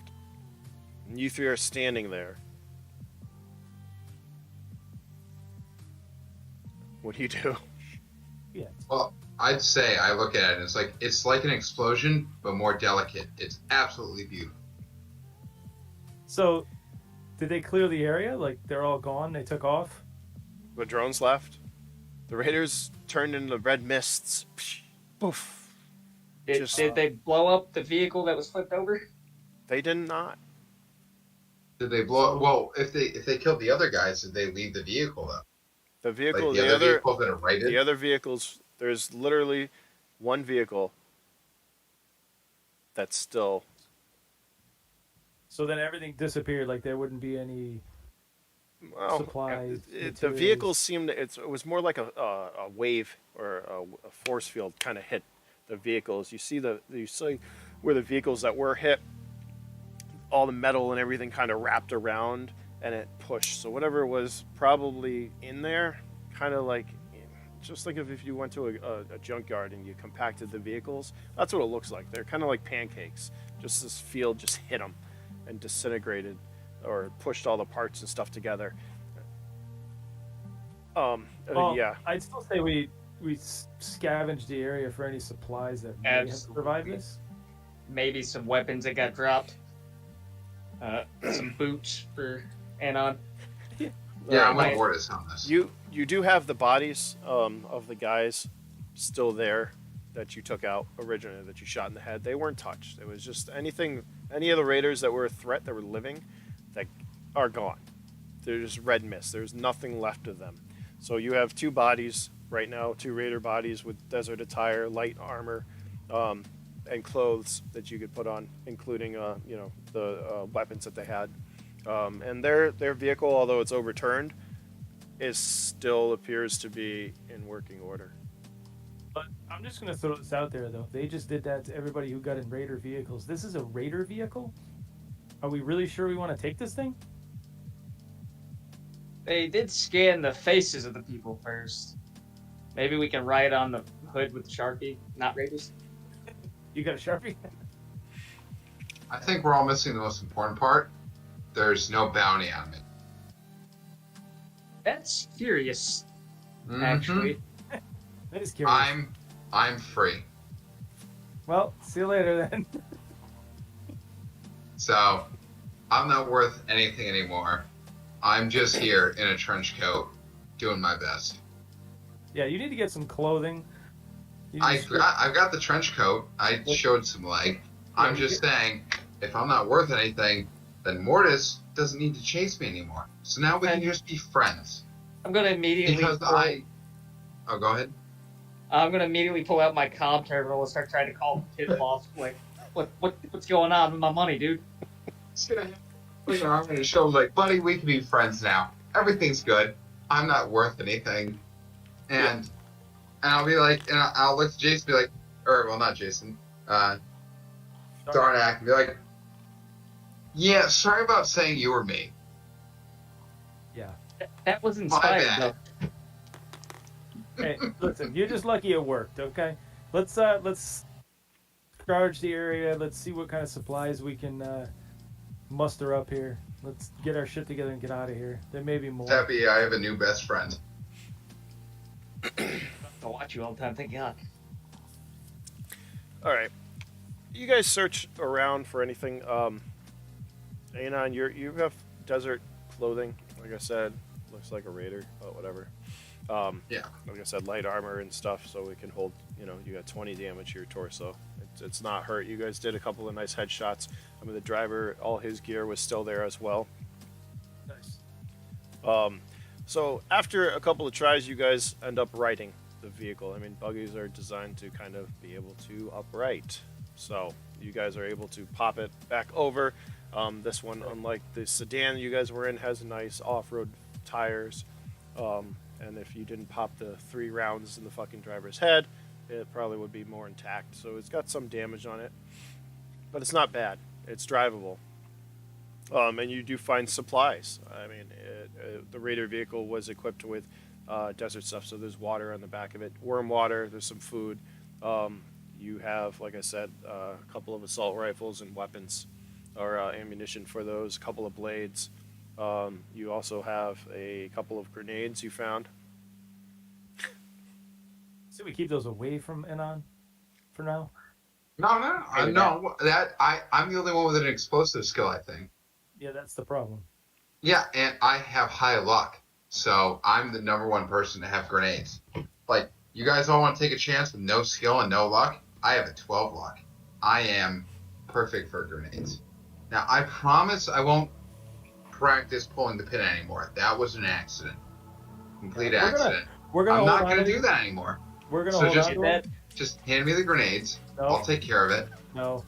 And you three are standing there. What do you do? Yeah. Well, I'd say I look at it and it's like an explosion, but more delicate. It's absolutely beautiful. So, did they clear the area? Like, they're all gone? They took off? The drones left. The raiders turned into red mists. Poof. Did they blow up the vehicle that was flipped over? They did not. Did they blow? Well, if they killed the other guys, did they leave the vehicle though? The vehicle, Like the other vehicles that are raided. the other vehicles. There's literally one vehicle that's still. So then everything disappeared. Like, there wouldn't be any supplies. The vehicles seemed. It was more like a wave or a force field kind of hit the vehicles. You see where the vehicles that were hit, all the metal and everything kind of wrapped around and it pushed. So whatever was probably in there, kind of like, just like if you went to a junkyard and you compacted the vehicles, that's what it looks like. They're kind of like pancakes. Just this field just hit them and disintegrated or pushed all the parts and stuff together. Yeah. I'd still say we scavenged the area for any supplies that may have survived this. Maybe some weapons that got dropped. Some boots for Anon. Yeah, I'm with Mordis on this. You do have the bodies of the guys still there that you took out originally, that you shot in the head. They weren't touched. It was just any of the raiders that were a threat, that were living, that are gone. They're just red mist. There's nothing left of them. So you have two bodies right now, two raider bodies with desert attire, light armor, and clothes that you could put on, including the weapons that they had. And their vehicle, although it's overturned, still appears to be in working order. But I'm just going to throw this out there, though. They just did that to everybody who got in raider vehicles. This is a raider vehicle? Are we really sure we want to take this thing? They did scan the faces of the people first. Maybe we can write on the hood with Sharpie, not raiders. You got a Sharpie? I think we're all missing the most important part. There's no bounty on it. That's curious, Mhm. actually. That is curious. I'm free. Well, see you later then. So, I'm not worth anything anymore. I'm just here in a trench coat, doing my best. Yeah, you need to get some clothing. I've got the trench coat. I showed some leg. I'm just saying, if I'm not worth anything, then Mordis doesn't need to chase me anymore. So now we can just be friends. I'm gonna immediately. Oh, go ahead. I'm gonna immediately pull out my comm terminal and start trying to call the pit boss. Like, what's going on with my money, dude? Just gonna put your arm on his shoulder, like, buddy, we can be friends now. Everything's good. I'm not worth anything, and I'll be like, and I'll look to Jason, and be like, or well, not Jason, Darnak, and be like, yeah, sorry about saying you were me. Yeah. That was inspired, bad. though. Hey, listen, you're just lucky it worked, okay? Let's charge the area. Let's see what kind of supplies we can muster up here. Let's get our shit together and get out of here. There may be more. Happy I have a new best friend. I watch you all the time, thank God. All right, you guys search around for anything. Anon, you have desert clothing. Like I said, looks like a raider, but whatever. Yeah. Like I said, light armor and stuff, so we can hold. You got 20 damage to your torso. It's not hurt. You guys did a couple of nice headshots. I mean, the driver, all his gear was still there as well. Nice. So after a couple of tries, you guys end up righting the vehicle. I mean, buggies are designed to kind of be able to upright. So you guys are able to pop it back over. This one, unlike the sedan you guys were in, has nice off-road tires. And if you didn't pop the 3 rounds in the fucking driver's head, it probably would be more intact. So it's got some damage on it. but it's not bad. It's drivable. And you do find supplies. I mean, the Raider vehicle was equipped with desert stuff, so there's water on the back of it, worm water. There's some food. You have, like I said, a couple of assault rifles and weapons, or ammunition for those. A couple of blades. You also have a couple of grenades you found. So we keep those away from Anon for now. No. I'm the only one with an explosive skill, I think. Yeah, that's the problem. Yeah, and I have high luck, so I'm the number one person to have grenades. Like, you guys all want to take a chance with no skill and no luck? I have a 12 luck. I am perfect for grenades. Now, I promise I won't practice pulling the pin anymore. That was an accident. Complete accident. I'm not going to do that anymore. We're going to hold on to it. Just hand me the grenades. No. I'll take care of it. No.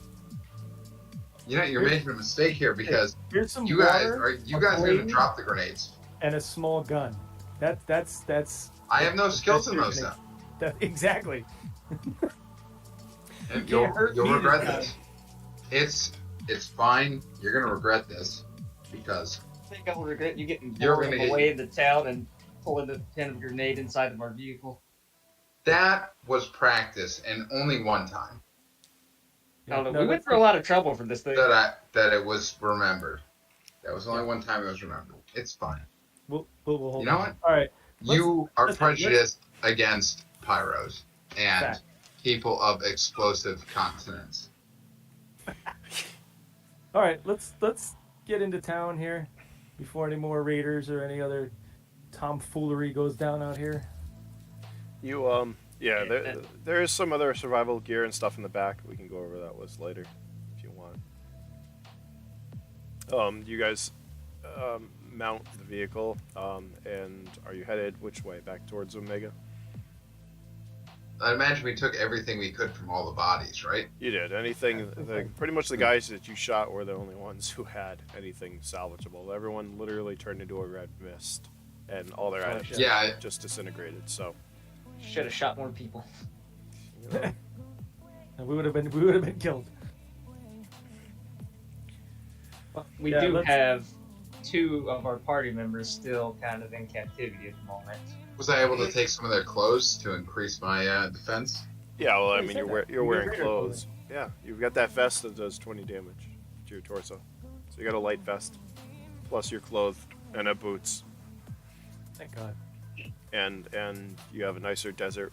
You know, you're making a mistake here because here's some you guys water, are going to drop the grenades. And a small gun. That's. I have no skills in those stuff. Exactly. And you'll regret this. It's fine. You're gonna regret this because I think I'll regret you getting You're blown gonna get- away into town and pulling the pin of a grenade inside of our vehicle. that was practice and only one time I don't know. We went through a lot of trouble for this thing. that it was remembered. That was only one time it was remembered. It's fine. We'll hold You know on. what? All right. You are let's- prejudiced against pyros and Fact. people of explosive continents. All right. Let's get into town here before any more raiders or any other tomfoolery goes down out here. You there is some other survival gear and stuff in the back. We can go over that list later if you want. You guys mount the vehicle, and are you headed which way? Back towards Omega? I imagine we took everything we could from all the bodies, right? You did. Pretty much the guys that you shot were the only ones who had anything salvageable. Everyone literally turned into a red mist, and all their items Yeah. just disintegrated. So Should have shot more people. you know, And we would have been killed. We Yeah, do let's- have two of our party members still kind of in captivity at the moment. Was I able to take some of their clothes to increase my defense? yeah. Well, I You mean, said you're that. you're You wearing got raider clothes. Yeah, you've got that vest that does 20 damage to your torso. So you got a light vest, plus you're clothed and a boots, Thank God. and you have a nicer desert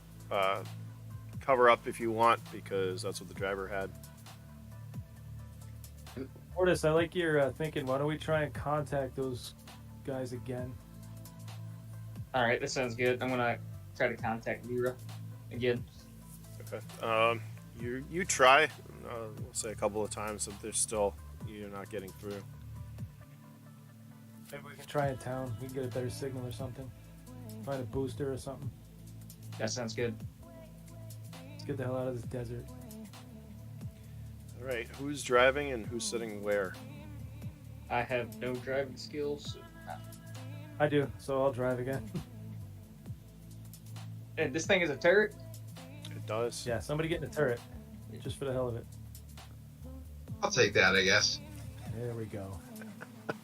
cover up if you want, because that's what the driver had. Mordis, I like your thinking. Why don't we try and contact those guys again? All right, that sounds good. I'm gonna try to contact Lyra again. Okay. You try, we'll say a couple of times, if you're not getting through. Maybe we can try in town. We can get a better signal or something. Find a booster or something. That sounds good. Let's get the hell out of this desert. All right. Who's driving and who's sitting where? I have no driving skills. I do, so I'll drive again. And this thing is a turret. It does. Yeah, somebody get in the turret. Just for the hell of it. I'll take that, I guess. There we go. All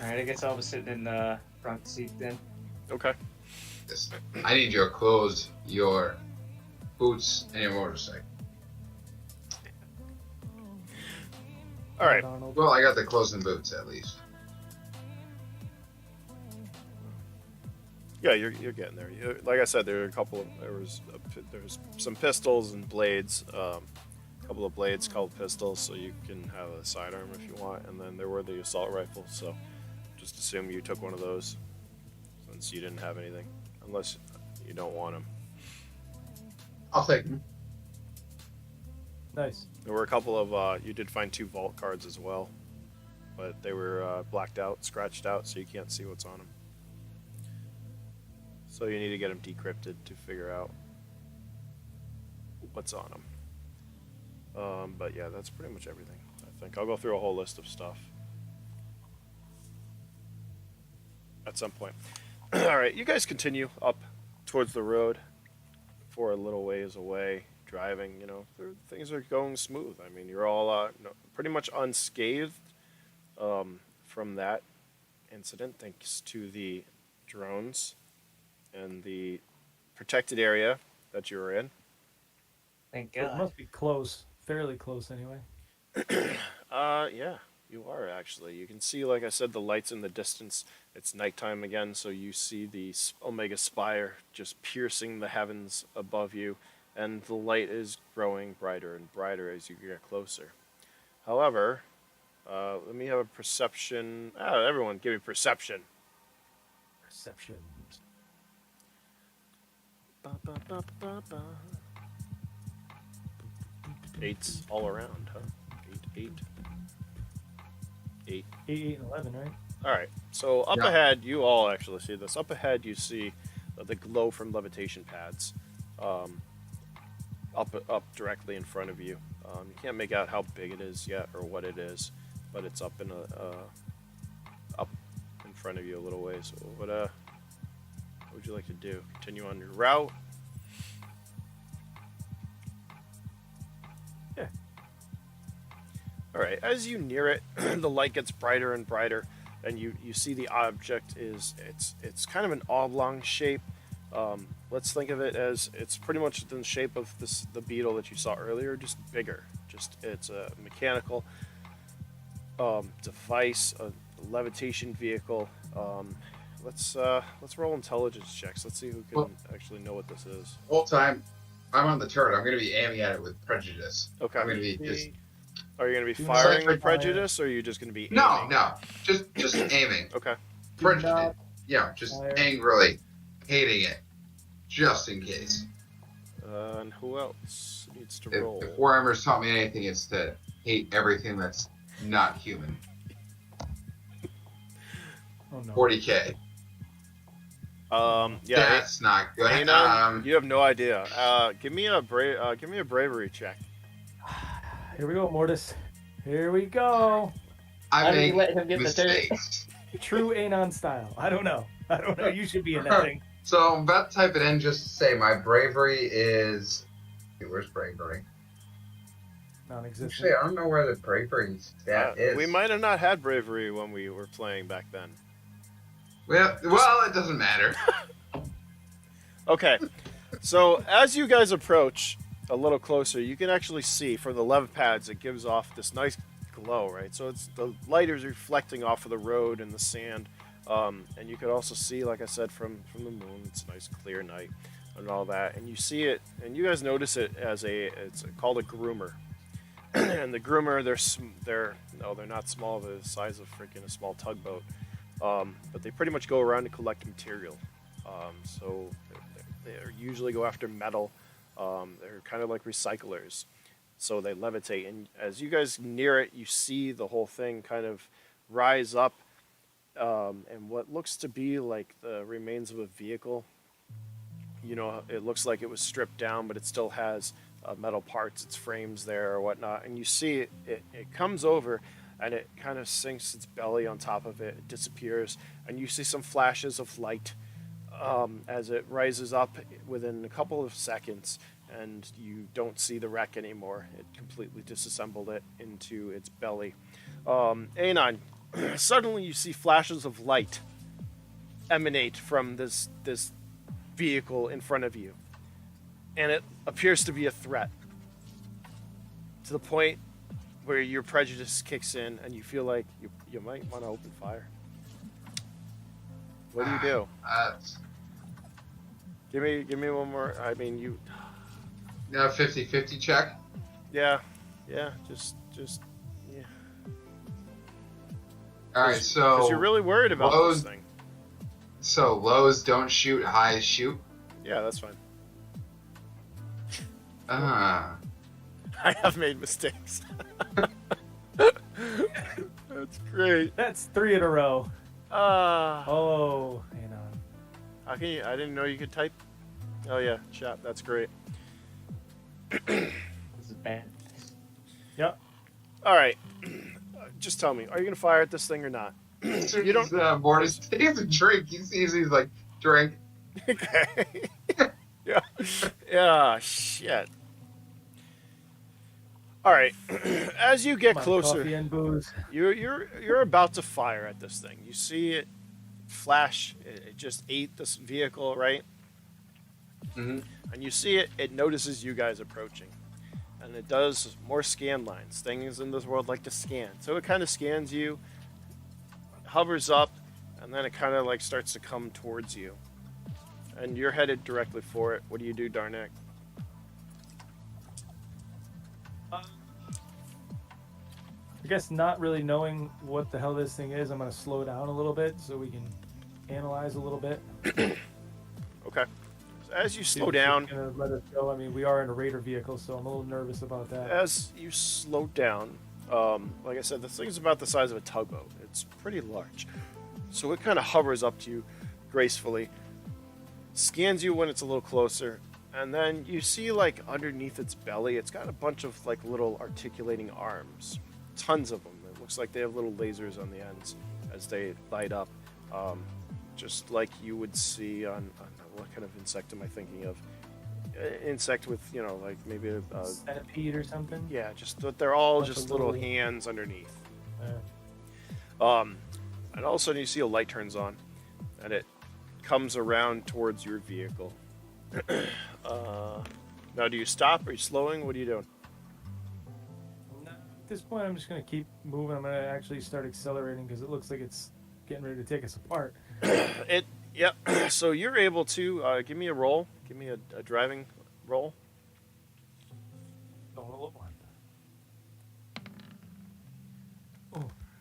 right, I guess I'll be sitting in the front seat then. Okay. Yes. I need your clothes, your boots, and your motorcycle. All right. Arnold. Well, I got the clothes and boots at least. Yeah, you're getting there. Like I said, there was some pistols and blades, a couple of blades called pistols, so you can have a sidearm if you want, and then there were the assault rifles. So just assume you took one of those, since you didn't have anything, unless you don't want them. I'll take them. Nice. There were a couple of you did find 2 vault cards as well, but they were blacked out, scratched out, so you can't see what's on them. So you need to get them decrypted to figure out what's on them. But yeah, that's pretty much everything. I think I'll go through a whole list of stuff at some point. All right, you guys continue up towards the road for a little ways away, driving, things are going smooth. I mean, you're all pretty much unscathed from that incident, thanks to the drones and the protected area that you were in. Thank So it God. must be close, fairly close anyway. Yeah, you are actually. You can see, like I said, the lights in the distance. It's nighttime again, so you see the Omega Spire just piercing the heavens above you, and the light is growing brighter and brighter as you get closer. However, let me have a perception. Everyone, give me perception. Perception. Ba, ba, ba, ba, ba. 8s all around, huh? 8, 8. 8, 8, and 11, right? All right. So up Yeah. ahead, you all actually see this. Up ahead, you see the glow from levitation pads, up directly in front of you. You can't make out how big it is yet or what it is, but it's up up in front of you a little ways. So what would you like to do? Continue on your route? Yeah. All right. As you near it, the light gets brighter and brighter, and you see the object it's kind of an oblong shape. Let's think of it as it's pretty much the shape of the beetle that you saw earlier, just bigger. It's a mechanical device, a levitation vehicle. Let's roll intelligence checks. Let's see who can actually know what this is. The whole time I'm on the turret, I'm going to be aiming at it with prejudice. Okay. I'm going to be just... Are you going to be Do firing not with prejudice, or are you just going to be aiming? No, just aiming. Okay. Prejudice. Yeah, just fire. angrily hating it, just in case. And who else needs to If roll? Warhammer's taught me anything, it's to hate everything that's not human. Oh no. 40k. Yeah. That's not good. Anon, you have no idea. Give me a bravery check. Here we go, Mordis. Here we go. I Why did make you let him get the turret? mistakes. True Anon style. I don't know. You should be in that thing. So I'm about to type it in just to say my bravery is... Where's bravery? Non-existent. Actually, I don't know where the bravery stat is. We might have not had bravery when we were playing back then. Well, it doesn't matter. Okay, so as you guys approach a little closer, you can actually see from the lev pads it gives off this nice glow, right? So it's the light is reflecting off of the road and the sand, and you could also see, like I said, from the moon. It's a nice clear night and all that, and you see it, and you guys notice it as it's called a groomer. And the groomer, they're not small. They're the size of freaking a small tugboat, but they pretty much go around and collect material. So they usually go after metal. They're kind of like recyclers, so they levitate. And as you guys near it, you see the whole thing kind of rise up, and what looks to be like the remains of a vehicle. It looks like it was stripped down, but it still has metal parts, its frames there or whatnot. And you see it comes over, and it kind of sinks its belly on top of it. It disappears, and you see some flashes of light as it rises up within a couple of seconds, and you don't see the wreck anymore. It completely disassembled it into its belly. Anon, suddenly you see flashes of light emanate from this vehicle in front of you, and it appears to be a threat, to the point where your prejudice kicks in and you feel like you might want to open fire. What do you do? Give me one more. I mean, you. 50-50 check. Yeah, just yeah. All right, so because you're really worried about this thing. So lows don't shoot, highs shoot. Yeah, that's fine. Ah. I have made mistakes. That's great. That's 3 in a row. Oh, Anon. How can you? I didn't know you could type. Oh yeah, chat. That's great. This is bad. Yep. All right. Just tell me, are you gonna fire at this thing or not? You don't. Mordis takes a drink. He sees he's like, drink. Okay. Yeah. Yeah. Shit. All right. As you get Come on, closer, coffee and booze. you're about to fire at this thing. You see it flash. It just ate this vehicle, right? Mm-hmm. And you see it. It notices you guys approaching, and it does more scan lines. Things in this world like to scan, so it kind of scans you, hovers up, and then it kind of like starts to come towards you. And you're headed directly for it. What do you do, Darnak? I guess not really knowing what the hell this thing is, I'm going to slow down a little bit so we can analyze a little bit. Okay. So as you See slow if it's down, gonna let us go. I mean, we are in a Raider vehicle, so I'm a little nervous about that. as you slow down, like I said, the thing's about the size of a tugboat. It's pretty large. So it kind of hovers up to you gracefully, scans you when it's a little closer, and then you see like underneath its belly, it's got a bunch of like little articulating arms. Tons of them. It looks like they have little lasers on the ends as they light up. Just like you would see on what kind of insect am I thinking of? Insect with, you know, like maybe a Centipede or something? yeah, just that they're all Bunch of just little little- hands underneath. Yeah. And all of a sudden you see a light turns on, and it comes around towards your vehicle. Now, do you stop? Are you slowing? What are you doing? At this point, I'm just going to keep moving. I'm going to actually start accelerating because it looks like it's getting ready to take us apart. Yep. So you're able to give me a roll. Give me a driving roll. Don't roll one.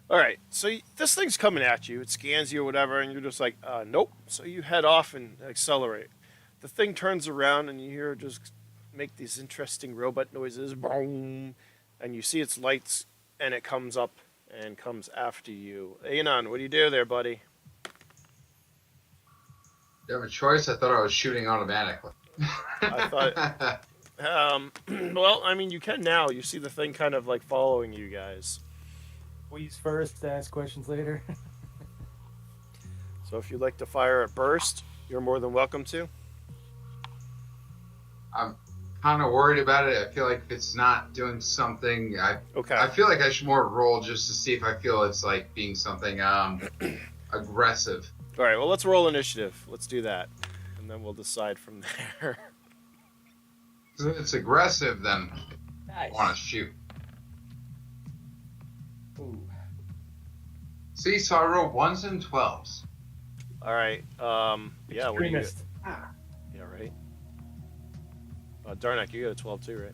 All right. So this thing's coming at you. It scans you or whatever, and you're just like, nope. So you head off and accelerate. The thing turns around, and you hear it just make these interesting robot noises. Boom. And you see its lights, and it comes up and comes after you. Anon, what do you do there, buddy? You have a choice? I thought I was shooting automatically. I thought... well, I mean, you can now. You see the thing kind of like following you guys. Squeeze first, ask questions later. So if you'd like to fire a burst, you're more than welcome to. I'm kind of worried about it. I feel like if it's not doing something, Okay. I feel like I should more roll just to see if I feel it's like being something aggressive. All right, well, let's roll initiative. Let's do that. And then we'll decide from there. If it's aggressive, then Nice. I want to shoot. Ooh. See, so I rolled 1s and 12s. All right. Yeah, what do you get? Extremist. Yeah, right. Darnak, you got a 12 too, right?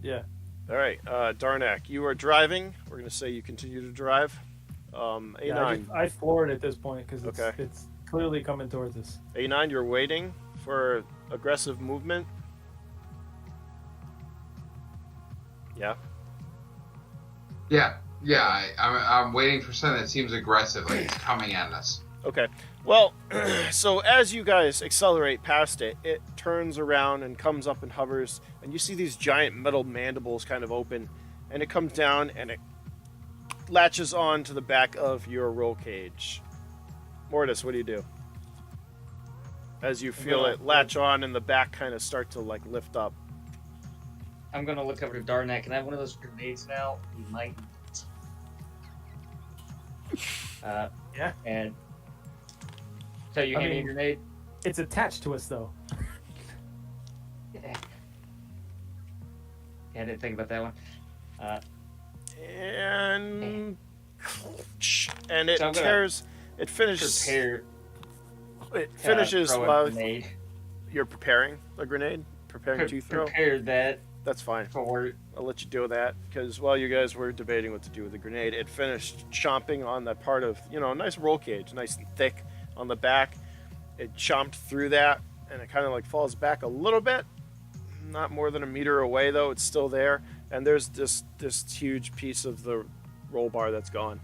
Yeah. All right, Darnak, you are driving. We're going to say you continue to drive. A9. Yeah, I floored at this point because Okay. it's clearly coming towards us. A9, you're waiting for aggressive movement. Yeah. Yeah, I'm waiting for something that seems aggressive, like it's coming at us. Okay. Well, so as you guys accelerate past it, it turns around and comes up and hovers, and you see these giant metal mandibles kind of open, and it comes down and it latches on to the back of your roll cage. Mordis, what do you do? As you feel it latch on and the back kind of start to like lift up. I'm gonna look over to Darnak. Can I have one of those grenades now? We might. Yeah. And so you I hand me a mean- grenade? It's attached to us, though. Yeah, I didn't think about that one. And it So I'm gonna tears. It finishes. Prepare. It finishes throw a while grenade. you're preparing a grenade. Preparing to throw. Prepare that That's fine. for. I'll let you do that because while you guys were debating what to do with the grenade, it finished chomping on that part of, you know, a nice roll cage, nice and thick on the back. It chomped through that, and it kind of like falls back a little bit, not more than a meter away though. It's still there, and there's this huge piece of the roll bar that's gone.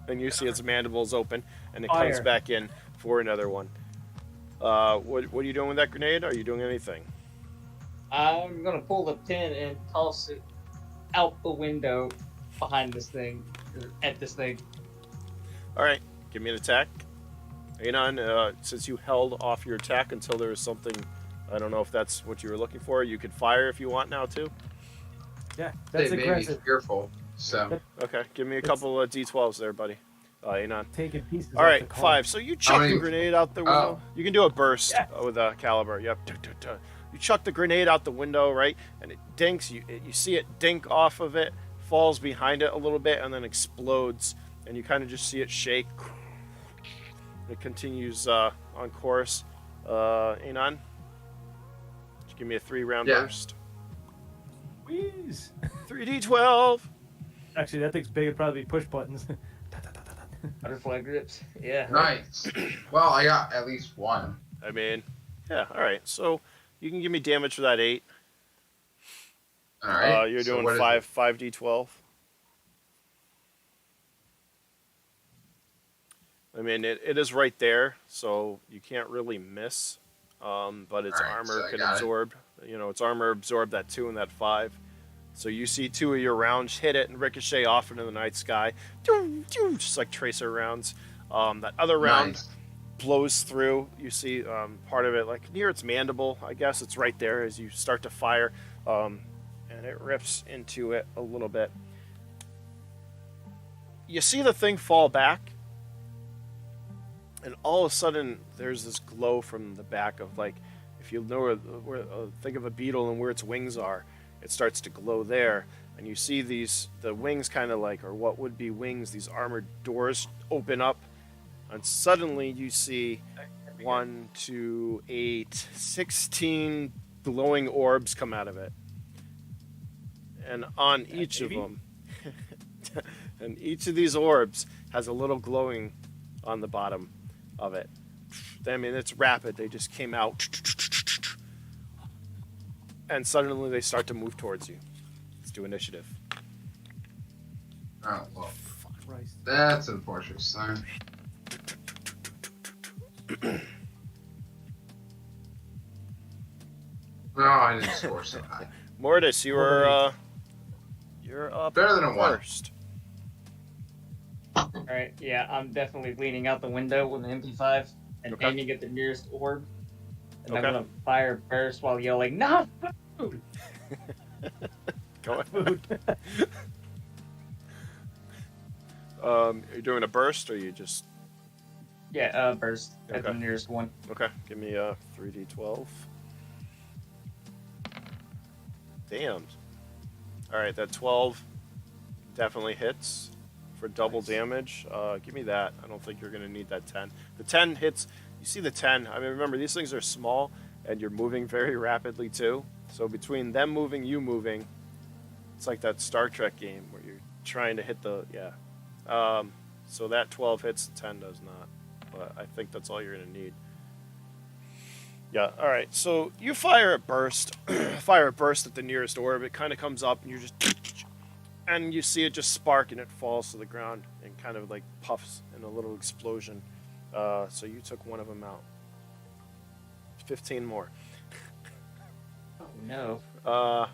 And you see its mandibles open, and it comes Fire. back in for another one. What are you doing with that grenade? Are you doing anything? I'm gonna pull the pin and toss it out the window behind this thing, or at this thing. All right, give me an attack. Anon, since you held off your attack until there was something, I don't know if that's what you were looking for. You could fire if you want now too. Yeah, that's They may be aggressive. fearful. So Okay, give me a It's- couple of D12s there, buddy. Anon. Taking pieces All off right, the car. 5. So you chuck many- the grenade out the window. You can do a burst Yeah. with a caliber. Yep. You chuck the grenade out the window, right? And it dinks. You see it dink off of it, falls behind it a little bit, and then explodes. And you kind of just see it shake. It continues on course. Anon, just give me a 3-round Yeah. burst. Wheeze. 3d12. Actually, that thing's big. It'd probably be push buttons. Butterfly grips. Yeah. nice. Well, I got at least one. I mean, yeah. All right. So you can give me damage for that 8. All right. You're So doing what is 5d12. I mean, it is right there, so you can't really miss. But its Alright, armor so I can got it. absorb. Its armor absorbed that 2 and that 5. So you see 2 of your rounds hit it and ricochet off into the night sky, just like tracer rounds. That other round Nice. blows through. You see part of it like near its mandible. I guess it's right there as you start to fire, and it rips into it a little bit. You see the thing fall back, and all of a sudden there's this glow from the back of, like, if you know where think of a beetle and where its wings are, it starts to glow there, and you see the wings kind of like, or what would be wings, these armored doors open up, and suddenly you see 1, 2, 8, 16 glowing orbs come out of it, and on each of them, and each of these orbs has a little glowing on the bottom of it. I mean, it's rapid. They just came out, and suddenly they start to move towards you. Let's do initiative. Oh, well, Christ. that's unfortunate, son. No, I didn't score so high. Mordis, you're up Better than a 1. first. Alright, yeah, I'm definitely leaning out the window with an MP5 and Okay. aiming at the nearest orb. And Okay. I'm gonna fire burst while yelling, "No food!" Go ahead. Food. Are you doing a burst, or you just... Yeah, burst at the Okay. nearest one. Okay, give me a 3d12. Damn. Alright, that 12 definitely hits for double Nice. damage. Give me that. I don't think you're going to need that 10. The 10 hits. You see the 10. I mean, remember, these things are small, and you're moving very rapidly, too. So between them moving, you moving, it's like that Star Trek game where you're trying to hit the... Yeah. So that 12 hits, the 10 does not. But I think that's all you're going to need. Yeah, alright. So you fire a burst. Fire a burst at the nearest orb. It kind of comes up, and you're just... And you see it just spark, and it falls to the ground and kind of like puffs in a little explosion. So you took one of them out. 15 more. Oh no. What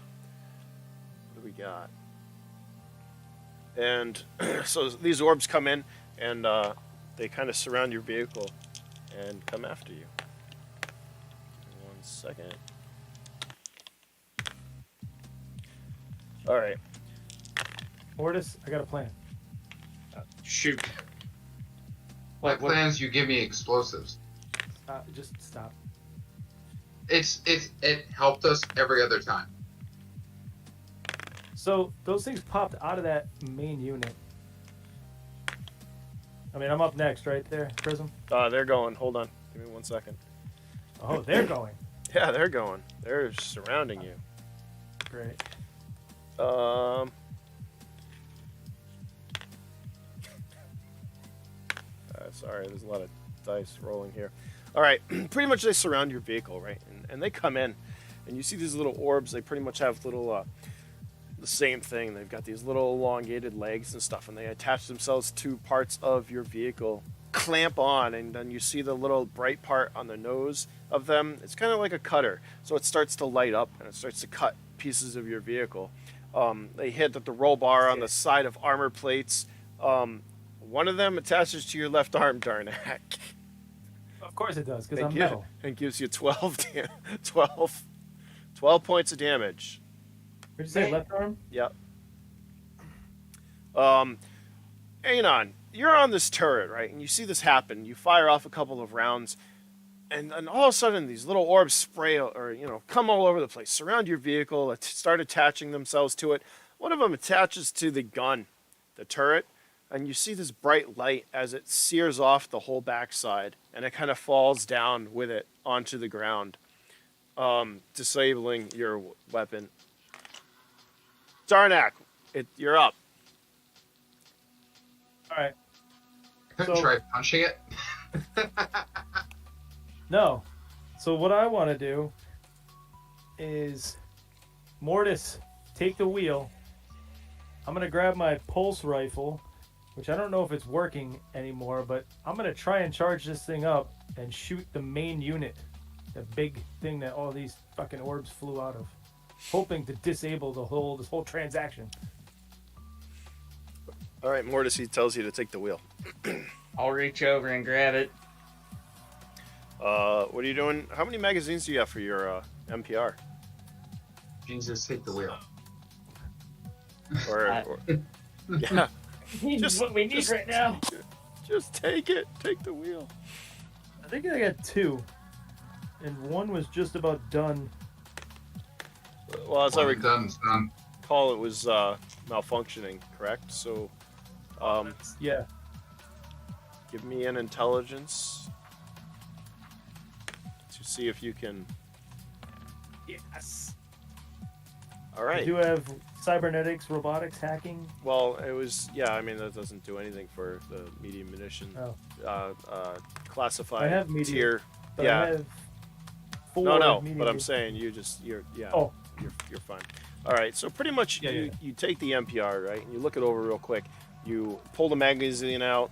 do we got? And so these orbs come in, and they kind of surround your vehicle and come after you. 1 second. All right. Mortis, I got a plan. Shoot. My What? plans, you give me explosives. Just stop. It helped us every other time. So those things popped out of that main unit. I mean, I'm up next, right there, Prism. They're going. Hold on. Give me 1 second. Oh, they're going. Yeah, they're going. They're surrounding you. Great. Sorry, there's a lot of dice rolling here. All right, pretty much they surround your vehicle, right? And they come in, and you see these little orbs. They pretty much have little, the same thing. They've got these little elongated legs and stuff, and they attach themselves to parts of your vehicle, clamp on, and then you see the little bright part on the nose of them. It's kind of like a cutter, so it starts to light up, and it starts to cut pieces of your vehicle. They hit at the roll bar on the side of armor plates. One of them attaches to your left arm, Darnak. Of course it does, because Thank I'm you. metal. And gives you 12 points of damage. What'd you say, Man. left arm? Yep. Anon, you're on this turret, right? And you see this happen. You fire off a couple of rounds, and all of a sudden these little orbs spray or come all over the place, surround your vehicle, start attaching themselves to it. One of them attaches to the gun, the turret, and you see this bright light as it sears off the whole backside, and it kind of falls down with it onto the ground, disabling your weapon. Darnak, you're up. All right. Try punching it. No. So what I want to do is, Mordis, take the wheel. I'm going to grab my pulse rifle, which I don't know if it's working anymore, but I'm going to try and charge this thing up and shoot the main unit, the big thing that all these fucking orbs flew out of, hoping to disable this whole transaction. All right, Mordis, he tells you to take the wheel. I'll reach over and grab it. What are you doing? How many magazines do you have for your MPR? Jesus, take the wheel. Or yeah, Just what we need right now. just take it. Take the wheel. I think I got 2, and one was just about done. Well, as I When it's done, it's done. recall, it was malfunctioning, correct? So, Yeah. give me an intelligence to see if you can. Yes. All I right. do have cybernetics, robotics, hacking. Well, it was, yeah, I mean, that doesn't do anything for the medium munition. Oh. Classified I have medium, tier. But Yeah. I have 4 No, medium. but I'm saying you're Oh. you're fine. All right, so pretty much Yeah, you take the MPR, right, and you look it over real quick. You pull the magazine out,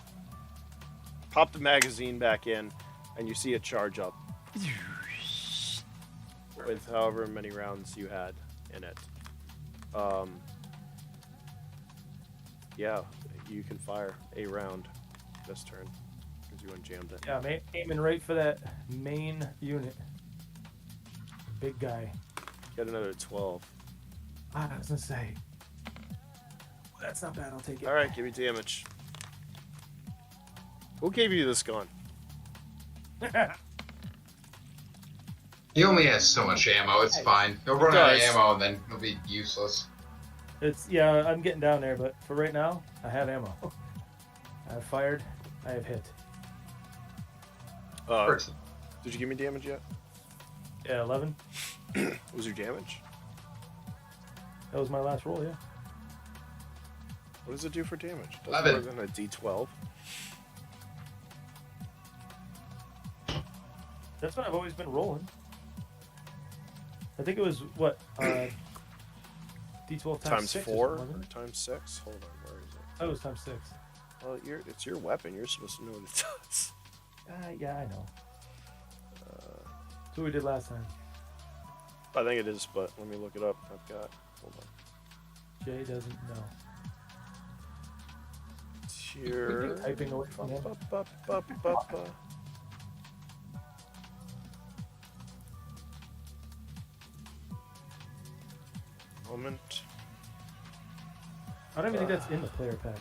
pop the magazine back in, and you see it charge up with however many rounds you had in it. Yeah, you can fire a round this turn because you unjammed it. Yeah, I'm aiming right for that main unit. Big guy. Get another 12. I was gonna say. That's not bad, I'll take it. All right, give me damage. Who gave you this gun? He only has so much ammo. It's fine. He'll run out of does. ammo and then he'll be useless. Yeah, I'm getting down there, but for right now, I have ammo. I've fired, I have hit. First, Did you give me damage yet? Yeah, 11. What was your damage? That was my last roll, yeah. What does it do for damage? Does 11. more than a D12? That's what I've always been rolling. I think it was, what, D12 Times 6 4 or or something, wasn't it? times 6? Hold on, where is it? Oh, it was times 6. Well, it's your weapon. You're supposed to know what it does. Yeah, I know. That's what we did last time. I think it is, but let me look it up. I've got. Hold on. Jay doesn't know. Tier. Typing away from him. Moment. I don't even think that's in the player pack.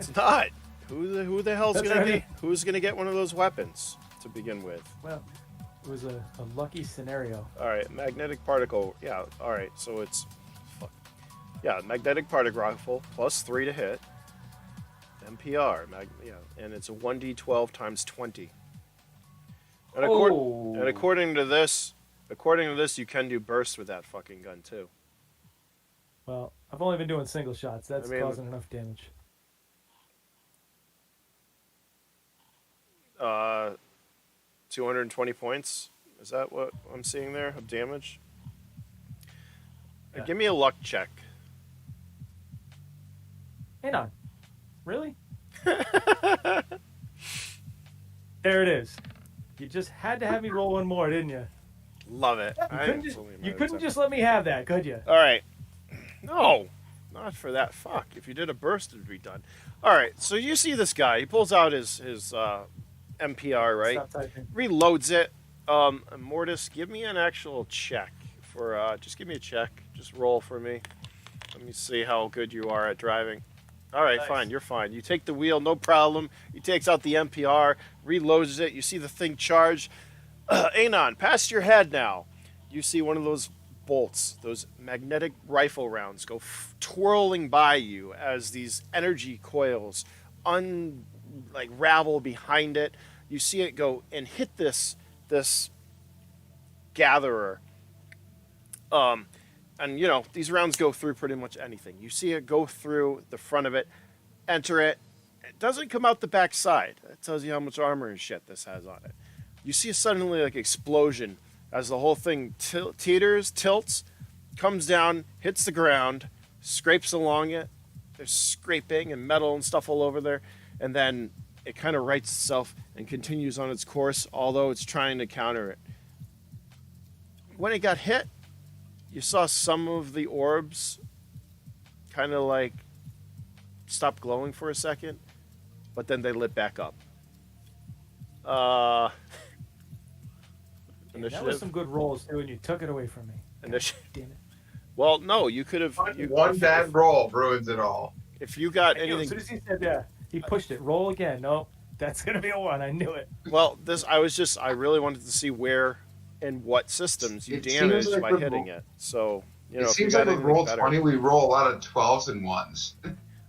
It's not. Who the hell's That's gonna right. be? Who's gonna get one of those weapons to begin with? Well, it was a lucky scenario. All right, magnetic particle. Yeah. All right. So it's. Fuck. Yeah, magnetic particle rifle plus 3 to hit. MPR. And it's a 1d12 times 20. And, and according to this, you can do burst with that fucking gun too. Well, I've only been doing single shots. That's I mean, causing enough damage. 220 points. Is that what I'm seeing there of damage? Yeah. Give me a luck check. Anon. Really? There it is. You just had to have me roll one more, didn't you? Love it. You couldn't just let me have that, could you? All right. No, not for that. Fuck. If you did a burst, it'd be done. All right. So you see this guy. He pulls out his MPR, right? Stop typing. Reloads it. Mordis, give me an actual check for. Just give me a check Just roll for me. Let me see how good you are at driving. All right, Nice. fine. You're fine. You take the wheel, no problem. He takes out the MPR, reloads it. You see the thing charge. Anon, past your head now. You see one of those bolts, those magnetic rifle rounds, go twirling by you as these energy coils ravel behind it. You see it go and hit this gatherer. And, you know, these rounds go through pretty much anything. You see it go through the front of it, enter it. It doesn't come out the back side. That tells you how much armor and shit this has on it. You see a suddenly, like, explosion as the whole thing tilts, comes down, hits the ground, scrapes along it. There's scraping and metal and stuff all over there. And then it kind of rights itself and continues on its course, although it's trying to counter it. When it got hit, you saw some of the orbs kind of like stop glowing for a second, but then they lit back up. That was some good rolls too, and you took it away from me. Initiative. Damn it. Well, no, you could have. One bad roll ruins it all. If you got I knew, as anything, soon as he said that, he pushed it. Roll again. No, that's gonna be a 1. I knew it. well, I really wanted to see where and what systems you It seems damaged like by the hitting it. So, you know, It if you seems got like with anything roll better, 20, we roll a lot of 12s and 1s.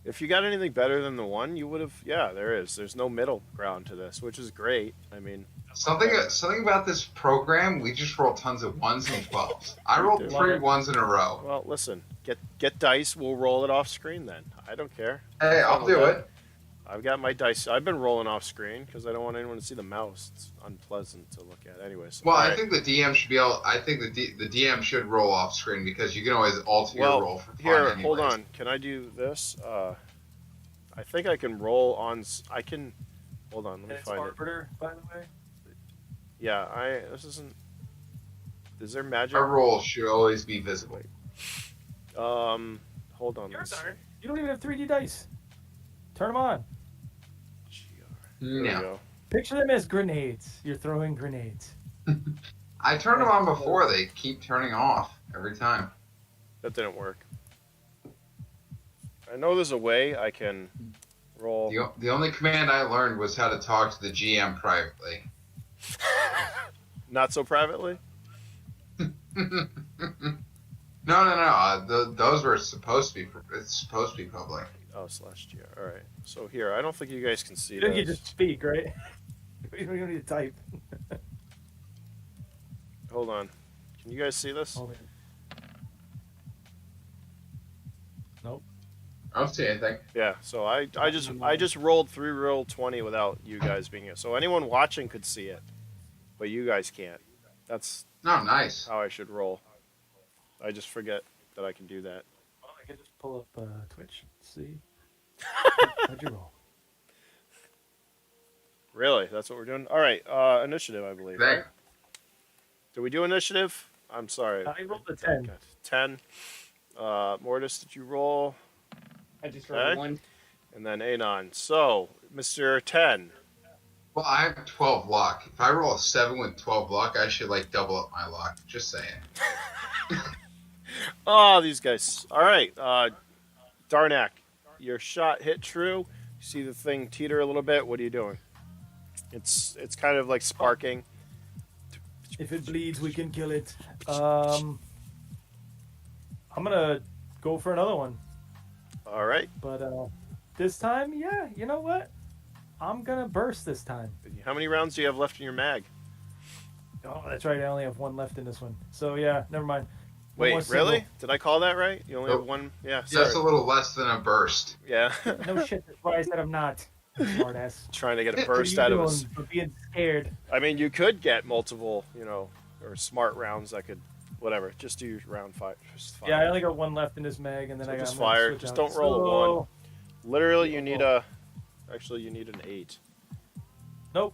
if you got anything better than the 1, you would have. Yeah, there is. There's no middle ground to this, which is great. I mean, Something about this program, we just roll tons of 1s and 12s. I rolled do. 3 1s in a row. well, listen, get dice. We'll roll it off screen then. I don't care. Hey, I'll do it. I've got my dice. I've been rolling off screen because I don't want anyone to see the mouse. It's unpleasant to look at. Anyways. Well, all I right. think the DM should be able. I think the DM should roll off screen because you can always alter your roll for fun. Here, hold anyways. on. Can I do this? I think I can roll on. I can. Hold on. Let me And it's find it. Arbiter, by the way. Yeah. This isn't. Is there magic? Our roll should always be visible. Hold on. Yours let's see. aren't. You don't even have 3D dice. Turn them on. There we No, go. Picture them as grenades. You're throwing grenades. I turned them on before. They keep turning off every time. That didn't work. I know there's a way I can roll. The only command I learned was how to talk to the GM privately. Not so privately. No. Those were supposed to be. It's supposed to be public. Oh, /G. All right. So here, I don't think you guys can see You don't this. get to speak, right? You don't need to type. Hold on. Can you guys see this? Hold it. Nope. I don't see anything. Yeah. So I just rolled through roll 20 without you guys being here. So anyone watching could see it, but you guys can't. That's No, nice. how I should roll. I just forget that I can do that. Well, I can just pull up Twitch. See. How'd you roll? Really? That's what we're doing? All right. Initiative, I believe. There. Right? Did we do initiative? I'm sorry. I rolled a 10. 10. Mordis, did you roll? I just rolled Okay. 1. And then Anon. So, Mr. 10. Well, I have 12 luck. If I roll a 7 with 12 luck, I should like double up my luck. Just saying. Oh, these guys. All right. Darnak, your shot hit true. You see the thing teeter a little bit. What are you doing? It's kind of like sparking. If it bleeds, we can kill it. I'm gonna go for another one, All right. but this time, yeah, you know what? I'm gonna burst this time. How many rounds do you have left in your mag? Oh, that's right. I only have 1 left in this one. So yeah, never mind. One more Wait, single. really? Did I call that right? You only have Nope. one? Yeah, sorry. Just a little less than a burst. Yeah. No shit. That's why I said I'm not. Smartass. Trying to get a What What are burst you out of doing us. for being scared? I mean, you could get multiple, or smart rounds that could, whatever. Just do round 5. Just fire. Yeah, I only got 1 left in this mag, and then So I got. just I'm gonna fire. switch Just out. don't roll a So- 1. Literally, you need actually, you need an 8. Nope.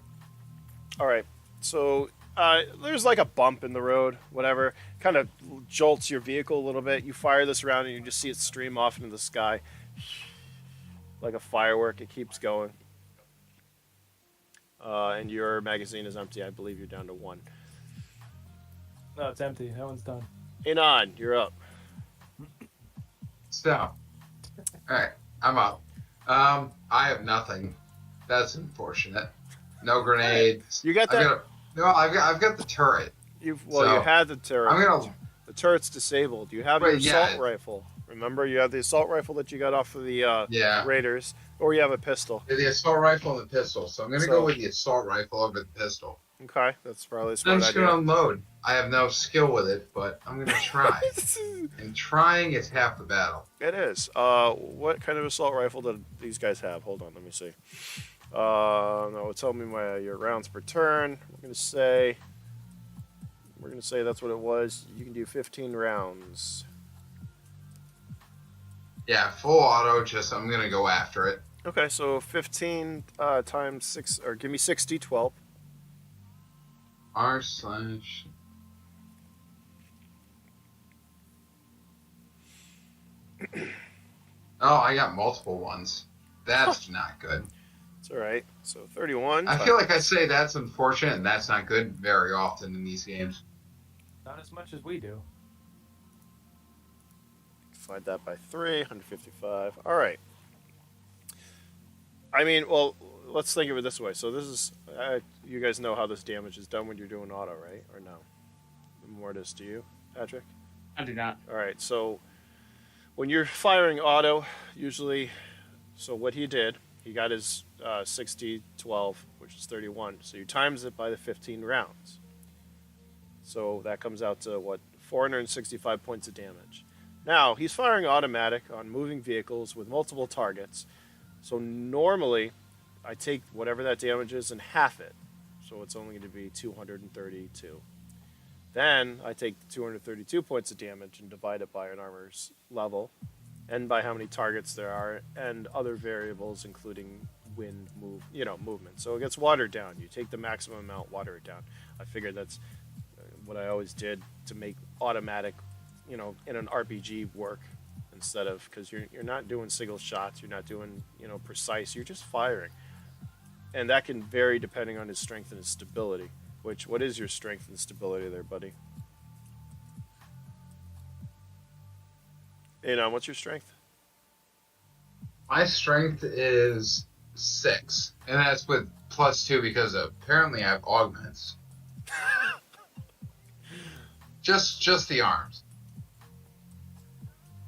All right. So there's like a bump in the road, whatever. Kind of jolts your vehicle a little bit. You fire this around, and you just see it stream off into the sky. Like a firework. It keeps going. And your magazine is empty. I believe you're down to 1. No, it's empty. That one's done. Anon, you're up. So, all right, I'm up. I have nothing. That's unfortunate. No grenades. You got that? I've got the turret. You So, had the turret. I'm gonna. The turret's disabled. You have your assault rifle. Remember, you have the assault rifle that you got off of the Raiders, or you have a pistol. The assault rifle and the pistol. So I'm gonna go with the assault rifle over the pistol. Okay, that's probably a smart I'm just idea. gonna unload. I have no skill with it, but I'm gonna try. And trying is half the battle. It is. What kind of assault rifle do these guys have? Hold on, let me see. No, tell me your rounds per turn. We're gonna say that's what it was. You can do 15 rounds. Yeah, full auto. I'm gonna go after it. Okay, so 15 times 6, or give me 6d12. R/. Oh, I got multiple ones. That's not good. It's all right. So 31. I feel like I say that's unfortunate and that's not good very often in these games. Not as much as we do. Divide that by 3, 155. All right. I mean, well, let's think of it this way. So this is, you guys know how this damage is done when you're doing auto, right? Or no? Mordis, do you, Patrick? I do not. All right. So when you're firing auto, usually, so what he did, he got his 60-12, which is 31. So you times it by the 15 rounds. So that comes out to, 465 points of damage. Now, he's firing automatic on moving vehicles with multiple targets. So normally, I take whatever that damage is and half it. So it's only going to be 232. Then I take the 232 points of damage and divide it by an armor's level and by how many targets there are and other variables including wind, movement. So it gets watered down. You take the maximum amount, water it down. I figured that's what I always did to make automatic, in an RPG work instead of, because you're not doing single shots, you're not doing, precise, you're just firing. And that can vary depending on his strength and his stability. What is your strength and stability there, buddy? Anon, what's your strength? My strength is 6, and that's with +2 because apparently I have augments. just the arms.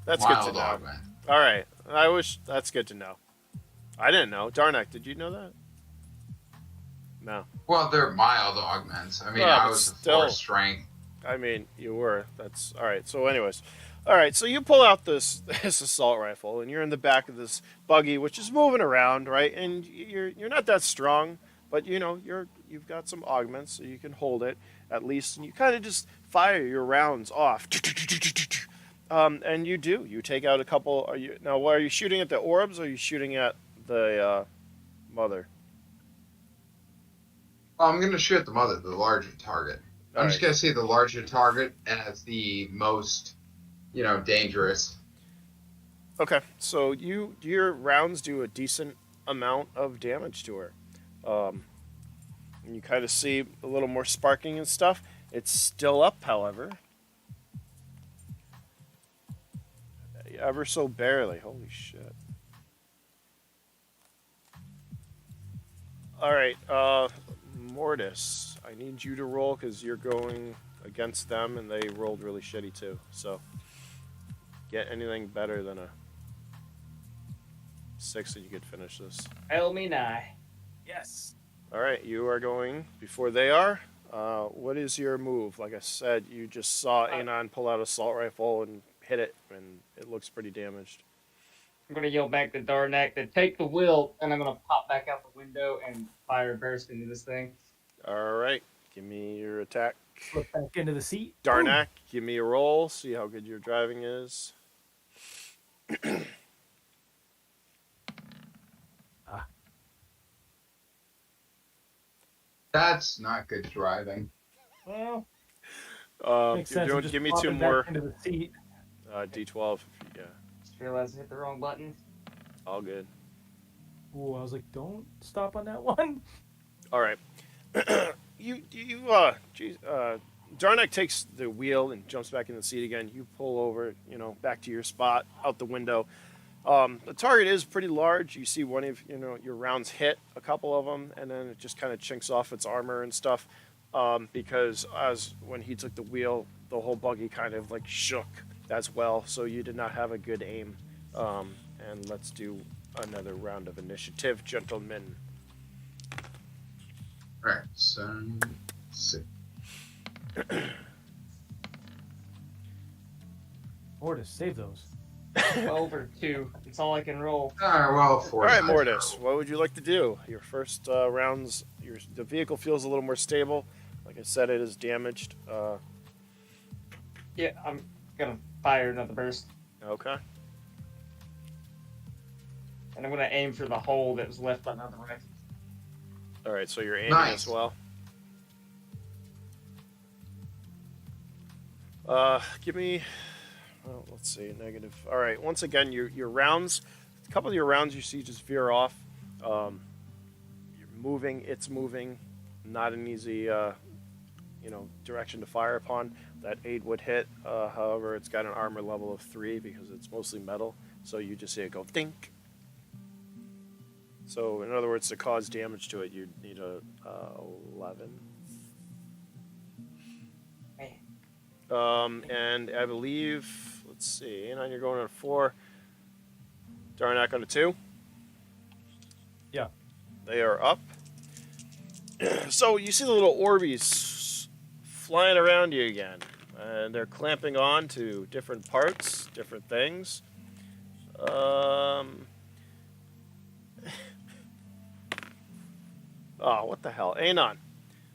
That's Wild good to know. augment. All right, that's good to know. I didn't know. Darnak, did you know that? No. Well, they're mild augments. I mean, I was still, 4 strength. I mean, you were. That's all right. So, anyways, all right. So you pull out this assault rifle, and you're in the back of this buggy, which is moving around, right? And you're not that strong, but you've got some augments, so you can hold it at least, and you kind of just fire your rounds off. And you do. You take out a couple. Are you shooting at the orbs, or are you shooting at the mother? I'm going to shoot at the mother, the larger target. I'm just going to see the larger target as the most, dangerous. Okay, so your rounds do a decent amount of damage to her. And you kind of see a little more sparking and stuff. It's still up, however. Ever so barely. Holy shit. All right, Mordis, I need you to roll because you're going against them and they rolled really shitty too. So get anything better than a 6 and you could finish this. Hell me nigh. Yes. All right, you are going before they are. What is your move? Like I said, you just saw Anon pull out an assault rifle and hit it, and it looks pretty damaged. I'm going to yell back to Darnak to take the wheel, and I'm going to pop back out the window and fire burst into this thing. All right, give me your attack. Flip back into the seat. Darnak, give me a roll. See how good your driving is. That's not good driving. Well, makes sense. Give me 2 more. Into the seat. D12. Yeah. just realized I hit the wrong button. All good. Ooh, I was like, don't stop on that one. All right. Darnak takes the wheel and jumps back in the seat again. You pull over, back to your spot out the window. The target is pretty large. You see one of your rounds hit a couple of them, and then it just kind of chinks off its armor and stuff. Because when he took the wheel, the whole buggy kind of like shook as well. So you did not have a good aim. And let's do another round of initiative, gentlemen. All right, so 6. Mordis, save those. Over 2. It's all I can roll. All right, well, 4. All right, Mordis, what would you like to do? Your first rounds, the vehicle feels a little more stable. Like I said, it is damaged. Yeah, I'm gonna fire another burst. Okay. And I'm gonna aim for the hole that was left by another rifle. All right, so you're aiming Nice. as well. Give me, well, let's see, negative. All right, once again, your rounds, a couple of your rounds you see just veer off. You're moving, it's moving, not an easy, direction to fire upon. That 8 would hit. However, it's got an armor level of 3 because it's mostly metal. So you just see it go dink. So in other words, to cause damage to it, you need a 11. And I believe, let's see, Anon, you're going on a 4. Darnak on a 2. Yeah. They are up. So you see the little Orbeez flying around you again. And they're clamping on to different parts, different things. Oh, what the hell? Anon.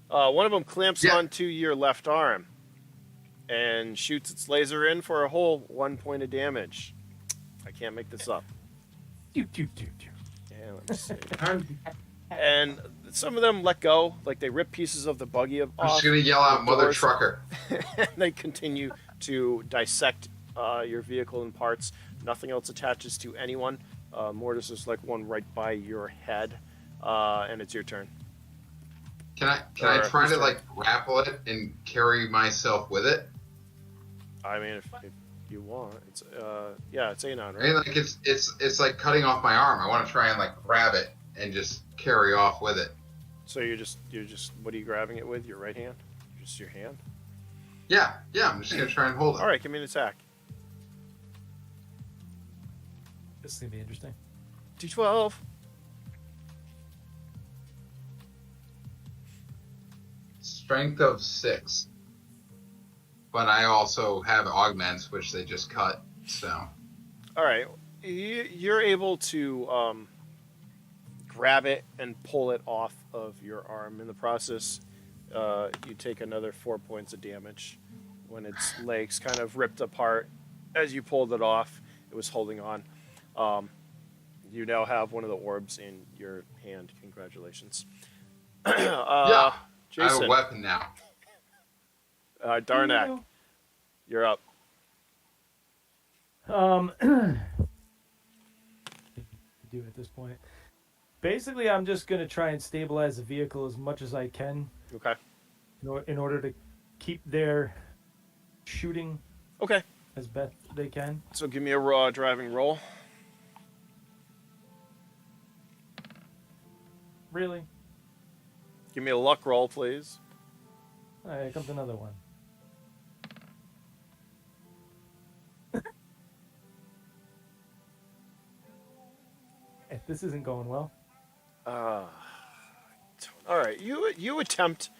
One of them clamps onto your left arm and shoots its laser in for a whole 1 point of damage. I can't make this up. Yeah, let me see. And some of them let go, like they rip pieces of the buggy off. I'm just going to yell out, Mother Trucker. And they continue to dissect your vehicle in parts. Nothing else attaches to anyone. Mordis is like one right by your head. And it's your turn. Can I try to like grapple it and carry myself with it? I mean, if you want, it's it's Anon, right? I mean, like it's like cutting off my arm. I want to try and like grab it and just carry off with it. So you're just what are you grabbing it with? Your right hand? Just your hand? Yeah. I'm just gonna try and hold it. All right, give me an attack. This is gonna be interesting. D12. Strength of 6. But I also have augments, which they just cut. So. All right, you're able to grab it and pull it off of your arm. In the process, you take another 4 points of damage when its legs kind of ripped apart. As you pulled it off, it was holding on. You now have one of the orbs in your hand. Congratulations. Yeah. Jason. I have a weapon now. Darnak, you're up. Do at this point. Basically, I'm just going to try and stabilize the vehicle as much as I can. Okay. In order to keep their shooting Okay. as best they can. So give me a raw driving roll. Really? Give me a luck roll, please. All right, here comes another one. This isn't going well. All right, you attempt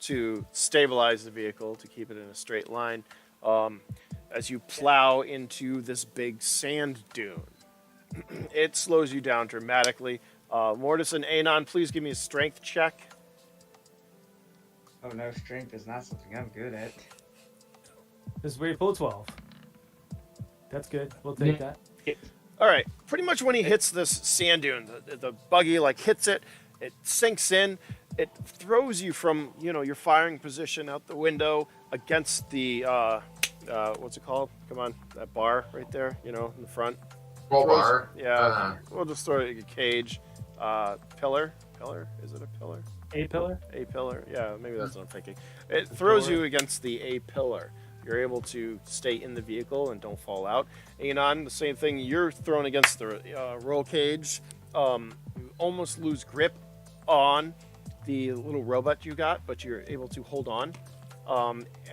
to stabilize the vehicle to keep it in a straight line as you plow into this big sand dune. It slows you down dramatically. Mordis and Anon, please give me a strength check. Oh no, strength is not something I'm good at. This is where you pull a 12. That's good. We'll take that. All right, pretty much when he hits this sand dune, the buggy like hits it, it sinks in, it throws you from your firing position out the window against the what's it called? Come on, that bar right there, in the front. Roll bar. Yeah, we'll just throw it like a cage pillar. pillar? Is it a pillar? A pillar? A pillar? Yeah, maybe that's what I'm thinking. It throws you against the A pillar. You're able to stay in the vehicle and don't fall out. Anon, the same thing. You're thrown against the roll cage. You almost lose grip on the little robot you got, but you're able to hold on.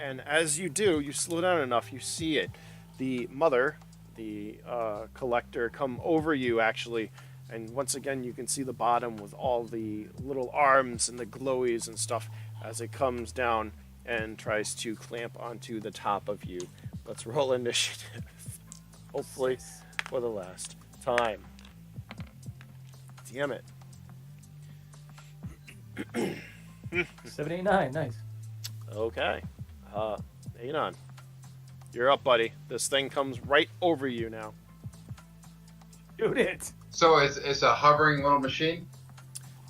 And as you do, you slow down enough, you see it. The mother, the collector, come over you, actually. And once again, you can see the bottom with all the little arms and the glowies and stuff as it comes down and tries to clamp onto the top of you. Let's roll initiative. Hopefully for the last time. Damn it. 789, nice. Okay. Anon. You're up, buddy. This thing comes right over you now. Shoot it. So it's a hovering little machine?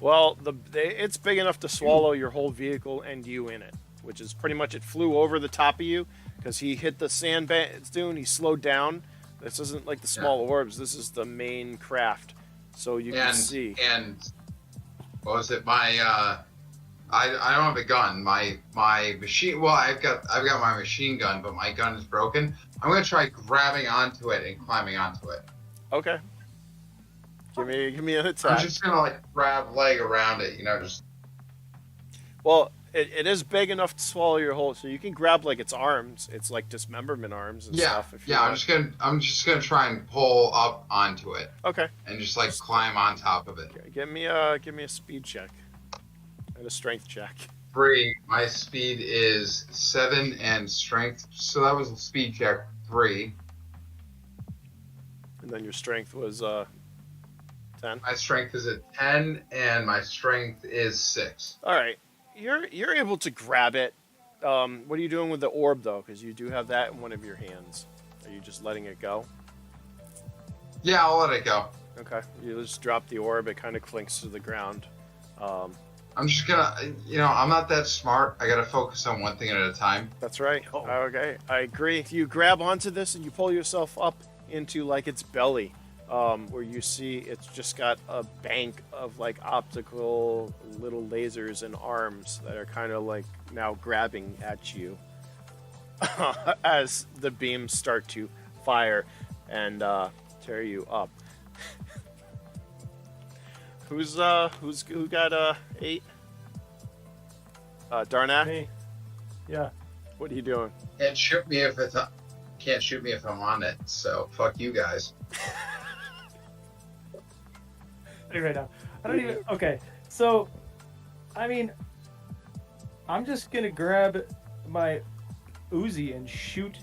Well, it's big enough to swallow your whole vehicle and you in it, which is pretty much it flew over the top of you because he hit the sand dune. He slowed down. This isn't like the small orbs. This is the main craft. So you can see. And what was it? My I don't have a gun. My machine. Well, I've got my machine gun, but my gun is broken. I'm gonna try grabbing onto it and climbing onto it. Okay. Give me an attack. I'm just gonna like grab leg around it, just. Well, it is big enough to swallow your whole, so you can grab like its arms. It's like dismemberment arms and stuff. If you want. I'm just gonna try and pull up onto it. Okay. And just like climb on top of it. Okay, give me a speed check and a strength check. 3. My speed is 7 and strength. So that was a speed check 3. And then your strength was 10. My strength is at 10 and my strength is 6. All right. You're able to grab it. What are you doing with the orb though? Because you do have that in one of your hands. Are you just letting it go? Yeah, I'll let it go. Okay. You just drop the orb. It kind of clinks to the ground. I'm just gonna, I'm not that smart. I gotta focus on one thing at a time. That's right. Oh. Okay. I agree. You grab onto this and you pull yourself up into like its belly, where you see it's just got a bank of like optical little lasers and arms that are kind of like now grabbing at you as the beams start to fire and tear you up. Who got 8? Darnak? Me. Yeah. What are you doing? Can't shoot me if I'm on it. So fuck you guys. Right now. I don't even. Okay. So, I mean, I'm just gonna grab my Uzi and shoot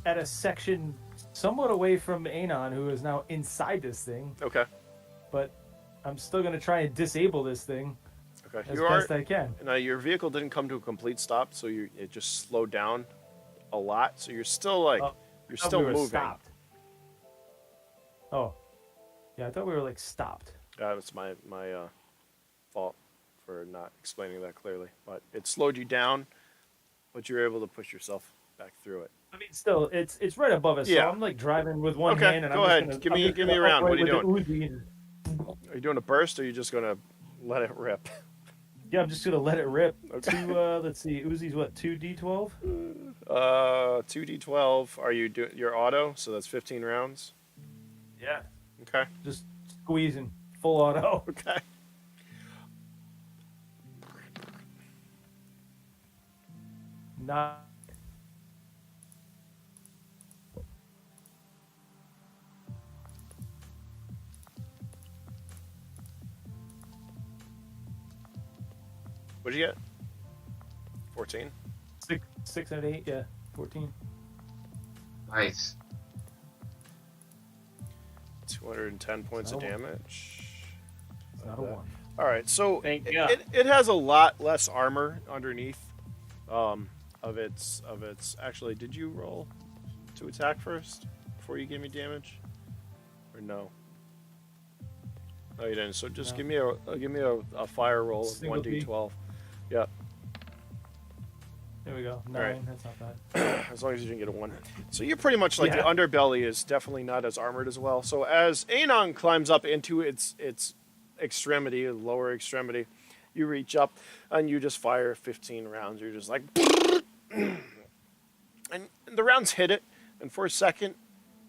at a section somewhat away from Anon, who is now inside this thing. Okay. But I'm still gonna try and disable this thing Okay. as best I can. Now your vehicle didn't come to a complete stop, so it just slowed down a lot. So you're still like you're still we were moving. Stopped. Oh, yeah. I thought we were like stopped. It's my fault for not explaining that clearly. But it slowed you down, but you're able to push yourself back through it. I mean, still, it's right above us. Yeah. So I'm like driving with one Okay, hand, and go I'm ahead. just Give gonna, me a round. What are you doing? doing? Are you doing a burst, or are you just gonna let it rip? Yeah, I'm just gonna let it rip. Okay. Let's see, Uzi's what? 2d12. 2d12. Are you doing your auto? So that's 15 rounds. Yeah. Okay. Just squeezing full auto. Okay. Not. What'd you get? 14. 6 and 8. Yeah, 14. Nice. 210 points of damage. It's not a 1. All right, so Thank God. it has a lot less armor underneath of its. Actually, did you roll to attack first before you gave me damage, or no? No, you didn't. So just give me a fire roll of Single 1d12. Yeah. There we go. 9. Right. That's not bad. As long as you didn't get a 1. So you're pretty much like the underbelly is definitely not as armored as well. So as Anon climbs up into its extremity, lower extremity, you reach up and you just fire 15 rounds. You're just like, and the rounds hit it, and for a second,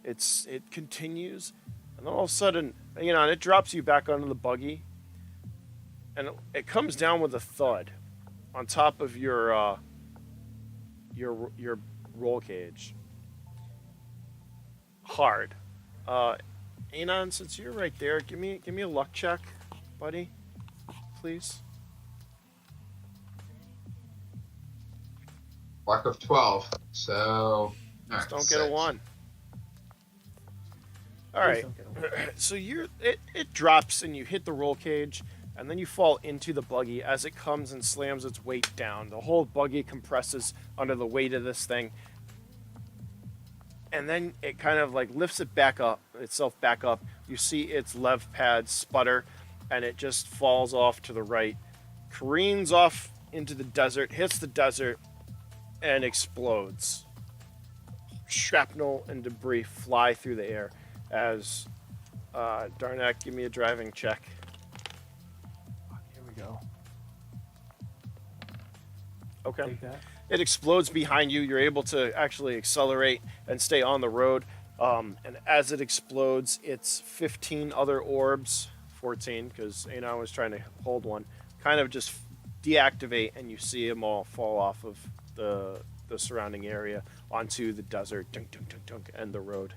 it continues, and then all of a sudden, it drops you back onto the buggy, and it comes down with a thud on top of your roll cage. Hard. Anon, since you're right there, give me a luck check, buddy, please. Luck of 12. So just don't get a 1. All right. So it drops and you hit the roll cage, and then you fall into the buggy as it comes and slams its weight down. The whole buggy compresses under the weight of this thing. And then it kind of like lifts itself back up. You see its lev pad sputter, and it just falls off to the right, careens off into the desert, hits the desert, and explodes. Shrapnel and debris fly through the air as Darnak, give me a driving check. Here we go. Okay. Take that. It explodes behind you. You're able to actually accelerate and stay on the road. And as it explodes, it's 15 other orbs, 14, because Anon was trying to hold one, kind of just deactivate, and you see them all fall off of the surrounding area onto the desert, dunk, dunk, dunk, dunk, and the road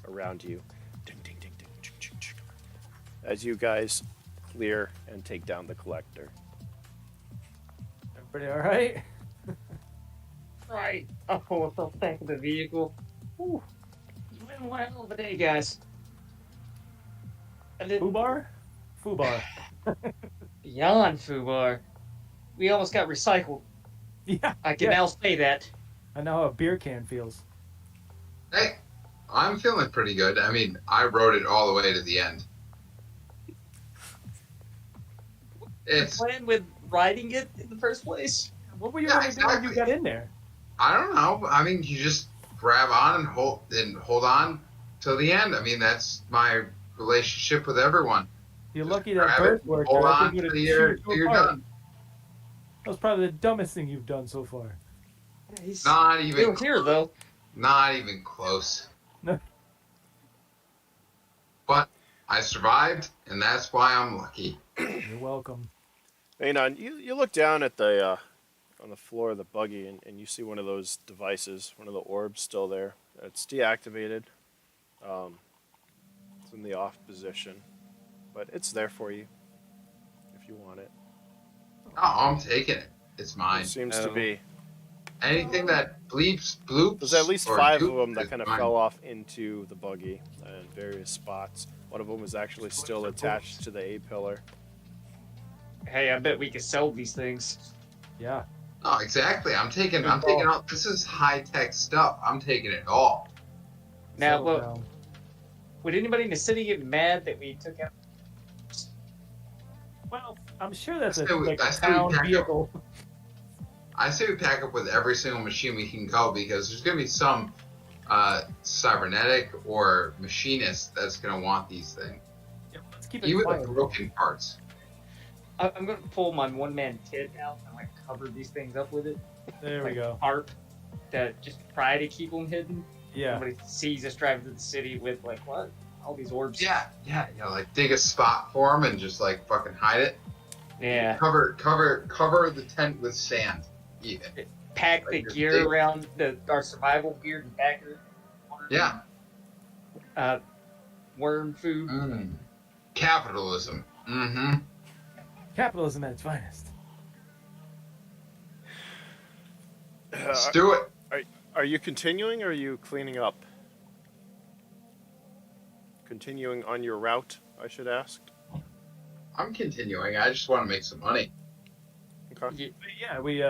around you. Ding, ding, ding, ding, ding, ding, ding. As you guys clear and take down the collector. Everybody all right? Right. I'll pull up the back of the vehicle. Whew. It's been one hell of a day, guys. Fubar? Beyond Fubar. We almost got recycled. Yeah. I can now say that. I know how a beer can feels. Hey, I'm feeling pretty good. I mean, I rode it all the way to the end. It's. The plan with riding it in the first place? What were you going to do when you got in there? I don't know. I mean, you just grab on and hold on till the end. I mean, that's my relationship with everyone. You're lucky that Grab bird it, worked. hold I on think it till would've you're chewed you apart. done. That was probably the dumbest thing you've done so far. He's Not still even here, though. Not even close. No. But I survived, and that's why I'm lucky. You're welcome. Anon, you look down at the on the floor of the buggy, and you see one of those devices, one of the orbs still there. It's deactivated. It's in the off position, but it's there for you if you want it. Oh, I'm taking it. It's mine. It seems to be. Anything that bleeps, bloops. There's at least or 5 of doops them that is kind of mine. fell off into the buggy in various spots. One of them was actually still attached to the A-pillar. Hey, I bet we could sell these things. Yeah. Oh, exactly. I'm taking all. This is high tech stuff. I'm taking it all. Now, Settle look, down. would anybody in the city get mad that we took out? Well, I'm sure that's I say we town pack up. vehicle. I say we pack up with every single machine we can go, because there's going to be some cybernetic or machinist that's going to want these things. Yeah, let's keep it Even quiet. the broken parts. I'm going to pull my one-man kit out and like cover these things up with it. There we like go. Tarp to just try to keep them hidden. Yeah. Somebody sees us driving through the city with like what? All these orbs. Yeah, like dig a spot for them and just like fucking hide it. Yeah. Cover the tent with sand. Even. Pack Like the your gear big- around our survival gear and pack it. Yeah. Worm food. Capitalism. Mm-hmm. Capitalism at its finest. Let's do it. Are you continuing or are you cleaning up? Continuing on your route, I should ask. I'm continuing. I just want to make some money. Okay. Yeah, we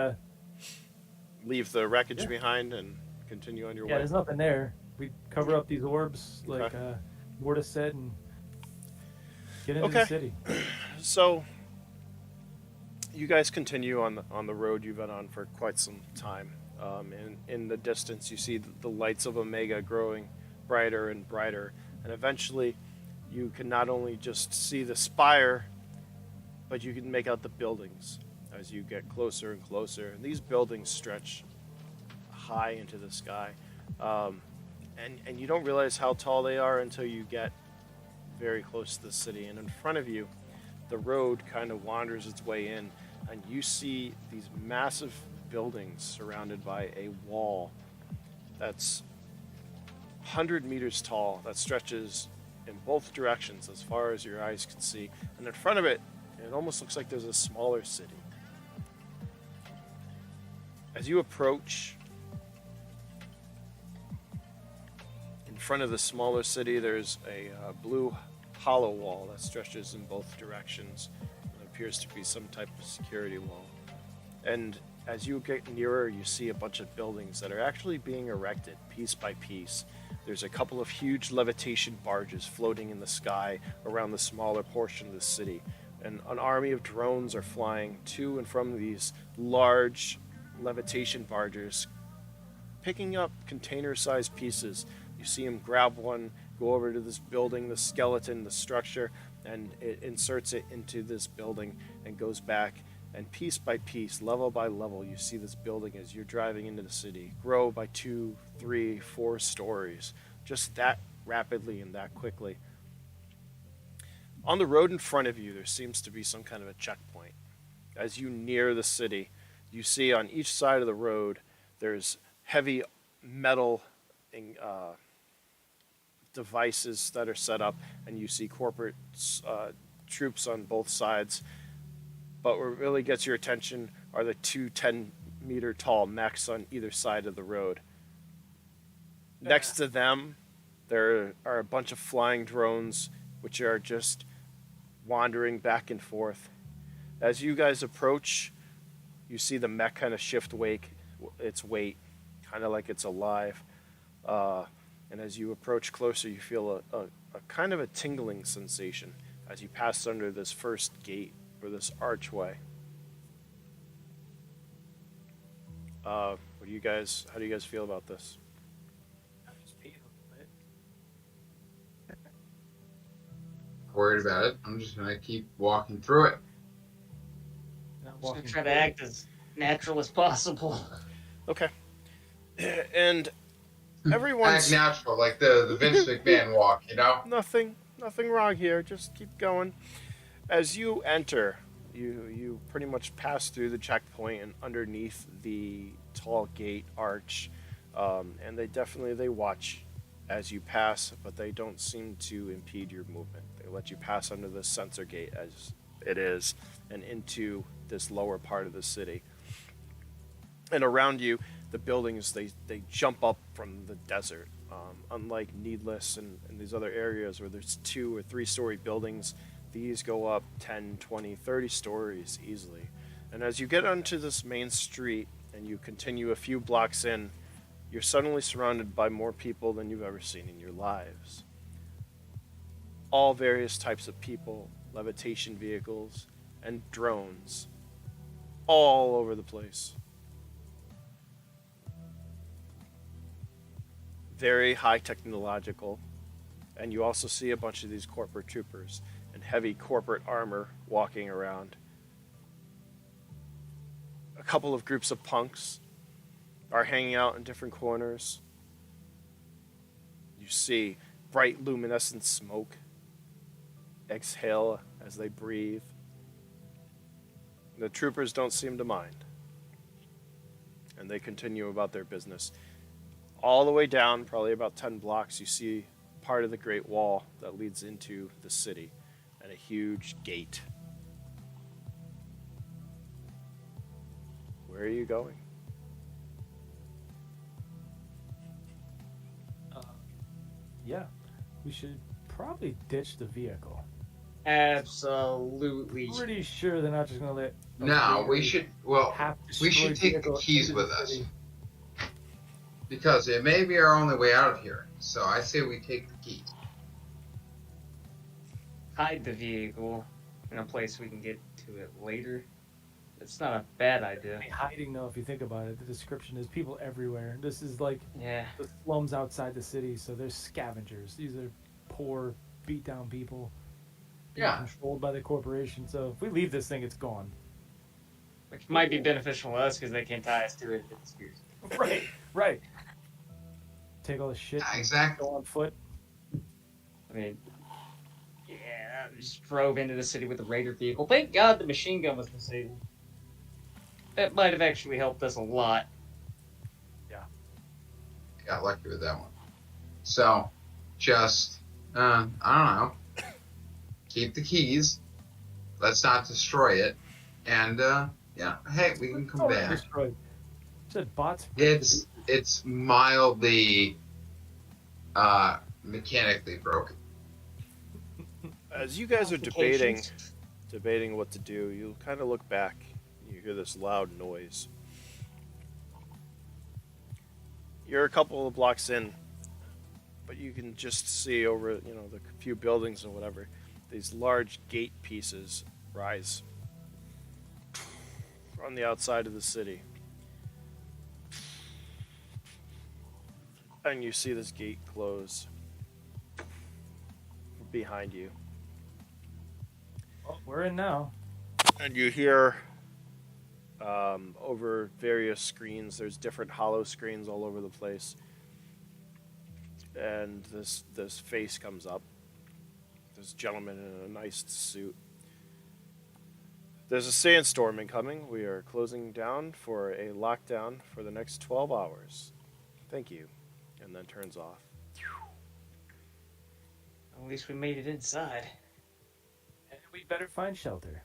Leave the wreckage behind and continue on your way. there's nothing there. We cover up these orbs like Okay. Mordis said and get into Okay. the city. So, you guys continue on the road you've been on for quite some time. And in the distance, you see the lights of Omega growing brighter and brighter. And eventually, you can not only just see the spire, but you can make out the buildings as you get closer and closer. And these buildings stretch high into the sky. And you don't realize how tall they are until you get very close to the city. And in front of you, the road kind of wanders its way in, and you see these massive buildings surrounded by a wall that's 100 meters tall, that stretches in both directions as far as your eyes can see. And in front of it, it almost looks like there's a smaller city. As you approach, in front of the smaller city, there's a blue hollow wall that stretches in both directions. It appears to be some type of security wall. And as you get nearer, you see a bunch of buildings that are actually being erected piece by piece. There's a couple of huge levitation barges floating in the sky around the smaller portion of the city. And an army of drones are flying to and from these large levitation barges, picking up container-sized pieces. You see them grab one, go over to this building, the skeleton, the structure, and it inserts it into this building and goes back. And piece by piece, level by level, you see this building as you're driving into the city grow by 2, 3, 4 stories, just that rapidly and that quickly. On the road in front of you, there seems to be some kind of a checkpoint. As you near the city, you see on each side of the road, there's heavy metal devices that are set up, and you see corporate troops on both sides. But what really gets your attention are the 2 10-meter tall mechs on either side of the road. Next to them, there are a bunch of flying drones, which are just wandering back and forth. As you guys approach, you see the mech kind of shift its weight, kind of like it's alive. And as you approach closer, you feel a kind of a tingling sensation as you pass under this first gate, or this archway. How do you guys feel about this? Worried about it. I'm just gonna keep walking through it. I'm just gonna try to act as natural as possible. Okay. And everyone's act natural, like the Vince McMahon walk, you know? Nothing wrong here. Just keep going. As you enter, you pretty much pass through the checkpoint and underneath the tall gate arch, and they watch as you pass, but they don't seem to impede your movement. They let you pass under the sensor gate as it is and into this lower part of the city. And around you, the buildings, they jump up from the desert. Unlike Needless and these other areas where there's 2 or 3 story buildings, these go up 10, 20, 30 stories easily. And as you get onto this main street and you continue a few blocks in, you're suddenly surrounded by more people than you've ever seen in your lives. All various types of people, levitation vehicles, and drones, all over the place. Very high technological, and you also see a bunch of these corporate troopers in heavy corporate armor walking around. A couple of groups of punks are hanging out in different corners. You see bright luminescent smoke exhale as they breathe. The troopers don't seem to mind, and they continue about their business. All the way down, probably about 10 blocks, you see part of the Great Wall that leads into the city, and a huge gate. Where are you going? Yeah, we should probably ditch the vehicle. Absolutely. Pretty sure they're not just gonna let. No, we should. Well, we should take the keys with us because it may be our only way out of here. So I say we take the keys. Hide the vehicle in a place we can get to it later. It's not a bad idea. I mean, hiding though, if you think about it, the description is people everywhere. This is like Yeah. the slums outside the city, so there's scavengers. These are poor, beat down people being Yeah. controlled by the corporation. So if we leave this thing, it's gone. Which might be beneficial to us because they can't tie us to it if it disappears. Right, right. Take all the shit, Yeah, exactly. go on foot. I mean, yeah, I just drove into the city with a raider vehicle. Thank God the machine gun was disabled. That might have actually helped us a lot. Got lucky with that one. So, just, I don't know. Keep the keys. Let's not destroy it. And, yeah, hey, we can come back. Destroyed. Said bots. It's mildly, mechanically broken. As you guys are Complications. debating what to do, you kind of look back. You hear this loud noise. You're a couple of blocks in, but you can just see over, the few buildings and whatever, these large gate pieces rise on the outside of the city. And you see this gate close behind you. Well, we're in now. And you hear over various screens, there's different hollow screens all over the place. And this face comes up. This gentleman in a nice suit. There's a sandstorm incoming. We are closing down for a lockdown for the next 12 hours. Thank you. And then turns off. At least we made it inside. And we better find shelter.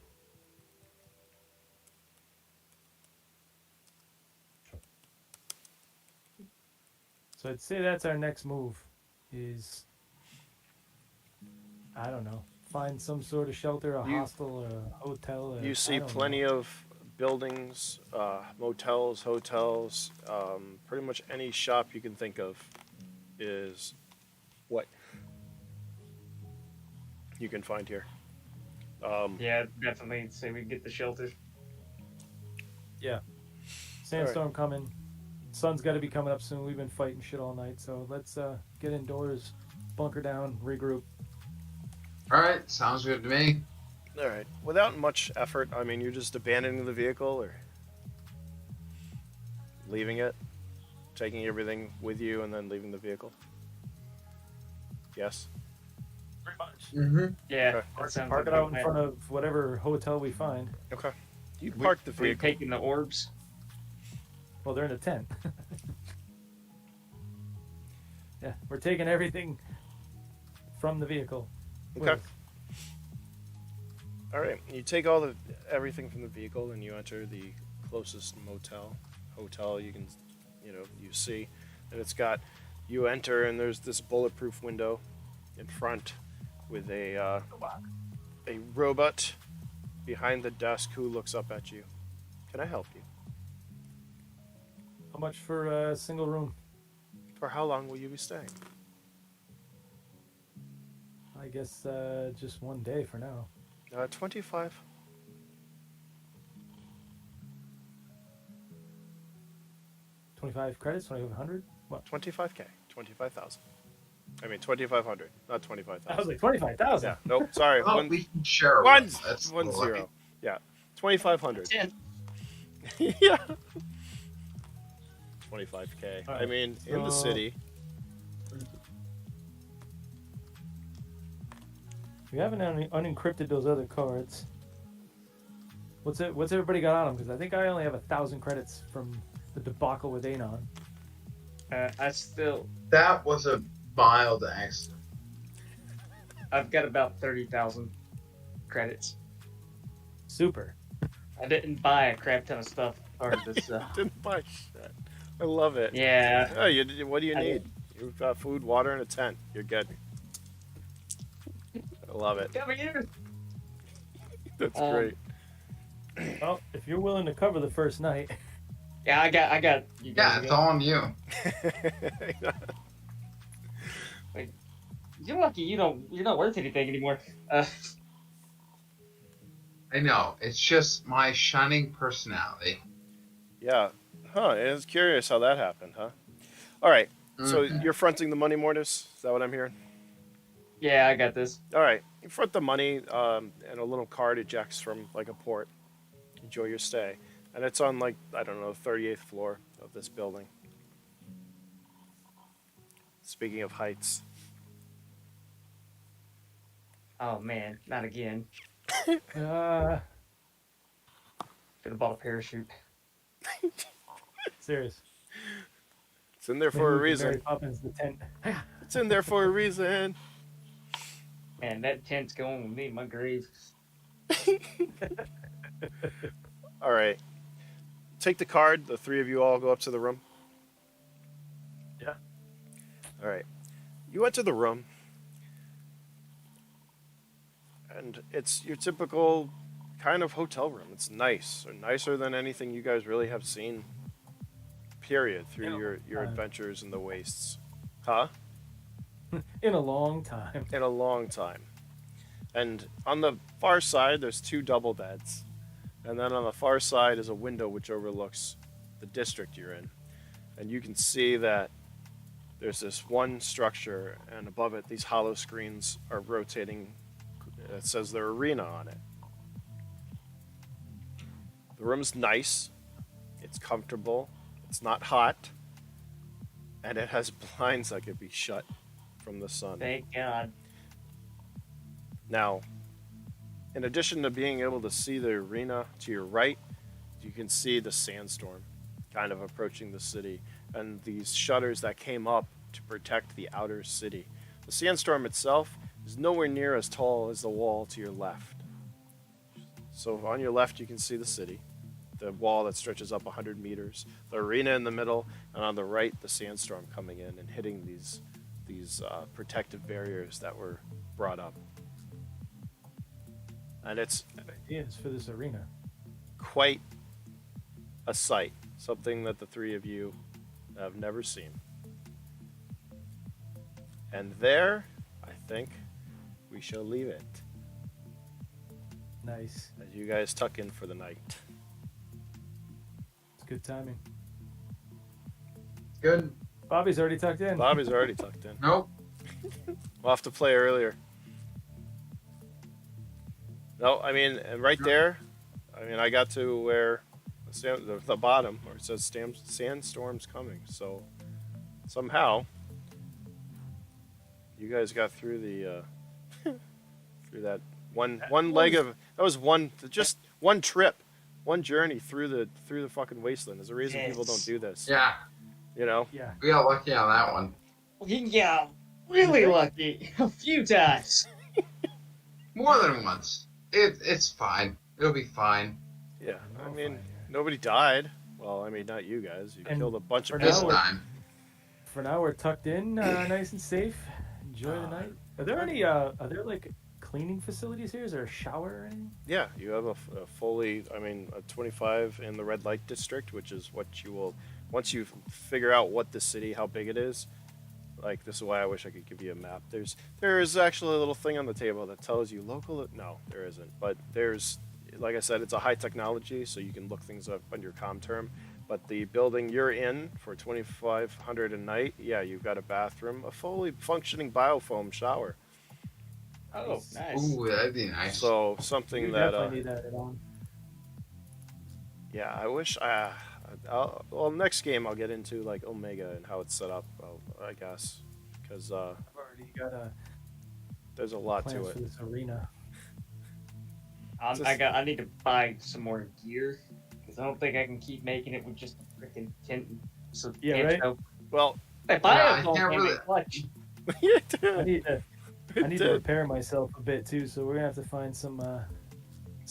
So I'd say that's our next move is, I don't know, find some sort of shelter, a hostel, a hotel. You see plenty of buildings, motels, hotels, pretty much any shop you can think of is what you can find here. Yeah, definitely say we get the shelter. Yeah. Sandstorm coming. Sun's got to be coming up soon. We've been fighting shit all night, so let's get indoors, bunker down, regroup. All right, sounds good to me. All right. Without much effort, I mean, you're just abandoning the vehicle or leaving it, taking everything with you, and then leaving the vehicle. Yes. Pretty much. Mm-hmm. Yeah, Okay. that sounds Park like it a out in plan. front of whatever hotel we find. Okay. You park the We're vehicle. taking the orbs. Well, they're in a tent. Yeah, we're taking everything from the vehicle. with Okay. us. All right. You take everything from the vehicle, and you enter the closest hotel you can, you see, and it's got. You enter, and there's this bulletproof window in front with a robot behind the desk who looks up at you. Can I help you? How much for a single room? For how long will you be staying? I guess just one day for now. 25. 25 credits, 2,500? What? 25K. 25,000. I mean, 2,500, not 25,000. I was like 25,000. Yeah. Nope. Sorry. Well, one, we can share one, one. That's one lucky. zero. Yeah. 2,500. 10. Yeah. 25K. All I right, mean, in the so- city. We haven't unencrypted those other cards. What's everybody got on them? Because I think I only have 1,000 credits from the debacle with Anon. That was a mild accident. I've got about 30,000 credits. Super. I didn't buy a crap ton of stuff part of this. Didn't buy shit. I love it. Yeah. Oh, what do you I need? You've got food, water, and a tent. You're good. I love it. Come here. That's Um, great. Well, if you're willing to cover the first night, Yeah, I got. You Yeah, guys it's got- all on you. You're lucky you're not worth anything anymore. I know. It's just my shining personality. Yeah. Huh. I was curious how that happened, huh? All right. So Mhm. you're fronting the money, Mortis? Is that what I'm hearing? Yeah, I got this. All right. You front the money, and a little card ejects from like a port. Enjoy your stay. And it's on like, I don't know, 38th floor of this building. Speaking of heights. Oh man, not again. Uh, Should have bought a parachute. serious. It's in there Maybe for a we can Mary reason. Poppins the tent. It's in there for a reason. Man, that tent's going with me in my grave. All right. Take the card. The three of you all go up to the room. Yeah. All right. You enter the room, and it's your typical kind of hotel room. It's nice, or nicer than anything you guys really have seen. Period. Through your adventures in the wastes, huh? In a long time. In a long time. And on the far side, there's two double beds. And then on the far side is a window which overlooks the district you're in. And you can see that there's this one structure, and above it, these hollow screens are rotating. It says their arena on it. The room's nice. It's comfortable. It's not hot. And it has blinds that could be shut from the sun. Thank God. Now, in addition to being able to see the arena to your right, you can see the sandstorm kind of approaching the city and these shutters that came up to protect the outer city. The sandstorm itself is nowhere near as tall as the wall to your left. So on your left, you can see the city, the wall that stretches up 100 meters, the arena in the middle, and on the right, the sandstorm coming in and hitting these protective barriers that were brought up. And it's Ideas for this arena. quite a sight, something that the three of you have never seen. And there, I think, we shall leave it Nice. as you guys tuck in for the night. It's good timing. Good. Bobby's already tucked in. Bobby's already tucked in. Nope. We'll have to play earlier. No, I mean, and right there, I mean, I got to where the bottom where it says sandstorm's coming. So somehow you guys got through the through that one leg of that was just one trip, one journey through the fucking wasteland. There's a reason people don't do this. Yeah, You know? Yeah. we got lucky on that one. Yeah, really lucky. A few times. More than once. It's fine. It'll be fine. Yeah. I We'll mean, find it. nobody died. Well, I mean, not you guys. You And killed a bunch of for This now, people. time. For now, we're tucked in, nice and safe. Enjoy the night. Are there any? Are there like cleaning facilities here? Is there a shower or anything? Yeah, you have a fully, I mean, a 25 in the red light district, which is what you will, once you figure out what the city, how big it is, like, this is why I wish I could give you a map. There is actually a little thing on the table that tells you local, no, there isn't, but there's, like I said, it's a high technology, so you can look things up on your comm term, but the building you're in for 2,500 a night, yeah, you've got a bathroom, a fully functioning biofoam shower. Oh, nice. Ooh, that'd be nice. So something You that, definitely need that on. yeah, I wish. Well, next game I'll get into like Omega and how it's set up. I guess because I've already got there's a lot plans to for it. this arena. I need to buy some more gear because I don't think I can keep making it with just a freaking tent. So Yeah, right? Well, I Yeah, buy I a can't phone really- clutch. I need to. I need to did. repair myself a bit too, so we're gonna have to find some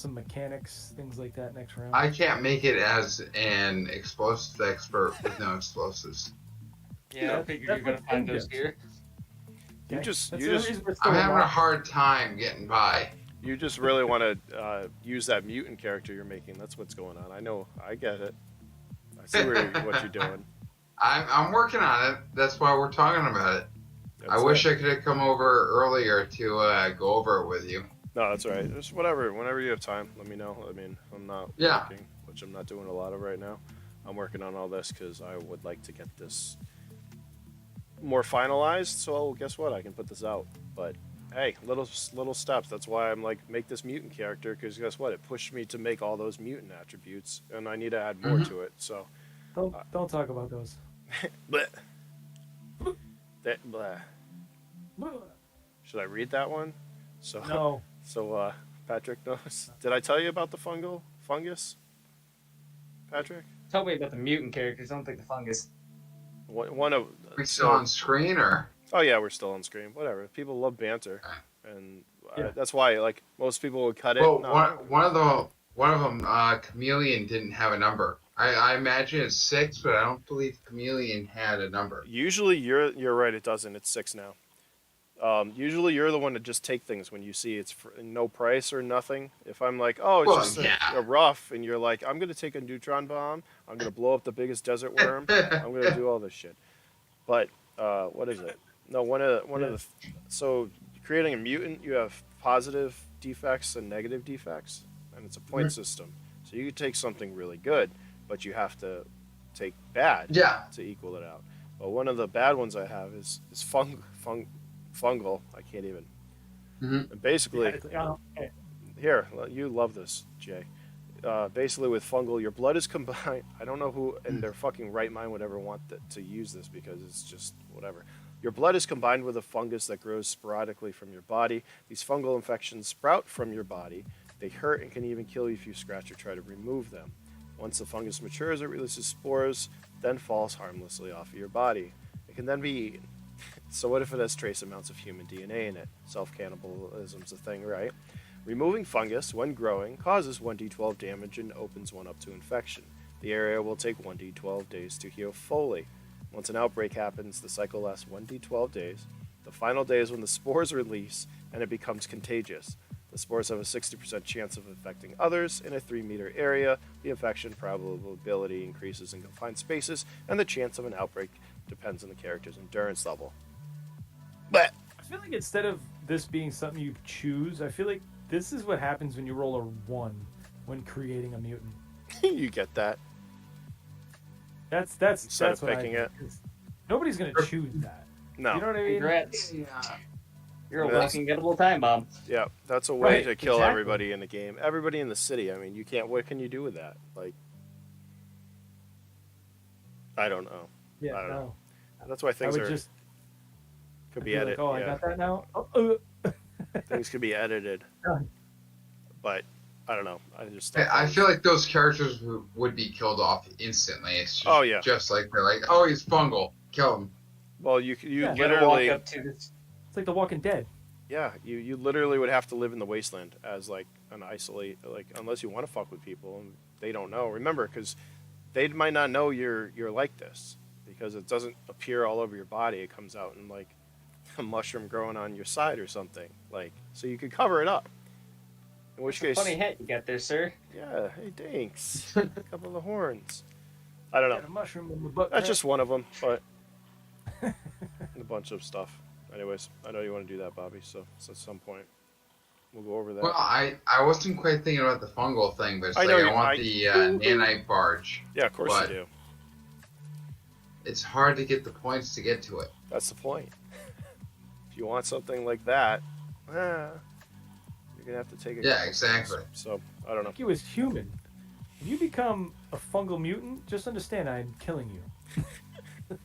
mechanics, things like that next round. I can't make it as an explosives expert with no explosives. Yeah, I figured you're gonna That's find what those Tim here. You Okay? just That's you the just reason we're still I'm having a alive. hard time getting by. you just really want to use that mutant character you're making. That's what's going on. I know. I get it. I see what you're doing. I'm working on it. That's why we're talking about it. I That's wish it. I could have come over earlier to go over it with you. No, that's all right. Just whatever. Whenever you have time, let me know. I mean, I'm not Yeah. working, which I'm not doing a lot of right now. I'm working on all this because I would like to get this more finalized. So guess what? I can put this out. But hey, little steps. That's why I'm like make this mutant character because guess what? It pushed me to make all those mutant attributes, and I need to add more to it. So Don't talk about those. bleh. Bleh. Should I read that one? So No. So Patrick knows. Did I tell you about the fungus? Patrick? Tell me about the mutant characters. I don't think the fungus. One of We still on screen or? Oh yeah, we're still on screen. Whatever. People love banter, and Yeah. that's why like most people would cut it. Well, No. one of them, Chameleon didn't have a number. I imagine it's 6, but I don't believe Chameleon had a number. Usually you're right. It doesn't. It's 6 now. Usually you're the one to just take things when you see it's for no price or nothing. If I'm like, oh, it's Well, just yeah. a rough, and you're like, I'm gonna take a neutron bomb. I'm gonna blow up the biggest desert worm. I'm gonna do all this shit. But what is it? No, one of the. So creating a mutant, you have positive defects and negative defects, and it's a point system. So you could take something really good, but you have to take bad Yeah. to equal it out. But one of the bad ones I have is fungal. I can't even. Mhm. And basically, Yeah, here, you love this, Jay. Basically, with fungal, your blood is combined. I don't know who in their fucking right mind would ever want to use this because it's just whatever. Your blood is combined with a fungus that grows sporadically from your body. These fungal infections sprout from your body. They hurt and can even kill you if you scratch or try to remove them. Once the fungus matures, it releases spores, then falls harmlessly off of your body. It can then be eaten. So what if it has trace amounts of human DNA in it? Self-cannibalism's a thing, right? Removing fungus, when growing, causes 1d12 damage and opens one up to infection. The area will take 1d12 days to heal fully. Once an outbreak happens, the cycle lasts 1d12 days. The final day is when the spores release and it becomes contagious. The spores have a 60% chance of infecting others. In a 3-meter area, the infection probability increases in confined spaces, and the chance of an outbreak depends on the character's endurance level. But I feel like instead of this being something you choose, I feel like this is what happens when you roll a 1 when creating a mutant. you get that. That's Instead of what picking it. Nobody's gonna choose that. No. You know what I mean? Congrats. Yeah. You're a Yes. walking gettable time bomb. Yeah, that's a way Right, to kill exactly. everybody in the game. Everybody in the city. I mean, you can't. What can you do with that? Like, I don't know. Yeah, I don't no. know. That's why I things would are just could I'd be like, edited. oh, I Yeah, got that now. things could be edited. Yeah. But I don't know. I just. I feel like those characters would be killed off instantly. It's just, Oh, yeah. just like they're like, oh, he's fungal, kill him. Well, you Yeah. You gotta literally. walk up to this. It's like The Walking Dead. Yeah, you literally would have to live in the wasteland as like an isolate, like unless you want to fuck with people and they don't know. Remember, because they might not know you're like this because it doesn't appear all over your body. It comes out in like a mushroom growing on your side or something. Like so you could cover it up. In which case, Funny hat you got there, sir. yeah, hey, thanks. A couple of horns. I don't Got know. a mushroom in my butt. That's crack. just one of them, but a bunch of stuff. Anyways, I know you want to do that, Bobby. So at some point, we'll go over that. Well, I wasn't quite thinking about the fungal thing, but it's I like know I you- want I- the nanite barge. Yeah, of course but- you do. It's hard to get the points to get to it. That's the point. If you want something like that, you're gonna have to take it. Yeah, exactly. So I don't know. Think you as human. If you become a fungal mutant, just understand I'm killing you.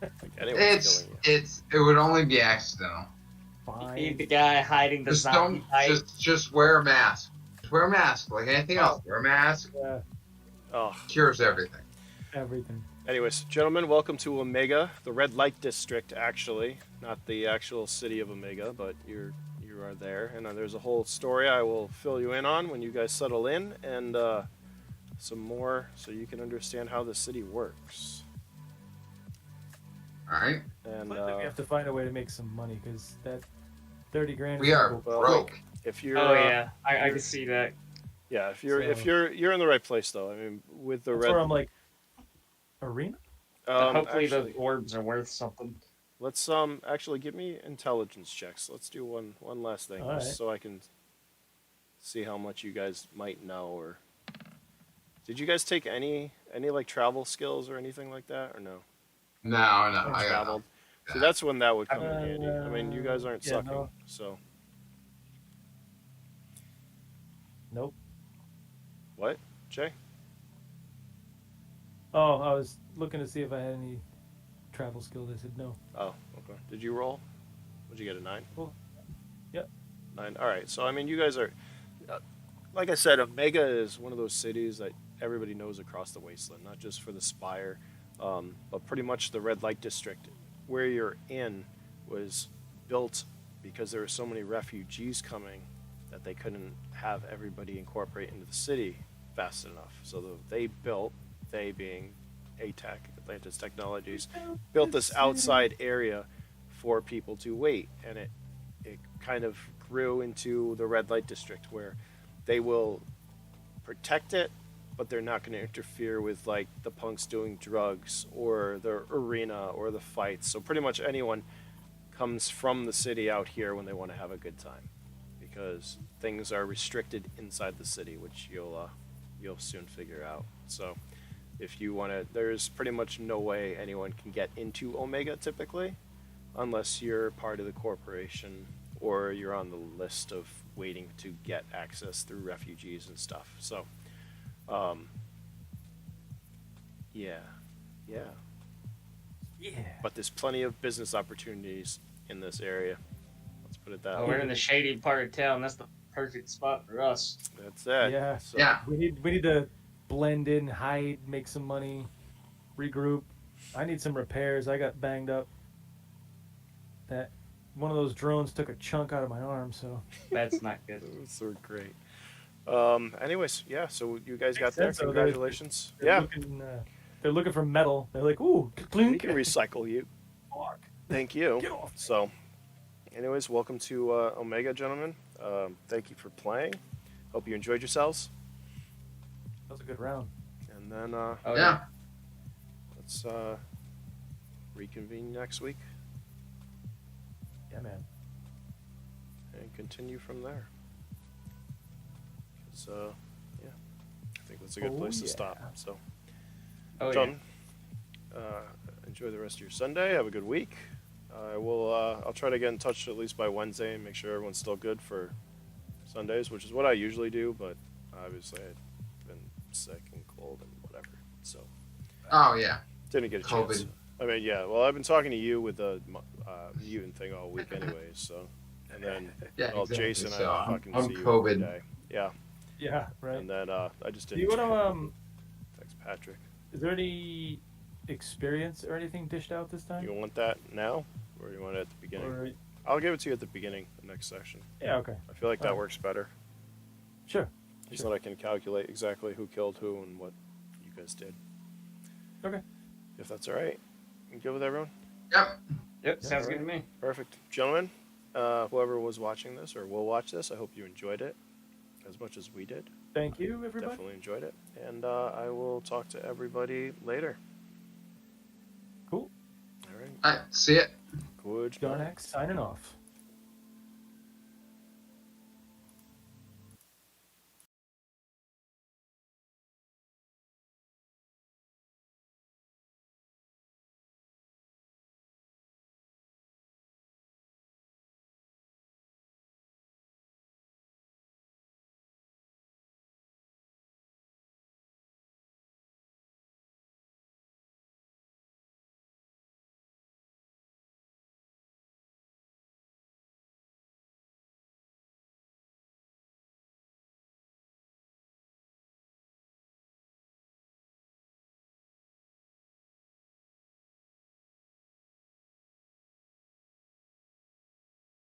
Like anyone's killing you. It would only be accidental. You need Fine. the guy hiding the Just zombie don't type. just wear a mask. Just wear a mask like anything else. Wear a mask Yeah, Oh. cures everything. everything. Anyways, gentlemen, welcome to Omega, the red light district. Actually, not the actual city of Omega, but you are there, and there's a whole story I will fill you in on when you guys settle in, and some more so you can understand how the city works. All right, And We have to find a way to make some money because that 30 grand. we is are cool. broke. if you're, Oh yeah, I can see that. yeah, if you're So- you're in the right place though. I mean, with the That's red. where I'm like, arena? Hopefully actually, those orbs are worth something. let's actually give me intelligence checks. Let's do one last thing All right. just so I can see how much you guys might know. Or did you guys take any like travel skills or anything like that, or no? No, I got Traveled. no. So that's when that would come in handy. I mean, you guys aren't yeah, sucking, no. so Nope. what, Jay? Oh, I was looking to see if I had any travel skill. They said no. Oh, okay. Did you roll? Would you get a 9? Cool. Yep. 9. All right. So I mean, you guys are, like I said, Omega is one of those cities that everybody knows across the wasteland, not just for the Spire, but pretty much the red light district where you're in was built because there were so many refugees coming that they couldn't have everybody incorporate into the city fast enough. So they being ATEC, Atlantis Technologies, built this outside area for people to wait, and it kind of grew into the red light district where they will protect it, but they're not going to interfere with like the punks doing drugs or the arena or the fights. So pretty much anyone comes from the city out here when they want to have a good time, because things are restricted inside the city, which you'll soon figure out. So if you want to, there's pretty much no way anyone can get into Omega typically, unless you're part of the corporation or you're on the list of waiting to get access through refugees and stuff. So, yeah. But there's plenty of business opportunities in this area. Let's put it that way. We're in the shady part of town. That's the perfect spot for us. That's it. Yeah. So, Yeah. We need to blend in, hide, make some money, regroup. I need some repairs. I got banged up. That one of those drones took a chunk out of my arm, so That's not good. Those are great. Anyways, yeah. So you guys got Makes there. sense, though. Congratulations. they're looking for metal. They're like, ooh, We clink. can recycle you. Fuck. Thank you. Get off. So, anyways, welcome to Omega, gentlemen. Thank you for playing. Hope you enjoyed yourselves. That was a good round. And then Oh, Yeah. let's reconvene next week Yeah, man. and continue from there. 'Cause, yeah, I think that's a good Oh, place to yeah. stop. So, Oh, John, enjoy the rest of your Sunday. Have a good week. I'll try to get in touch at least by Wednesday and make sure everyone's still good for Sundays, which is what I usually do. But obviously, I've been sick and cold and whatever, so Oh yeah. didn't get a chance. COVID. I mean, yeah. Well, I've been talking to you with the mutant thing all week, anyways. So, and then Yeah. well, exactly. Jason, So I fucking I'm see you every COVID. day. Yeah, Yeah, right. and then I just Do didn't. you want Thanks, Patrick. is there any experience or anything dished out this time? You want that now, or do you want it at the beginning? Or, I'll give it to you at the beginning, the next section. yeah, okay. I feel like that Alright. works better, Sure. so that I can calculate exactly who killed who and what you guys did. Okay. If that's all right, you good with everyone? Yep. Yep, Yeah, sounds right. good to me. Perfect, gentlemen. Whoever was watching this or will watch this, I hope you enjoyed it as much as we did. Thank you, everybody. Definitely enjoyed it, and I will talk to everybody later. Cool. All right. All right. See ya. Good. Darnak signing off.